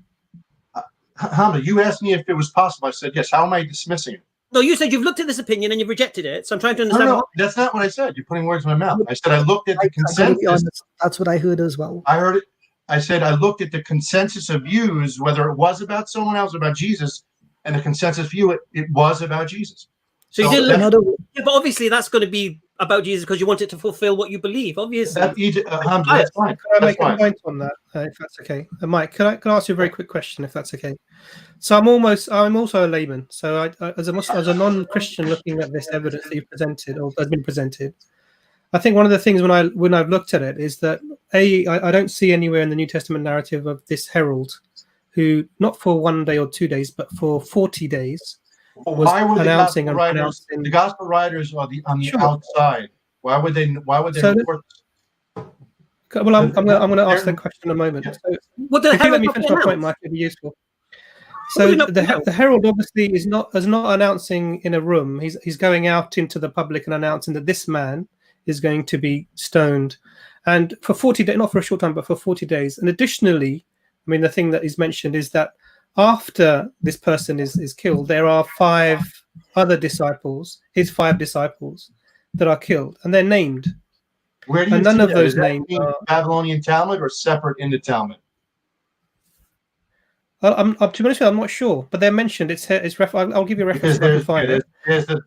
Hamza, you asked me if it was possible. I said yes. How am I dismissing it? No, you said you've looked at this opinion and you've rejected it. So I'm trying to understand. No, that's not what I said. You're putting words in my mouth. I said I looked at the consensus. That's what I heard as well. I heard it. I said I looked at the consensus of views, whether it was about someone else or about Jesus, and the consensus view it was about Jesus. So you didn't. Yeah, but obviously that's going to be about Jesus because you want it to fulfill what you believe. Obviously, that's fine. Can I make a point on that, if that's okay? Mike, can I ask you a very quick question, if that's okay? So I'm also a layman. So as a non-Christian looking at this evidence that you've presented or has been presented, I think one of the things when I've looked at it is that I don't see anywhere in the New Testament narrative of this herald who, not for 1 day or 2 days, but for 40 days, was announcing and pronouncing. The gospel writers are on the outside. Why would they? So well, I'm going to ask that question in a moment. So, if you let me finish my point, Mike, it'd be useful. So the herald obviously is not announcing in a room. He's going out into the public and announcing that this man is going to be stoned, and for 40 days, not for a short time, but for 40 days. And additionally, I mean, the thing that is mentioned is that after this person is killed, there are 5 other disciples, his 5 disciples, that are killed, and they're named. Where do you and none of those names are Babylonian Talmud or separate in the Talmud? To be honest with you, I'm not sure, but they're mentioned. I'll give you a reference if I can find it. There's the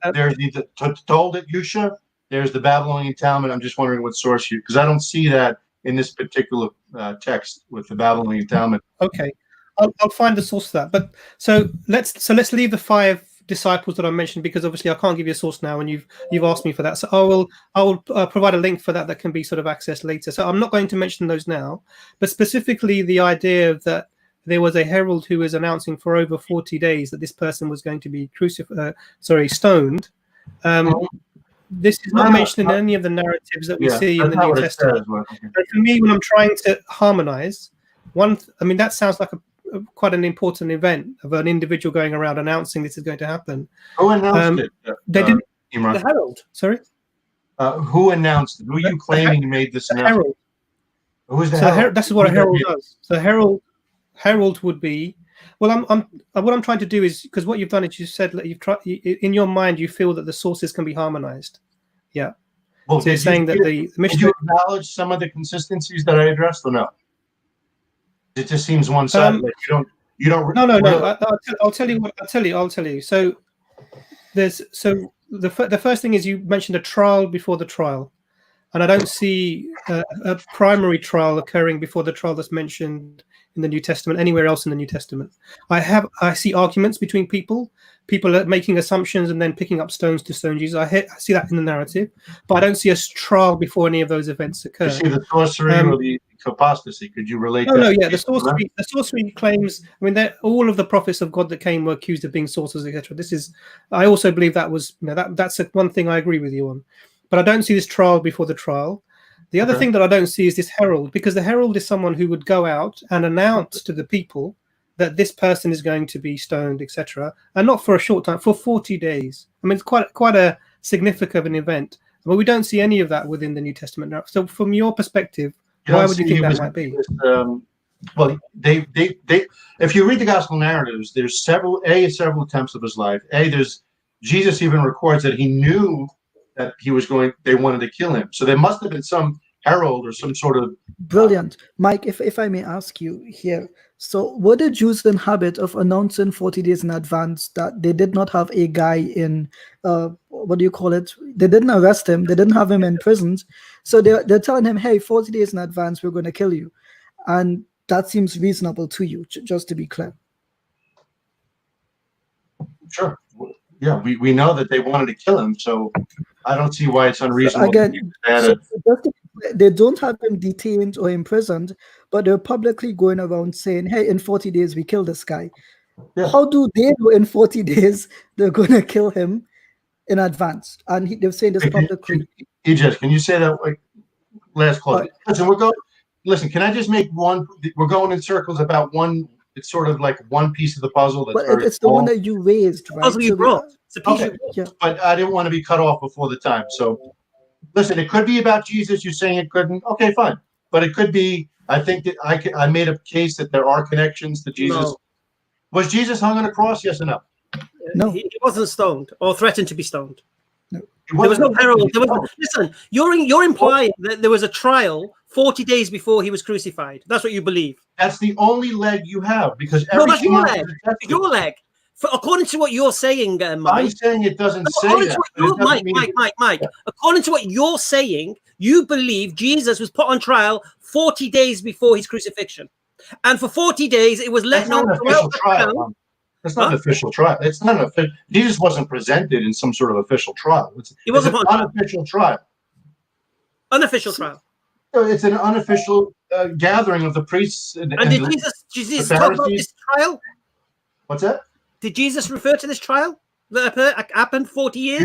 Toldot Yusha. There's the Babylonian Talmud. I'm just wondering what source because I don't see that in this particular text with the Babylonian Talmud. Okay, I'll find the source of that. But so let's leave the 5 disciples that I mentioned because obviously I can't give you a source now, and you've asked me for that. So I will provide a link for that can be sort of accessed later. So I'm not going to mention those now, but specifically the idea that there was a herald who was announcing for over 40 days that this person was going to be stoned. This is not mentioned in any of the narratives that we see in the New Testament. And for me, when I'm trying to harmonize, that sounds like quite an important event of an individual going around announcing this is going to happen. Who announced it? They didn't. The herald. Sorry? Who announced it? Who are you claiming made this announcement? Herald. Who is the herald? That's what a herald does. So herald would be, well, what I'm trying to do is, because what you've done is you said that you've tried in your mind you feel that the sources can be harmonized. Yeah. Well, so you're saying that the mission. Did you acknowledge some of the consistencies that I addressed or no? It just seems one-sided. You don't. No. I'll tell you. So the first thing is you mentioned a trial before the trial, and I don't see a primary trial occurring before the trial that's mentioned in the New Testament anywhere else in the New Testament. I see arguments between people are making assumptions and then picking up stones to stone Jesus. I see that in the narrative, but I don't see a trial before any of those events occur. You see the sorcery or the apostasy. Could you relate? The sorcery claims. I mean, all of the prophets of God that came were accused of being sorcerers, etc. I also believe that was that's one thing I agree with you on, but I don't see this trial before the trial. The other thing that I don't see is this herald, because the herald is someone who would go out and announce to the people that this person is going to be stoned, etc., and not for a short time, for 40 days. I mean, it's quite a significant event, but we don't see any of that within the New Testament now. So, from your perspective, why would you think that might be? Well, they if you read the gospel narratives, there's several attempts of his life. There's Jesus even records that he knew that they wanted to kill him. So there must have been some herald or some sort of brilliant. Mike, if I may ask you here, so were the Jews in habit of announcing 40 days in advance that they did not have a guy in what do you call it? They didn't arrest him, they didn't have him imprisoned. So they're telling him, hey, 40 days in advance, we're going to kill you. And that seems reasonable to you, just to be clear. Sure. Yeah, we know that they wanted to kill him, so I don't see why it's unreasonable. Again, they don't have him detained or imprisoned, but they're publicly going around saying, hey, in 40 days, we kill this guy. Yeah. How do they know in 40 days they're going to kill him in advance? And they're saying this publicly. EJ, can you say that like last call? Listen, can I just make one? We're going in circles about one. It's sort of like one piece of the puzzle. That's but it's the one that you raised, right? Puzzle you brought. It's a piece okay. Yeah. But I didn't want to be cut off before the time. So, listen, it could be about Jesus. You're saying it couldn't. Okay, fine. But it could be. I think that I made a case that there are connections to Jesus. No. Was Jesus hung on a cross? Yes or no? No, he wasn't stoned or threatened to be stoned. No. There was no herald. Listen, you're implying that there was a trial 40 days before he was crucified. That's what you believe. That's the only leg you have, because that's your leg. Your leg. According to what you're saying, Mike. I'm saying it doesn't say that. Mike. According to what you're saying, you believe Jesus was put on trial 40 days before his crucifixion, and for 40 days it was let known throughout the town. That's not an official trial. It's not an official. Jesus wasn't presented in some sort of official trial. It wasn't an unofficial trial. Unofficial trial. It's an unofficial gathering of the priests. And did Jesus talk about this trial? What's that? Did Jesus refer to this trial that happened 40 years?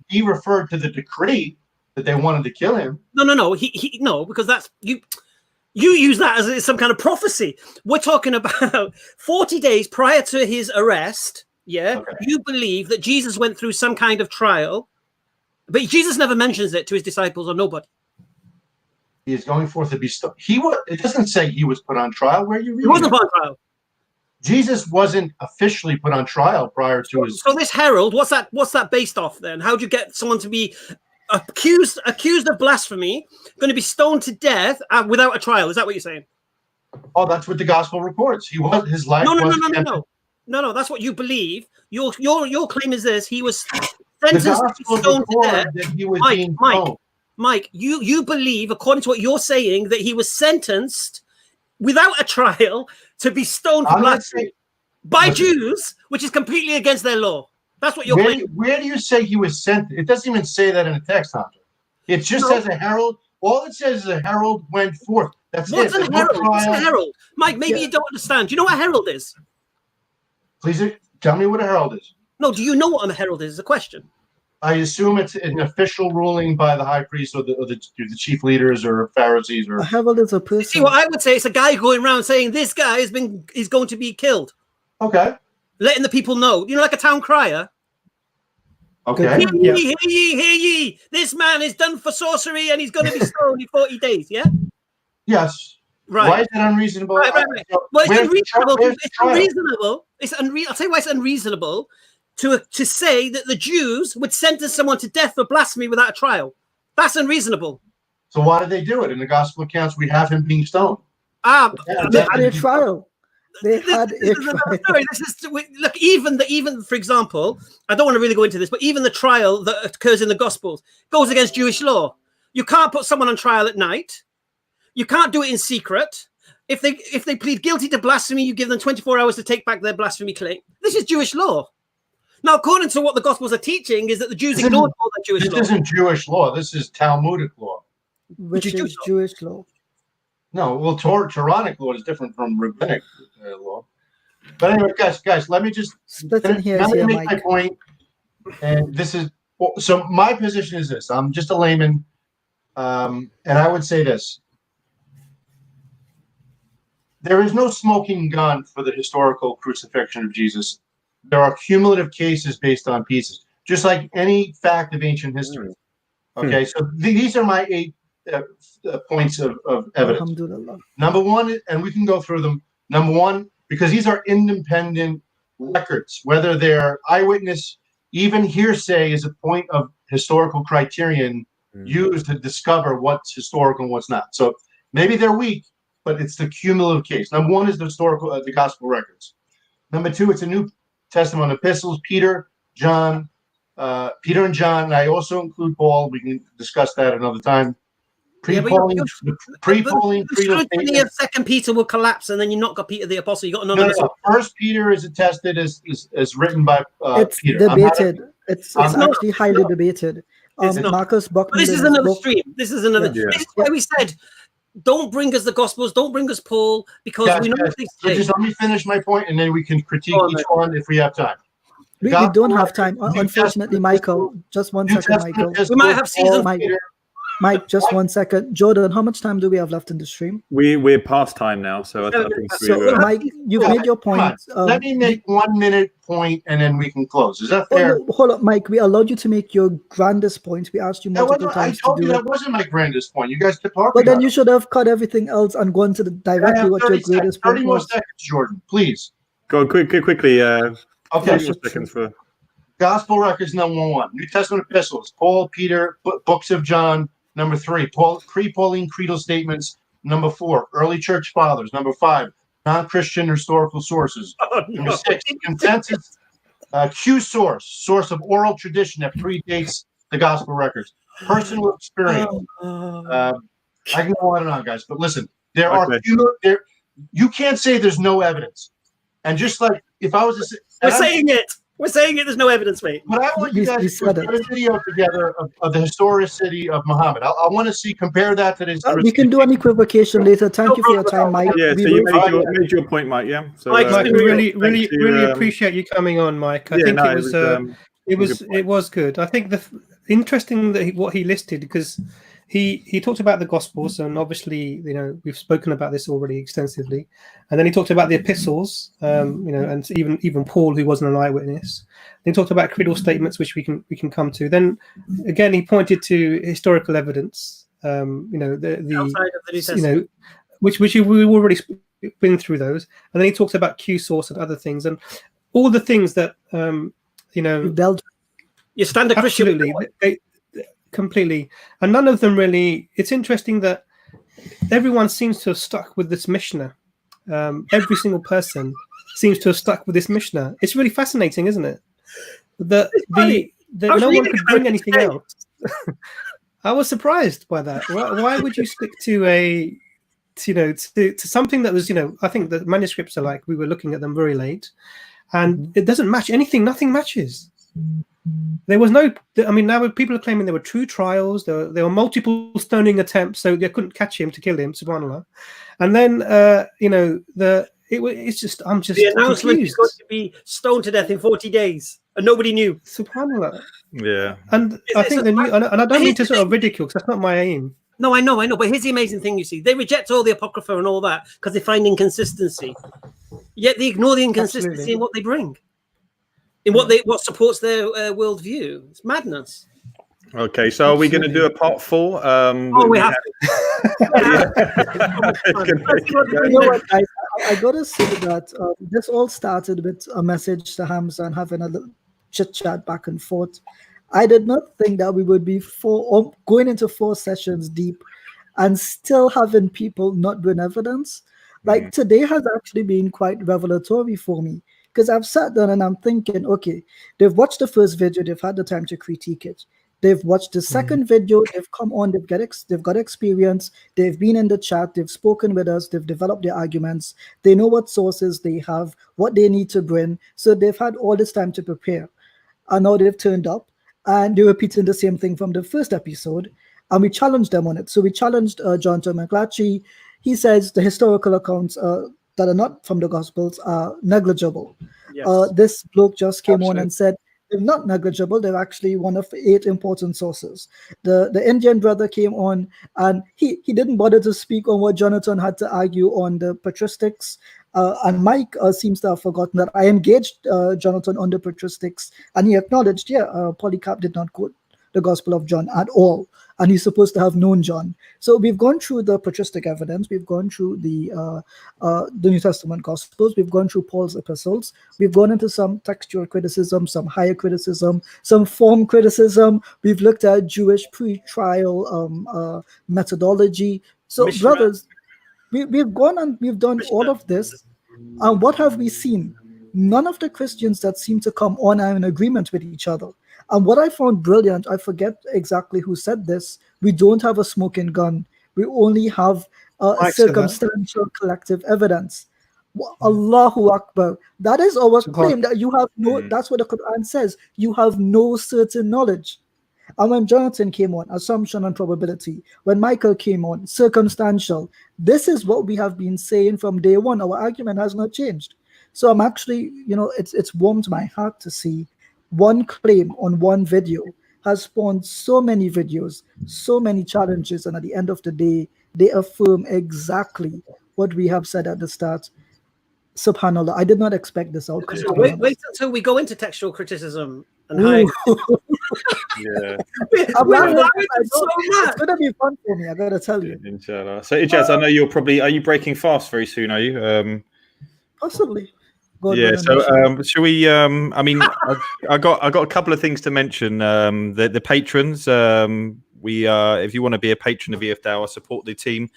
He referred to the decree that they wanted to kill him. No. He because that's you. You use that as some kind of prophecy. We're talking about 40 days prior to his arrest. Yeah, okay. You believe that Jesus went through some kind of trial, but Jesus never mentions it to his disciples or nobody. He is going forth to be stoned. It doesn't say he was put on trial. Where you read? He wasn't put on trial. Jesus wasn't officially put on trial prior to his. So this herald, what's that based off then? How do you get someone to be accused of blasphemy, going to be stoned to death without a trial? Is that what you're saying? Oh, that's what the gospel reports. His life. No. That's what you believe. Your claim is this: he was sentenced to be stoned to death. That he was Mike, you believe, according to what you're saying, that he was sentenced without a trial to be stoned for blasphemy by Jews, which is completely against their law. That's what you're claiming. Where do you say he was sent? It doesn't even say that in the text, Hunter. It just says a herald. All it says is a herald went forth. That's What's a herald? What's a herald? Mike, maybe you don't understand. Do you know what a herald is? Please tell me what a herald is. No, do you know what a herald is? Is a question. I assume it's an official ruling by the high priest or the chief leaders or Pharisees. Or a herald is a person. See, what I would say is a guy going around saying this guy is going to be killed. Okay. Letting the people know. You know, like a town crier. Okay. Hear ye. This man is done for sorcery and he's going to be stoned in 40 days. Yeah. Yes. Right. Why is it unreasonable? Right. Well, it's unreasonable. It's unreasonable. I'll tell you why it's unreasonable. To say that the Jews would sentence someone to death for blasphemy without a trial. That's unreasonable. So why did they do it? In the gospel accounts, we have him being stoned. They had a trial. Look, even for example, I don't want to really go into this, but even the trial that occurs in the Gospels goes against Jewish law. You can't put someone on trial at night. You can't do it in secret. If they plead guilty to blasphemy, you give them 24 hours to take back their blasphemy claim. This is Jewish law. Now, according to what the Gospels are teaching, is that the Jews ignored all that Jewish law. This isn't Jewish law. This is Talmudic law. Which is Jewish law. No, well, Quranic law is different from rabbinic law. But anyway, guys, let me just make my point. And this is so. My position is this: I'm just a layman. And I would say this. There is no smoking gun for the historical crucifixion of Jesus. There are cumulative cases based on pieces, just like any fact of ancient history. Okay, so these are my 8 points of evidence. Alhamdulillah. Number one, and we can go through them. Number one, because these are independent records, whether they're eyewitness, even hearsay is a point of historical criterion used to discover what's historical and what's not. So maybe they're weak, but it's the cumulative case. Number one is the historical, the gospel records. Number two, it's a New Testament epistles, Peter, John, Peter and John. And I also include Paul. We can discuss that another time. Pre-Pauline creedal scrutiny of Second Peter will collapse, and then you've not got Peter the Apostle. You got another. No. First Peter is attested as written by it's Peter. debated. It's actually highly debated. Marcus Buckman. This is another stream. This is another. Yeah. This is why we said, don't bring us the Gospels. Don't bring us Paul, because we know what they say. Just let me finish my point, and then we can critique each one if we have time. We don't have time, unfortunately, Michael. Just 1 second, Michael. We might have season. Mike, just 1 second. Jordan, how much time do we have left in the stream? We're past time now, so I think Mike, you've made your point. Let me make 1 minute point, and then we can close. Is that fair? Hold up, Mike. We allowed you to make your grandest point. We asked you multiple times I told you that wasn't my grandest point. You guys kept talking. But then you should have cut everything else and gone to directly what your greatest point 30 more seconds, Jordan, please. Go on, quickly. Okay. 30 more seconds for Gospel records, number one. New Testament epistles, Paul, Peter, books of John. Number three, pre-Pauline creedal statements. Number four, early church fathers. Number five, non-Christian historical sources. Number six, consensus Q source of oral tradition that predates the gospel records. Personal experience. I can go on and on, guys, but listen, there are you can't say there's no evidence. And just like if I was to say, we're saying it. There's no evidence, mate. But I want you guys to put a video together of the historicity of Muhammad. I want to compare that to the. We can do an equivocation later. Thank you for your time, Mike. Yeah, so you made your point, Mike. Yeah. So, Mike, we really appreciate you coming on, Mike. I think it was good. I think interesting that what he listed, because he talked about the Gospels, and obviously, we've spoken about this already extensively. And then he talked about the epistles, and even Paul, who wasn't an eyewitness. Then he talked about creedal statements, which we can come to. Then again, he pointed to historical evidence, outside of the New Testament, which we've already been through those. And then he talked about Q source and other things, and all the things that your standard Christian. Completely, and none of them really. It's interesting that everyone seems to have stuck with this Mishnah. Every single person seems to have stuck with this Mishnah. It's really fascinating, isn't it? That no one could bring anything else. I was surprised by that. Why would you stick to to something that was, I think the manuscripts are we were looking at them very late, and it doesn't match anything. Nothing matches. There was no. Now people are claiming there were true trials. There were multiple stoning attempts, so they couldn't catch him to kill him. Subhanallah. And then it's just I'm just the announcement is going to be stoned to death in 40 days, and nobody knew. Subhanallah. Yeah. And I think and I don't mean to sort of ridicule, because that's not my aim. No, I know. But here's the amazing thing: you see, they reject all the apocrypha and all that because they find inconsistency. Yet they ignore the inconsistency in what they bring. In what supports their worldview. It's madness. Okay, so are we going to do a part 4? We have to. You know what, guys? I got to say that this all started with a message to Hamza and having a little chit-chat back and forth. I did not think that we would be going into 4 sessions deep and still having people not bring evidence. Today has actually been quite revelatory for me. Because I've sat down and I'm thinking, okay, they've watched the first video, they've had the time to critique it. They've watched the second video, they've come on, they've got experience, they've been in the chat, they've spoken with us, they've developed their arguments, they know what sources they have, what they need to bring. So they've had all this time to prepare. And now they've turned up and they're repeating the same thing from the first episode. And we challenged them on it. So we challenged John McClatchy. He says the historical accounts that are not from the Gospels are negligible. Yes. This bloke just came on and said They're not negligible. They're actually one of 8 important sources. The Indian brother came on, and he didn't bother to speak on what Jonathan had to argue on the patristics. And Mike seems to have forgotten that I engaged Jonathan on the patristics, and he acknowledged, Polycarp did not quote the Gospel of John at all, and he's supposed to have known John. So we've gone through the patristic evidence, we've gone through the New Testament Gospels, we've gone through Paul's epistles, we've gone into some textual criticism, some higher criticism, some form criticism. We've looked at Jewish pre-trial methodology. So, brothers, we've gone and we've done all of this, and what have we seen? None of the Christians that seem to come on are in agreement with each other. And what I found brilliant, I forget exactly who said this, we don't have a smoking gun. We only have circumstantial collective evidence. Allahu Akbar. That is our claim, that you have no, that's what the Quran says, you have no certain knowledge. And when Jonathan came on, assumption and probability. When Michael came on, circumstantial. This is what we have been saying from day one. Our argument has not changed. So I'm actually, it's warmed my heart to see one claim on one video has spawned so many videos, so many challenges, and at the end of the day, they affirm exactly what we have said at the start. Subhanallah, I did not expect this outcome. Wait until we go into textual criticism and high. Yeah. It's going to be fun for me, I got to tell you. Inshallah. So, Ijaz, I know are you breaking fast very soon, are you? Possibly. So shall we? I mean, I got a couple of things to mention. The patrons. If you want to be a patron of EFDAO, support the team.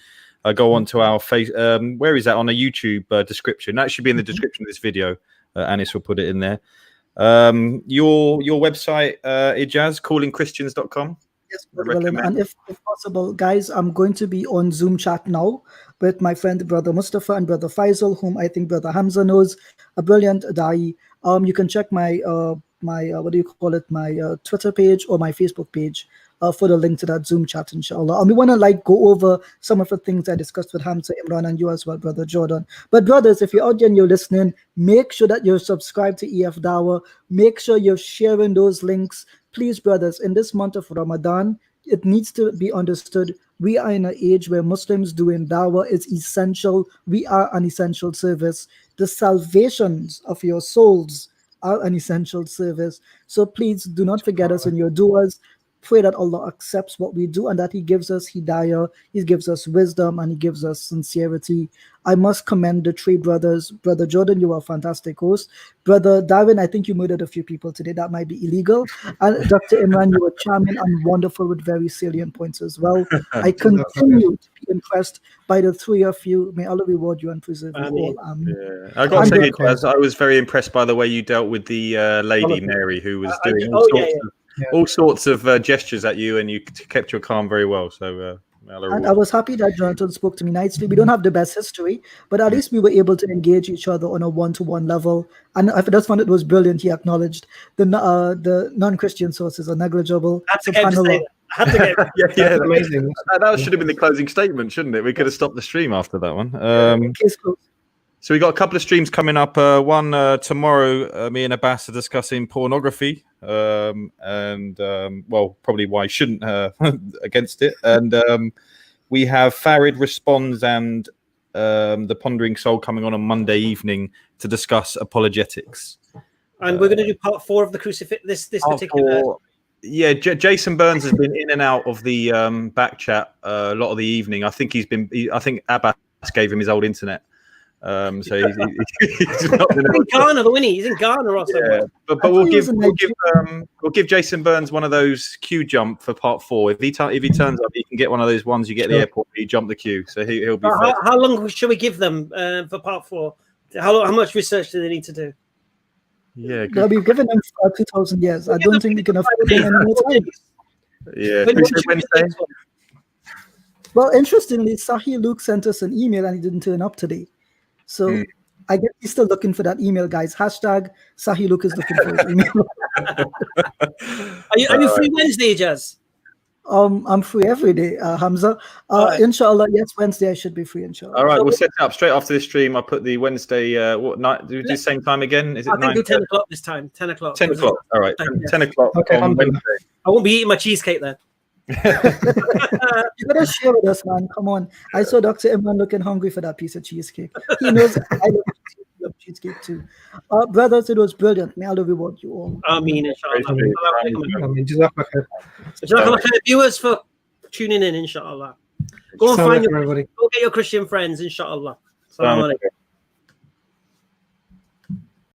Go on to our face. Where is that on a YouTube description? That should be in the description of this video. Anis will put it in there. Your website, Ijaz, callingchristians.com. Yes, and if possible, guys, I'm going to be on Zoom chat now with my friend Brother Mustafa and Brother Faisal, whom I think Brother Hamza knows, a brilliant da'i. You can check my my Twitter page or my Facebook page for the link to that Zoom chat, inshallah. And we want to go over some of the things I discussed with Hamza, Imran, and you as well, Brother Jordan. But brothers, if you're out there and you're listening, make sure that you're subscribed to EF Dawah. Make sure you're sharing those links. Please, brothers, in this month of Ramadan, it needs to be understood we are in an age where Muslims doing dawah is essential. We are an essential service. The salvations of your souls are an essential service. So please do not forget us in your du'as. Pray that Allah accepts what we do and that He gives us hidayah, He gives us wisdom, and He gives us sincerity. I must commend the 3 brothers. Brother Jordan, you are a fantastic host. Brother Darwin, I think you murdered a few people today. That might be illegal. And Dr. Imran, you were charming and wonderful with very salient points as well. I continue to be impressed by the 3 of you. May Allah reward you and preserve you all. Yeah. I got to say, I was very impressed by the way you dealt with the lady, Mary, who was doing all sorts of gestures at you, and you kept your calm very well. So, and I was happy that Jonathan spoke to me nicely. We don't have the best history, but at least we were able to engage each other on a one-to-one level. And I just found it was brilliant. He acknowledged the non-Christian sources are negligible. I had to get That's amazing. That should have been the closing statement, shouldn't it? We could have stopped the stream after that one. So we got a couple of streams coming up. One tomorrow, me and Abbas are discussing pornography, and probably why you shouldn't against it. And we have Farid Responds and the Pondering Soul coming on Monday evening to discuss apologetics. And we're going to do part 4 of the crucifix. This particular. Yeah, Jason Burns has been in and out of the back chat a lot of the evening. I think I think Abbas gave him his old internet. So he's not in Ghana, though, isn't he? He's in Ghana or something. Yeah, but we'll give Jason Burns one of those queue jump for part 4. If he turns up, he can get one of those ones you get at the airport. You jump the queue, so he'll be. How long should we give them for part 4? How much research do they need to do? Yeah, we've given them 2,000 years. I don't think we can afford them any more time. Yeah, Wednesday. Well, interestingly, Sahih Luke sent us an email and he didn't turn up today. So I guess he's still looking for that email, guys. Hashtag Sahih Luke is looking for his email. Are you free Wednesday, Jazz? I'm free every day, Hamza. Right. Inshallah, yes, Wednesday I should be free, inshallah. All right, So we'll set it up straight after this stream. I'll put the Wednesday. What night? Do we do the same time again? Is it I think 9? do 10 o'clock this time. 10 o'clock. 10 o'clock. All right, 10 o'clock Okay, on alhamdulillah. Wednesday. I won't be eating my cheesecake then. You gotta share with us, man. Come on. I saw Dr. Imran looking hungry for that piece of cheesecake. He knows I love cheesecake too. Brothers, it was brilliant. May Allah reward you all. Ameen, inshallah. Praise be. I mean, Jazakallah khair. Jazakallah khair, viewers, for tuning in, inshallah. Go and Assalamu find alaikum, everybody. go get your Christian friends, inshallah. Assalamu alaikum.